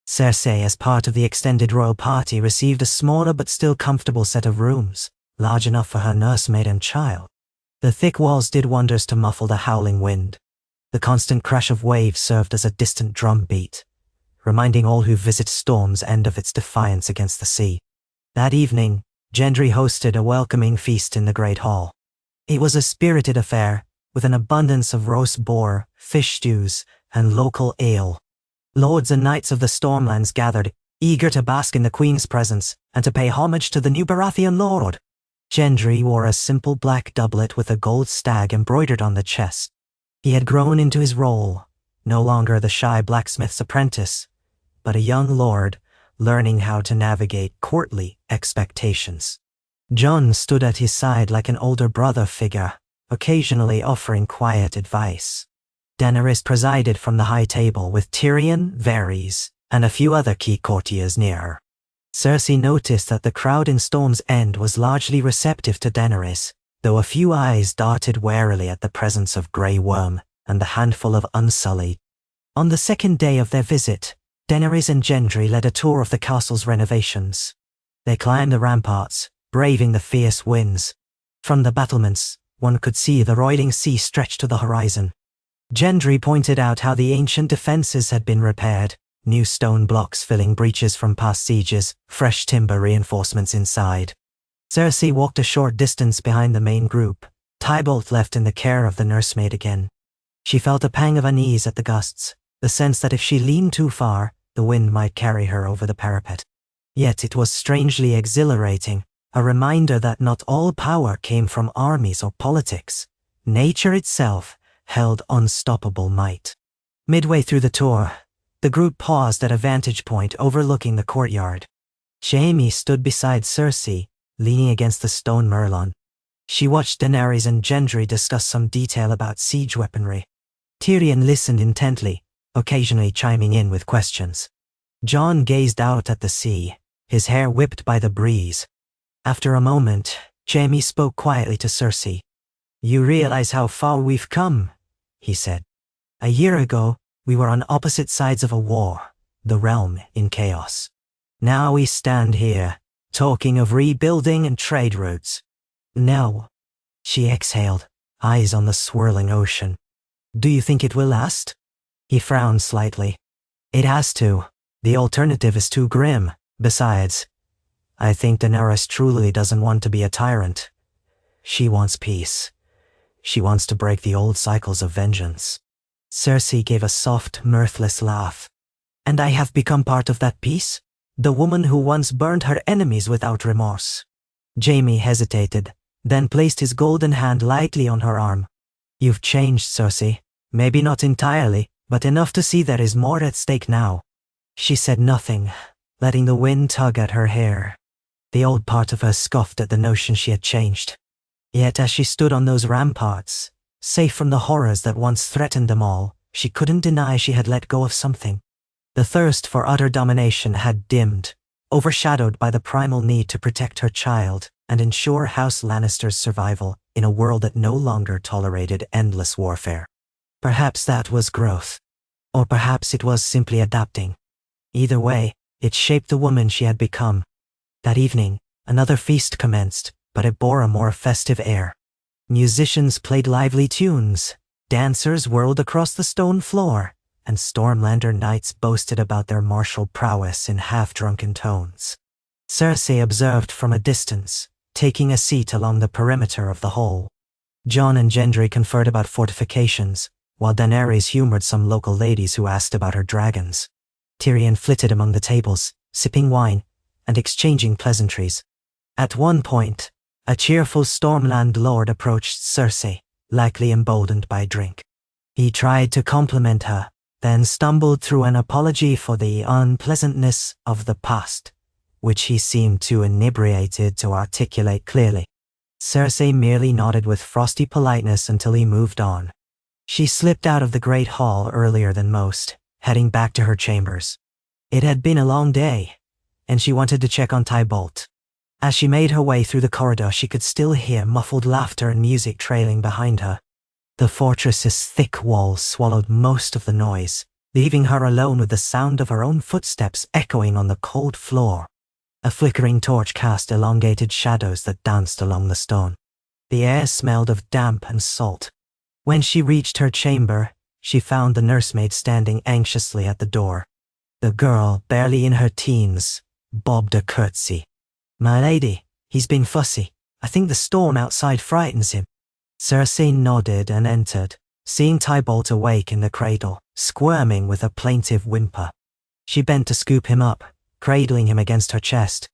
Cersei, as part of the extended royal party, received a smaller but still comfortable set of rooms, large enough for her nursemaid and child. The thick walls did wonders to muffle the howling wind. The constant crash of waves served as a distant drumbeat, reminding all who visit Storm's End of its defiance against the sea. That evening, Gendry hosted a welcoming feast in the Great Hall. It was a spirited affair, with an abundance of roast boar, fish stews, and local ale. Lords and knights of the Stormlands gathered, eager to bask in the Queen's presence and to pay homage to the new Baratheon lord. Gendry wore a simple black doublet with a gold stag embroidered on the chest. He had grown into his role, no longer the shy blacksmith's apprentice, but a young lord, learning how to navigate courtly expectations. Jon stood at his side like an older brother figure, occasionally offering quiet advice. Daenerys presided from the high table with Tyrion, Varys, and a few other key courtiers near her. Cersei noticed that the crowd in Storm's End was largely receptive to Daenerys, though a few eyes darted warily at the presence of Grey Worm and the handful of Unsullied. On the second day of their visit, Daenerys and Gendry led a tour of the castle's renovations. They climbed the ramparts, braving the fierce winds. From the battlements, one could see the roiling sea stretch to the horizon. Gendry pointed out how the ancient defenses had been repaired, new stone blocks filling breaches from past sieges, fresh timber reinforcements inside. Cersei walked a short distance behind the main group, Tybalt left in the care of the nursemaid again. She felt a pang of unease at the gusts, the sense that if she leaned too far, the wind might carry her over the parapet. Yet it was strangely exhilarating, a reminder that not all power came from armies or politics. Nature itself held unstoppable might. Midway through the tour, the group paused at a vantage point overlooking the courtyard. Jaime stood beside Cersei, leaning against the stone merlon. She watched Daenerys and Gendry discuss some detail about siege weaponry. Tyrion listened intently, occasionally chiming in with questions. Jon gazed out at the sea, his hair whipped by the breeze. After a moment, Jaime spoke quietly to Cersei. "You realize how far we've come," he said. "A year ago, we were on opposite sides of a war, the realm in chaos. Now we stand here, talking of rebuilding and trade routes. Now," she exhaled, eyes on the swirling ocean. "Do you think it will last?" He frowned slightly. "It has to. The alternative is too grim. Besides, I think Daenerys truly doesn't want to be a tyrant. She wants peace. She wants to break the old cycles of vengeance." Cersei gave a soft, mirthless laugh. "And I have become part of that peace? The woman who once burned her enemies without remorse." Jaime hesitated, then placed his golden hand lightly on her arm. "You've changed, Cersei. Maybe not entirely, but enough to see there is more at stake now." She said nothing, letting the wind tug at her hair. The old part of her scoffed at the notion she had changed. Yet as she stood on those ramparts, safe from the horrors that once threatened them all, she couldn't deny she had let go of something. The thirst for utter domination had dimmed, overshadowed by the primal need to protect her child and ensure House Lannister's survival in a world that no longer tolerated endless warfare. Perhaps that was growth. Or perhaps it was simply adapting. Either way, it shaped the woman she had become. That evening, another feast commenced, but it bore a more festive air. Musicians played lively tunes, dancers whirled across the stone floor, and Stormlander knights boasted about their martial prowess in half-drunken tones. Cersei observed from a distance, taking a seat along the perimeter of the hall. Jon and Gendry conferred about fortifications, while Daenerys humored some local ladies who asked about her dragons. Tyrion flitted among the tables, sipping wine and exchanging pleasantries. At one point, a cheerful Stormland lord approached Cersei, likely emboldened by drink. He tried to compliment her, then stumbled through an apology for the unpleasantness of the past, which he seemed too inebriated to articulate clearly. Cersei merely nodded with frosty politeness until he moved on. She slipped out of the great hall earlier than most, heading back to her chambers. It had been a long day, and she wanted to check on Tybalt. As she made her way through the corridor, she could still hear muffled laughter and music trailing behind her. The fortress's thick walls swallowed most of the noise, leaving her alone with the sound of her own footsteps echoing on the cold floor. A flickering torch cast elongated shadows that danced along the stone. The air smelled of damp and salt. When she reached her chamber, she found the nursemaid standing anxiously at the door. The girl, barely in her teens, bobbed a curtsy. "My lady, he's been fussy. I think the storm outside frightens him." Cersei nodded and entered, seeing Tybalt awake in the cradle, squirming with a plaintive whimper. She bent to scoop him up, cradling him against her chest.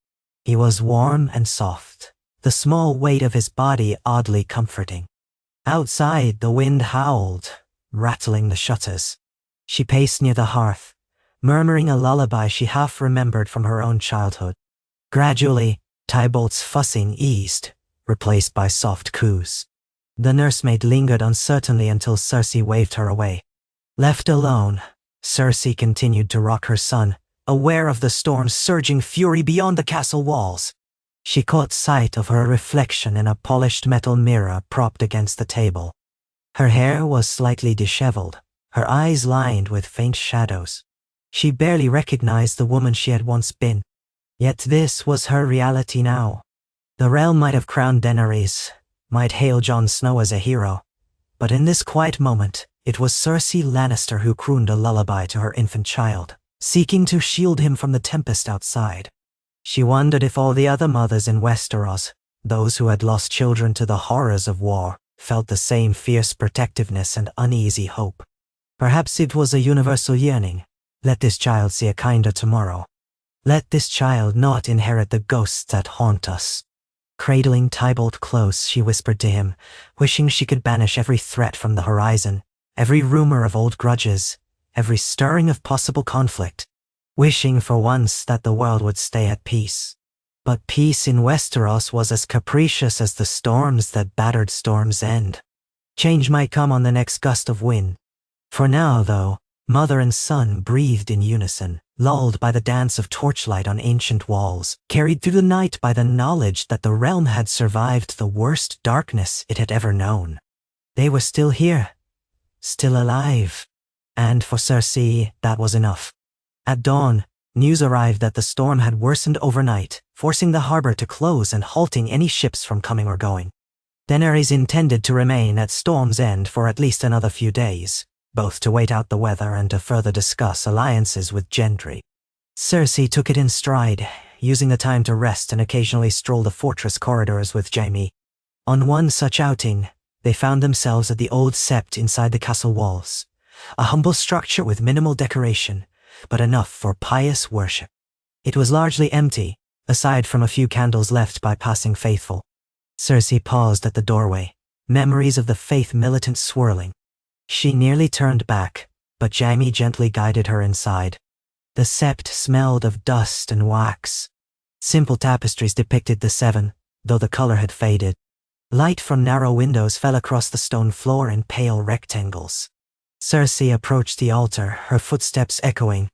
He was warm and soft, the small weight of his body oddly comforting. Outside, the wind howled, rattling the shutters. She paced near the hearth, murmuring a lullaby she half remembered from her own childhood. Gradually, Tybalt's fussing eased, replaced by soft coos. The nursemaid lingered uncertainly until Cersei waved her away. Left alone, Cersei continued to rock her son, aware of the storm's surging fury beyond the castle walls. She caught sight of her reflection in a polished metal mirror propped against the table. Her hair was slightly disheveled, her eyes lined with faint shadows. She barely recognized the woman she had once been. Yet this was her reality now. The realm might have crowned Daenerys, might hail Jon Snow as a hero, but in this quiet moment, it was Cersei Lannister who crooned a lullaby to her infant child, seeking to shield him from the tempest outside. She wondered if all the other mothers in Westeros, those who had lost children to the horrors of war, felt the same fierce protectiveness and uneasy hope. Perhaps it was a universal yearning. Let this child see a kinder tomorrow. Let this child not inherit the ghosts that haunt us. Cradling Tybalt close, she whispered to him, wishing she could banish every threat from the horizon, every rumor of old grudges, every stirring of possible conflict, wishing for once that the world would stay at peace. But peace in Westeros was as capricious as the storms that battered Storm's End. Change might come on the next gust of wind. For now, though, mother and son breathed in unison, lulled by the dance of torchlight on ancient walls, carried through the night by the knowledge that the realm had survived the worst darkness it had ever known. They were still here, still alive. And for Cersei, that was enough. At dawn, news arrived that the storm had worsened overnight, forcing the harbor to close and halting any ships from coming or going. Daenerys intended to remain at Storm's End for at least another few days, both to wait out the weather and to further discuss alliances with Gendry. Cersei took it in stride, using the time to rest and occasionally stroll the fortress corridors with Jaime. On one such outing, they found themselves at the old sept inside the castle walls, a humble structure with minimal decoration, but enough for pious worship. It was largely empty, aside from a few candles left by passing faithful. Cersei paused at the doorway, memories of the faith militant swirling. She nearly turned back, but Jaime gently guided her inside. The sept smelled of dust and wax. Simple tapestries depicted the seven, though the color had faded. Light from narrow windows fell across the stone floor in pale rectangles. Cersei approached the altar, her footsteps echoing.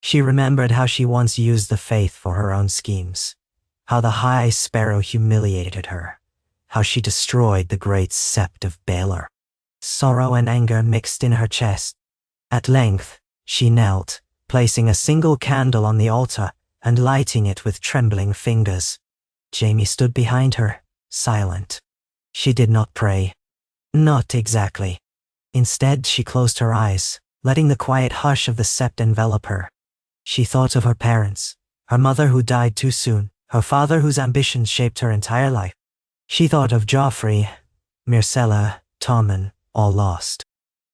She remembered how she once used the faith for her own schemes, how the High Sparrow humiliated her, how she destroyed the great sept of Baelor. Sorrow and anger mixed in her chest. At length, she knelt, placing a single candle on the altar and lighting it with trembling fingers. Jaime stood behind her, silent. She did not pray. Not exactly. Instead, she closed her eyes, letting the quiet hush of the sept envelop her. She thought of her parents, her mother who died too soon, her father whose ambitions shaped her entire life. She thought of Joffrey, Myrcella, Tommen, all lost.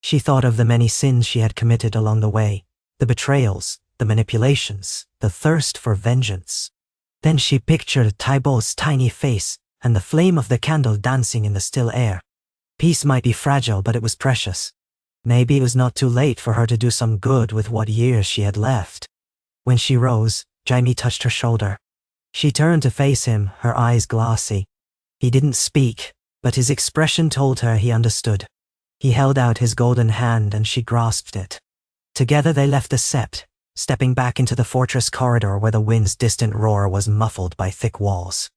She thought of the many sins she had committed along the way, the betrayals, the manipulations, the thirst for vengeance. Then she pictured Tybalt's tiny face and the flame of the candle dancing in the still air. Peace might be fragile, but it was precious. Maybe it was not too late for her to do some good with what years she had left. When she rose, Jaime touched her shoulder. She turned to face him, her eyes glassy. He didn't speak, but his expression told her he understood. He held out his golden hand and she grasped it. Together they left the sept, stepping back into the fortress corridor where the wind's distant roar was muffled by thick walls.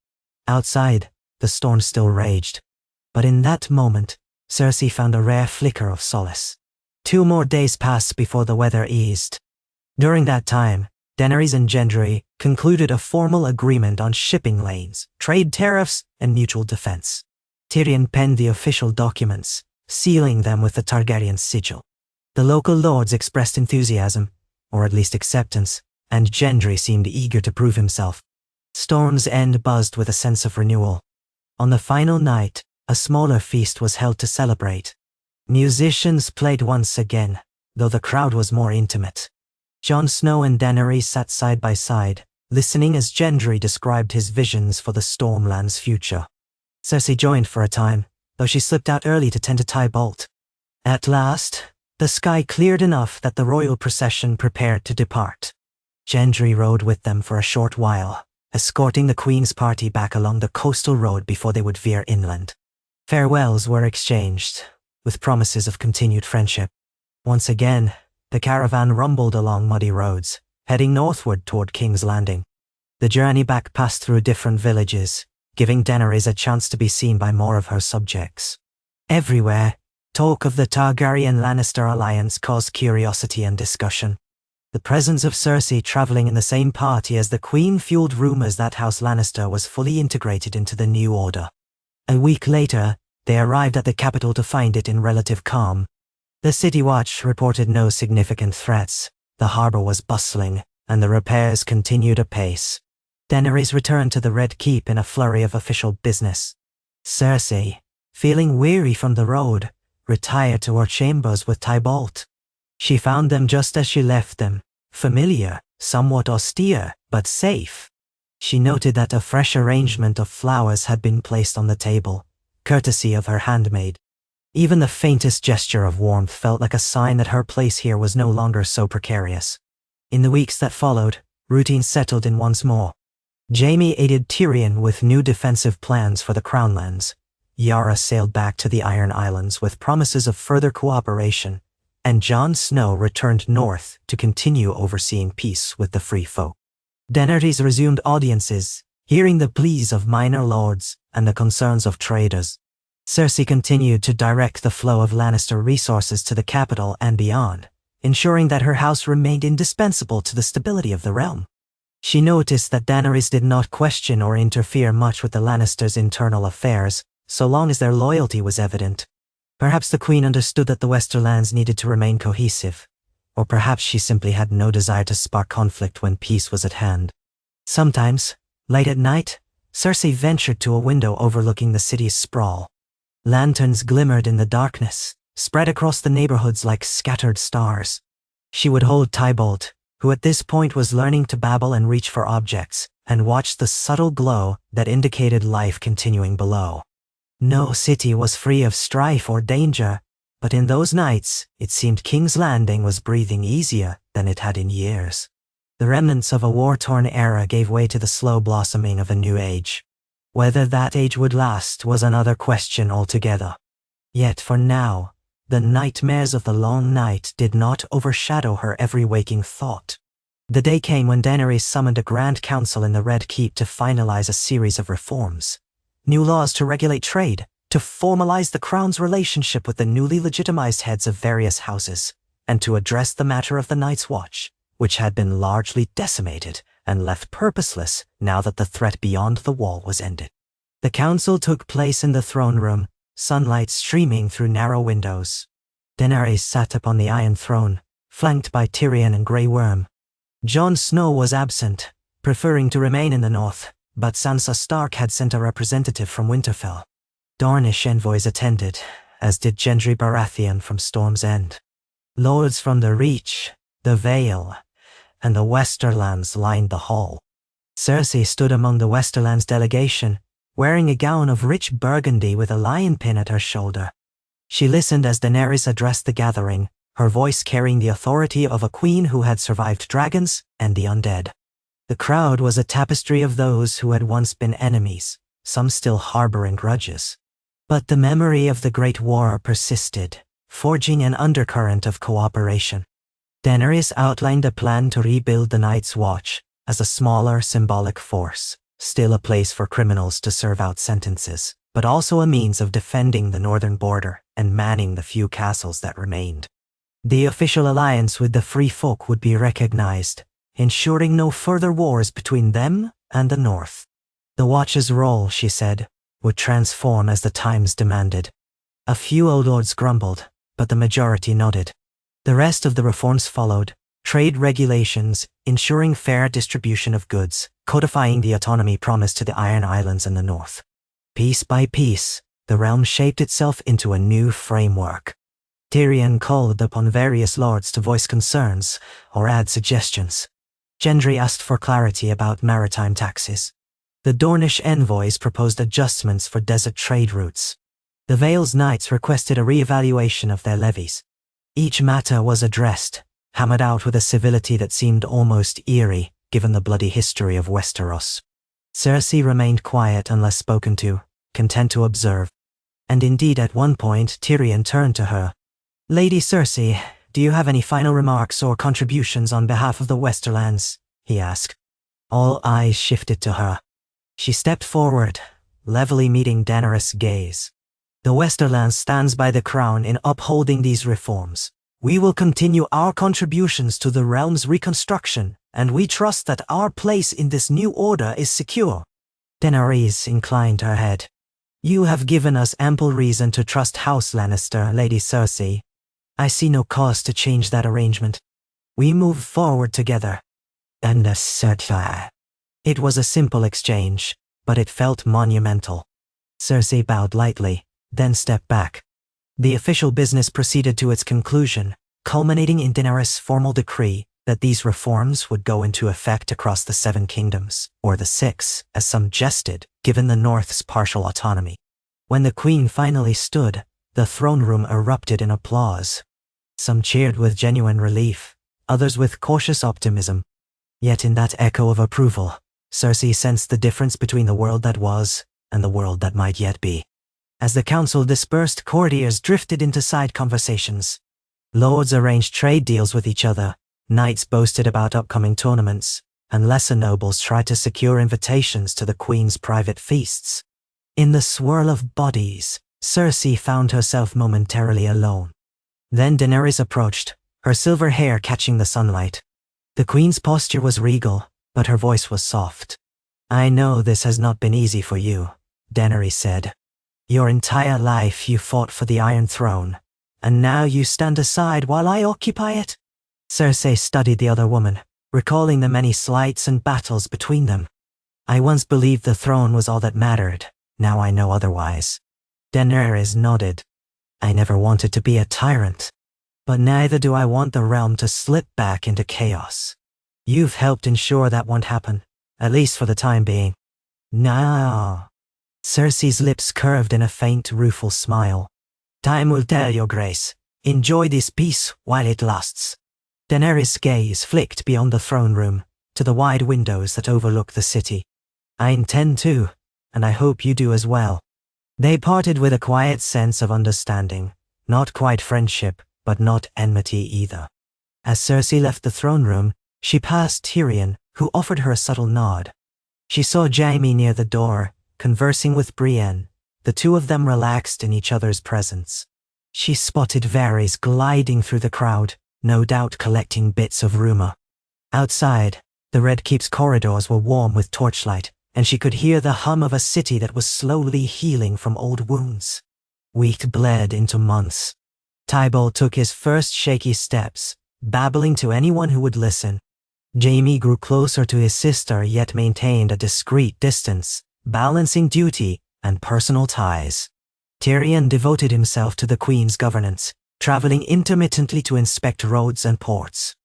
Outside, the storm still raged. But in that moment, Cersei found a rare flicker of solace. 2 more days passed before the weather eased. During that time, Daenerys and Gendry concluded a formal agreement on shipping lanes, trade tariffs, and mutual defense. Tyrion penned the official documents, sealing them with the Targaryen sigil. The local lords expressed enthusiasm, or at least acceptance, and Gendry seemed eager to prove himself. Storm's End buzzed with a sense of renewal. On the final night, a smaller feast was held to celebrate. Musicians played once again, though the crowd was more intimate. Jon Snow and Daenerys sat side by side, listening as Gendry described his visions for the Stormland's future. Cersei joined for a time, though she slipped out early to tend to Tybalt. At last, the sky cleared enough that the royal procession prepared to depart. Gendry rode with them for a short while, escorting the Queen's party back along the coastal road before they would veer inland. Farewells were exchanged, with promises of continued friendship. Once again, the caravan rumbled along muddy roads, heading northward toward King's Landing. The journey back passed through different villages, giving Daenerys a chance to be seen by more of her subjects. Everywhere, talk of the Targaryen-Lannister alliance caused curiosity and discussion. The presence of Cersei traveling in the same party as the Queen fueled rumors that House Lannister was fully integrated into the new order. A week later, they arrived at the capital to find it in relative calm. The City Watch reported no significant threats, the harbor was bustling, and the repairs continued apace. Daenerys returned to the Red Keep in a flurry of official business. Cersei, feeling weary from the road, retired to her chambers with Tybalt. She found them just as she left them, familiar, somewhat austere, but safe. She noted that a fresh arrangement of flowers had been placed on the table, courtesy of her handmaid. Even the faintest gesture of warmth felt like a sign that her place here was no longer so precarious. In the weeks that followed, routine settled in once more. Jaime aided Tyrion with new defensive plans for the Crownlands. Yara sailed back to the Iron Islands with promises of further cooperation, and Jon Snow returned north to continue overseeing peace with the free folk. Daenerys resumed audiences, hearing the pleas of minor lords and the concerns of traders. Cersei continued to direct the flow of Lannister resources to the capital and beyond, ensuring that her house remained indispensable to the stability of the realm. She noticed that Daenerys did not question or interfere much with the Lannisters' internal affairs, so long as their loyalty was evident. Perhaps the Queen understood that the Westerlands needed to remain cohesive, or perhaps she simply had no desire to spark conflict when peace was at hand. Sometimes, late at night, Cersei ventured to a window overlooking the city's sprawl. Lanterns glimmered in the darkness, spread across the neighborhoods like scattered stars. She would hold Tybalt, who at this point was learning to babble and reach for objects, and watch the subtle glow that indicated life continuing below. No city was free of strife or danger, but in those nights, it seemed King's Landing was breathing easier than it had in years. The remnants of a war-torn era gave way to the slow blossoming of a new age. Whether that age would last was another question altogether. Yet for now, the nightmares of the long night did not overshadow her every waking thought. The day came when Daenerys summoned a grand council in the Red Keep to finalize a series of reforms. New laws to regulate trade, to formalize the crown's relationship with the newly legitimized heads of various houses, and to address the matter of the Night's Watch, which had been largely decimated and left purposeless now that the threat beyond the wall was ended. The council took place in the throne room, sunlight streaming through narrow windows. Daenerys sat upon the Iron Throne, flanked by Tyrion and Grey Worm. Jon Snow was absent, preferring to remain in the north, but Sansa Stark had sent a representative from Winterfell. Dornish envoys attended, as did Gendry Baratheon from Storm's End. Lords from the Reach, the Vale, and the Westerlands lined the hall. Cersei stood among the Westerlands delegation, wearing a gown of rich burgundy with a lion pin at her shoulder. She listened as Daenerys addressed the gathering, her voice carrying the authority of a queen who had survived dragons and the undead. The crowd was a tapestry of those who had once been enemies, some still harboring grudges. But the memory of the Great War persisted, forging an undercurrent of cooperation. Daenerys outlined a plan to rebuild the Night's Watch as a smaller symbolic force, still a place for criminals to serve out sentences, but also a means of defending the northern border and manning the few castles that remained. The official alliance with the Free Folk would be recognized, ensuring no further wars between them and the North. The Watch's role, she said, would transform as the times demanded. A few old lords grumbled, but the majority nodded. The rest of the reforms followed: trade regulations, ensuring fair distribution of goods, codifying the autonomy promised to the Iron Islands and the North. Piece by piece, the realm shaped itself into a new framework. Tyrion called upon various lords to voice concerns or add suggestions. Gendry asked for clarity about maritime taxes. The Dornish envoys proposed adjustments for desert trade routes. The Vale's knights requested a re-evaluation of their levies. Each matter was addressed, hammered out with a civility that seemed almost eerie, given the bloody history of Westeros. Cersei remained quiet unless spoken to, content to observe. And indeed at one point Tyrion turned to her. "Lady Cersei, do you have any final remarks or contributions on behalf of the Westerlands?" he asked. All eyes shifted to her. She stepped forward, levelly meeting Daenerys' gaze. "The Westerlands stands by the crown in upholding these reforms. We will continue our contributions to the realm's reconstruction, and we trust that our place in this new order is secure." Daenerys inclined her head. "You have given us ample reason to trust House Lannister, Lady Cersei. I see no cause to change that arrangement. We move forward together." And Cersei. It was a simple exchange, but it felt monumental. Cersei bowed lightly, then stepped back. The official business proceeded to its conclusion, culminating in Daenerys' formal decree that these reforms would go into effect across the 7 kingdoms, or the 6, as some jested, given the North's partial autonomy. When the Queen finally stood, the throne room erupted in applause. Some cheered with genuine relief, others with cautious optimism. Yet in that echo of approval, Cersei sensed the difference between the world that was and the world that might yet be. As the council dispersed, courtiers drifted into side conversations. Lords arranged trade deals with each other, knights boasted about upcoming tournaments, and lesser nobles tried to secure invitations to the Queen's private feasts. In the swirl of bodies, Cersei found herself momentarily alone. Then Daenerys approached, her silver hair catching the sunlight. The Queen's posture was regal, but her voice was soft. "I know this has not been easy for you," Daenerys said. "Your entire life you fought for the Iron Throne, and now you stand aside while I occupy it?" Cersei studied the other woman, recalling the many slights and battles between them. "I once believed the throne was all that mattered, now I know otherwise." Daenerys nodded. "I never wanted to be a tyrant, but neither do I want the realm to slip back into chaos. You've helped ensure that won't happen, at least for the time being." "No." Cersei's lips curved in a faint, rueful smile. "Time will tell, Your Grace. Enjoy this peace while it lasts." Daenerys' gaze flicked beyond the throne room, to the wide windows that overlook the city. "I intend to, and I hope you do as well." They parted with a quiet sense of understanding, not quite friendship, but not enmity either. As Cersei left the throne room, she passed Tyrion, who offered her a subtle nod. She saw Jaime near the door, conversing with Brienne, the two of them relaxed in each other's presence. She spotted Varys gliding through the crowd, no doubt collecting bits of rumor. Outside, the Red Keep's corridors were warm with torchlight, and she could hear the hum of a city that was slowly healing from old wounds. Weeks bled into months. Tybalt took his first shaky steps, babbling to anyone who would listen. Jaime grew closer to his sister yet maintained a discreet distance, balancing duty and personal ties. Tyrion devoted himself to the Queen's governance, traveling intermittently to inspect roads and ports.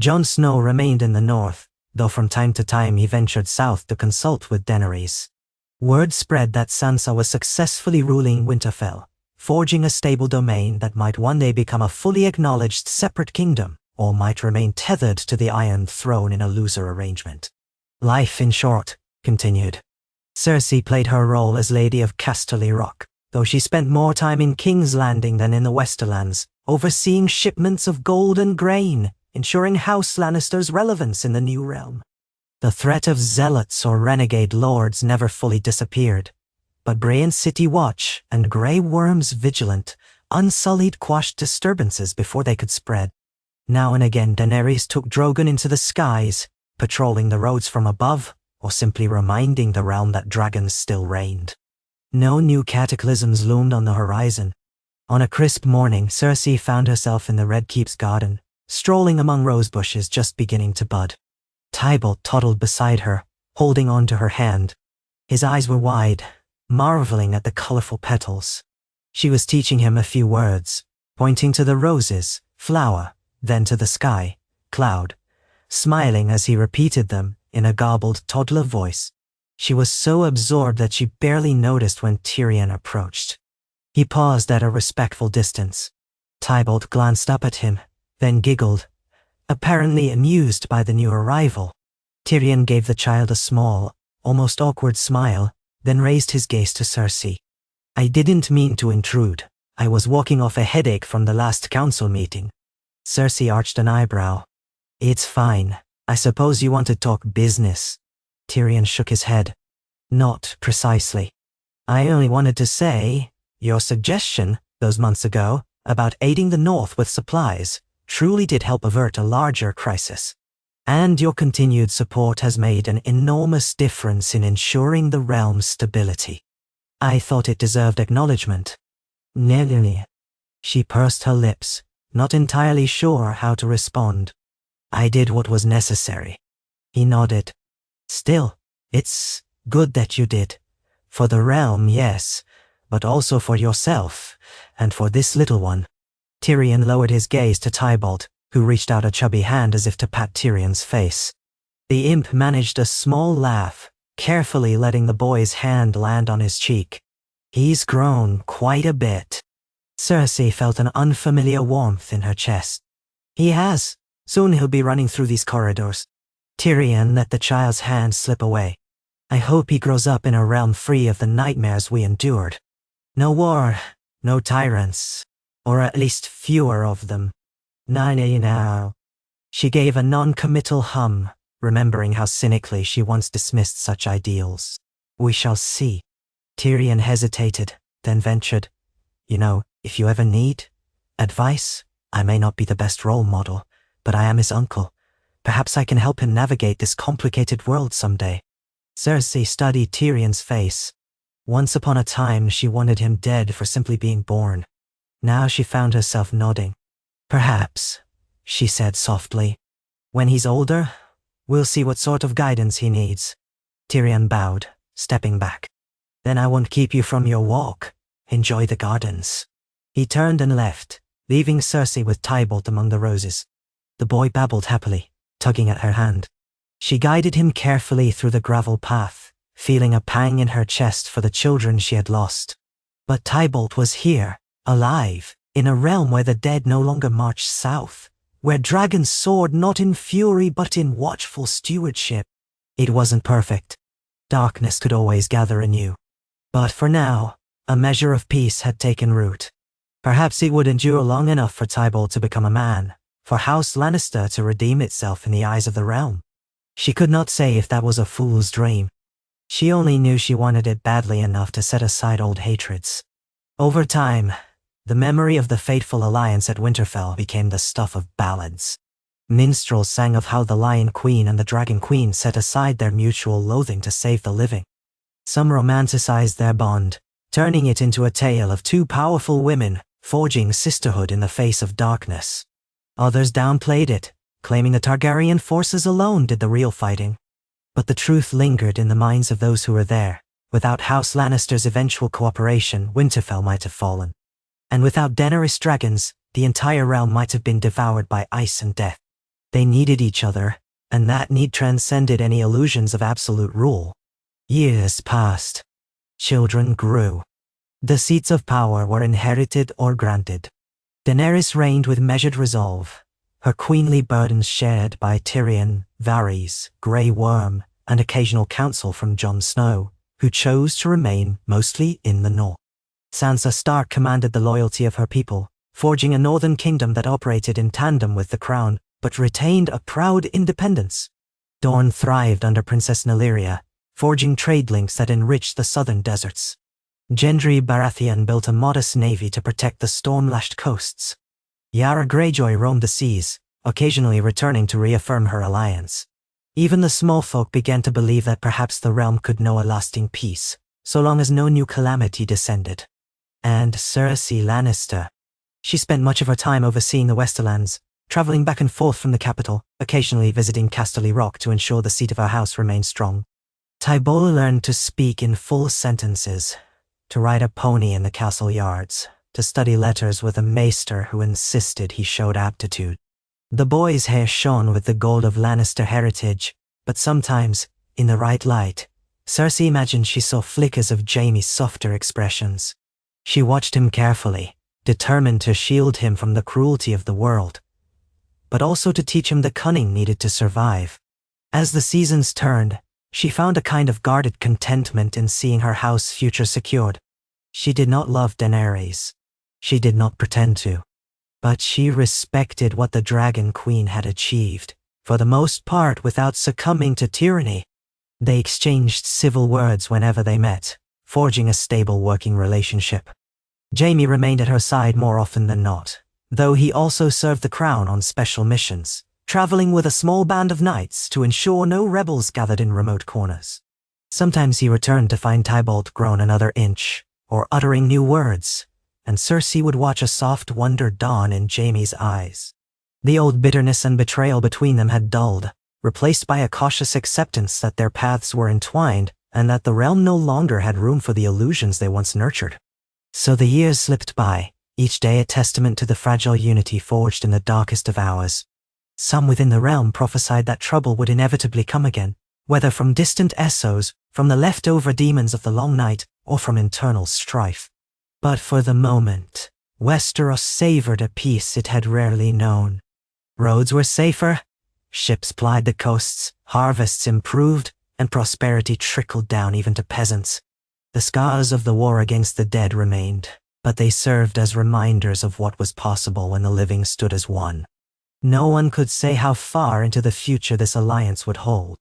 Jon Snow remained in the north, though from time to time he ventured south to consult with Daenerys. Word spread that Sansa was successfully ruling Winterfell, forging a stable domain that might one day become a fully acknowledged separate kingdom, or might remain tethered to the Iron Throne in a loser arrangement. Life, in short, continued. Cersei played her role as Lady of Casterly Rock, though she spent more time in King's Landing than in the Westerlands, overseeing shipments of gold and grain, ensuring House Lannister's relevance in the new realm. The threat of zealots or renegade lords never fully disappeared, but Brienne's City Watch and Grey Worm's Vigilant unsullied quashed disturbances before they could spread. Now and again Daenerys took Drogon into the skies, patrolling the roads from above, or simply reminding the realm that dragons still reigned. No new cataclysms loomed on the horizon. On a crisp morning, Cersei found herself in the Red Keep's garden, strolling among rosebushes just beginning to bud. Tybalt toddled beside her, holding on to her hand. His eyes were wide, marveling at the colorful petals. She was teaching him a few words, pointing to the roses, flower, then to the sky, cloud, smiling as he repeated them in a garbled toddler voice. She was so absorbed that she barely noticed when Tyrion approached. He paused at a respectful distance. Tybalt glanced up at him, then giggled, apparently amused by the new arrival. Tyrion gave the child a small, almost awkward smile, then raised his gaze to Cersei. "I didn't mean to intrude. I was walking off a headache from the last council meeting." Cersei arched an eyebrow. "It's fine. I suppose you want to talk business." Tyrion shook his head. "Not precisely. I only wanted to say, your suggestion, those months ago, about aiding the North with supplies, truly did help avert a larger crisis. And your continued support has made an enormous difference in ensuring the realm's stability. I thought it deserved acknowledgement." "Nearly." She pursed her lips, not entirely sure how to respond. "I did what was necessary." He nodded. "Still, it's good that you did. For the realm, yes, but also for yourself, and for this little one." Tyrion lowered his gaze to Tybalt, who reached out a chubby hand as if to pat Tyrion's face. The imp managed a small laugh, carefully letting the boy's hand land on his cheek. "He's grown quite a bit." Cersei felt an unfamiliar warmth in her chest. "He has. Soon he'll be running through these corridors." Tyrion let the child's hand slip away. "I hope he grows up in a realm free of the nightmares we endured. No war, no tyrants, or at least fewer of them. Now." She gave a non-committal hum, remembering how cynically she once dismissed such ideals. "We shall see." Tyrion hesitated, then ventured, "You know, if you ever need advice, I may not be the best role model, but I am his uncle. Perhaps I can help him navigate this complicated world someday." Cersei studied Tyrion's face. Once upon a time, she wanted him dead for simply being born. Now she found herself nodding. "Perhaps," she said softly. "When he's older, we'll see what sort of guidance he needs." Tyrion bowed, stepping back. "Then I won't keep you from your walk. Enjoy the gardens." He turned and left, leaving Cersei with Tybalt among the roses. The boy babbled happily, tugging at her hand. She guided him carefully through the gravel path, feeling a pang in her chest for the children she had lost. But Tybalt was here, alive, in a realm where the dead no longer marched south, where dragons soared not in fury but in watchful stewardship. It wasn't perfect. Darkness could always gather anew. But for now, a measure of peace had taken root. Perhaps it would endure long enough for Tybalt to become a man, for House Lannister to redeem itself in the eyes of the realm. She could not say if that was a fool's dream. She only knew she wanted it badly enough to set aside old hatreds. Over time, the memory of the fateful alliance at Winterfell became the stuff of ballads. Minstrels sang of how the Lion Queen and the Dragon Queen set aside their mutual loathing to save the living. Some romanticized their bond, turning it into a tale of two powerful women forging sisterhood in the face of darkness. Others downplayed it, claiming the Targaryen forces alone did the real fighting. But the truth lingered in the minds of those who were there. Without House Lannister's eventual cooperation, Winterfell might have fallen. And without Daenerys dragons, the entire realm might have been devoured by ice and death. They needed each other, and that need transcended any illusions of absolute rule. Years passed. Children grew. The seats of power were inherited or granted. Daenerys reigned with measured resolve, her queenly burdens shared by Tyrion, Varys, Grey Worm, and occasional counsel from Jon Snow, who chose to remain mostly in the north. Sansa Stark commanded the loyalty of her people, forging a northern kingdom that operated in tandem with the crown, but retained a proud independence. Dorne thrived under Princess Nymeria, forging trade links that enriched the southern deserts. Gendry Baratheon built a modest navy to protect the storm-lashed coasts. Yara Greyjoy roamed the seas, occasionally returning to reaffirm her alliance. Even the small folk began to believe that perhaps the realm could know a lasting peace, so long as no new calamity descended. And Cersei Lannister. She spent much of her time overseeing the Westerlands, traveling back and forth from the capital, occasionally visiting Casterly Rock to ensure the seat of her house remained strong. Tybola learned to speak in full sentences, to ride a pony in the castle yards, to study letters with a maester who insisted he showed aptitude. The boy's hair shone with the gold of Lannister heritage, but sometimes, in the right light, Cersei imagined she saw flickers of Jaime's softer expressions. She watched him carefully, determined to shield him from the cruelty of the world, but also to teach him the cunning needed to survive. As the seasons turned, she found a kind of guarded contentment in seeing her house's future secured. She did not love Daenerys. She did not pretend to. But she respected what the Dragon Queen had achieved, for the most part without succumbing to tyranny. They exchanged civil words whenever they met, forging a stable working relationship. Jaime remained at her side more often than not, though he also served the crown on special missions, traveling with a small band of knights to ensure no rebels gathered in remote corners. Sometimes he returned to find Tybalt grown another inch, or uttering new words, and Cersei would watch a soft wonder dawn in Jaime's eyes. The old bitterness and betrayal between them had dulled, replaced by a cautious acceptance that their paths were entwined and that the realm no longer had room for the illusions they once nurtured. So the years slipped by, each day a testament to the fragile unity forged in the darkest of hours. Some within the realm prophesied that trouble would inevitably come again, whether from distant Essos, from the leftover demons of the long night, or from internal strife. But for the moment, Westeros savored a peace it had rarely known. Roads were safer, ships plied the coasts, harvests improved, and prosperity trickled down even to peasants. The scars of the war against the dead remained, but they served as reminders of what was possible when the living stood as one. No one could say how far into the future this alliance would hold.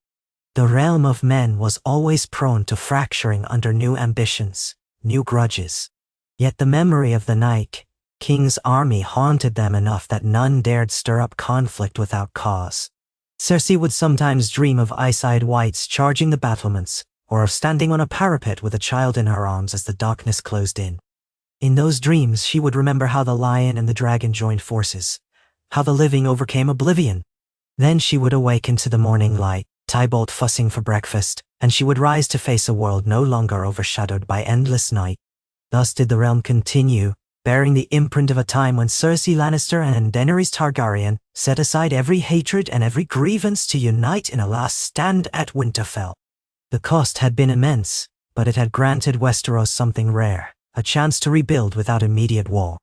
The realm of men was always prone to fracturing under new ambitions, new grudges. Yet the memory of the Night King's army haunted them enough that none dared stir up conflict without cause. Cersei would sometimes dream of ice-eyed wights charging the battlements, or of standing on a parapet with a child in her arms as the darkness closed in. In those dreams she would remember how the lion and the dragon joined forces, how the living overcame oblivion. Then she would awaken to the morning light, Tybalt fussing for breakfast, and she would rise to face a world no longer overshadowed by endless night. Thus did the realm continue, bearing the imprint of a time when Cersei Lannister and Daenerys Targaryen set aside every hatred and every grievance to unite in a last stand at Winterfell. The cost had been immense, but it had granted Westeros something rare, a chance to rebuild without immediate war.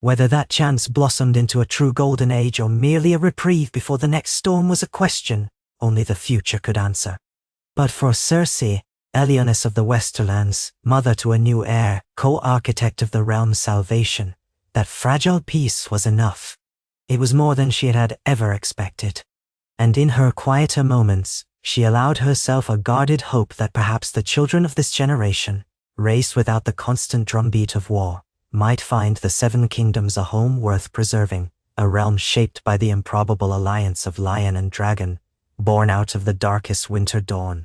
Whether that chance blossomed into a true golden age or merely a reprieve before the next storm was a question only the future could answer. But for Cersei, Elioness of the Westerlands, mother to a new heir, co-architect of the realm's salvation, that fragile peace was enough. It was more than she had ever expected. And in her quieter moments, she allowed herself a guarded hope that perhaps the children of this generation, raised without the constant drumbeat of war, might find the Seven Kingdoms a home worth preserving, a realm shaped by the improbable alliance of lion and dragon, born out of the darkest winter dawn.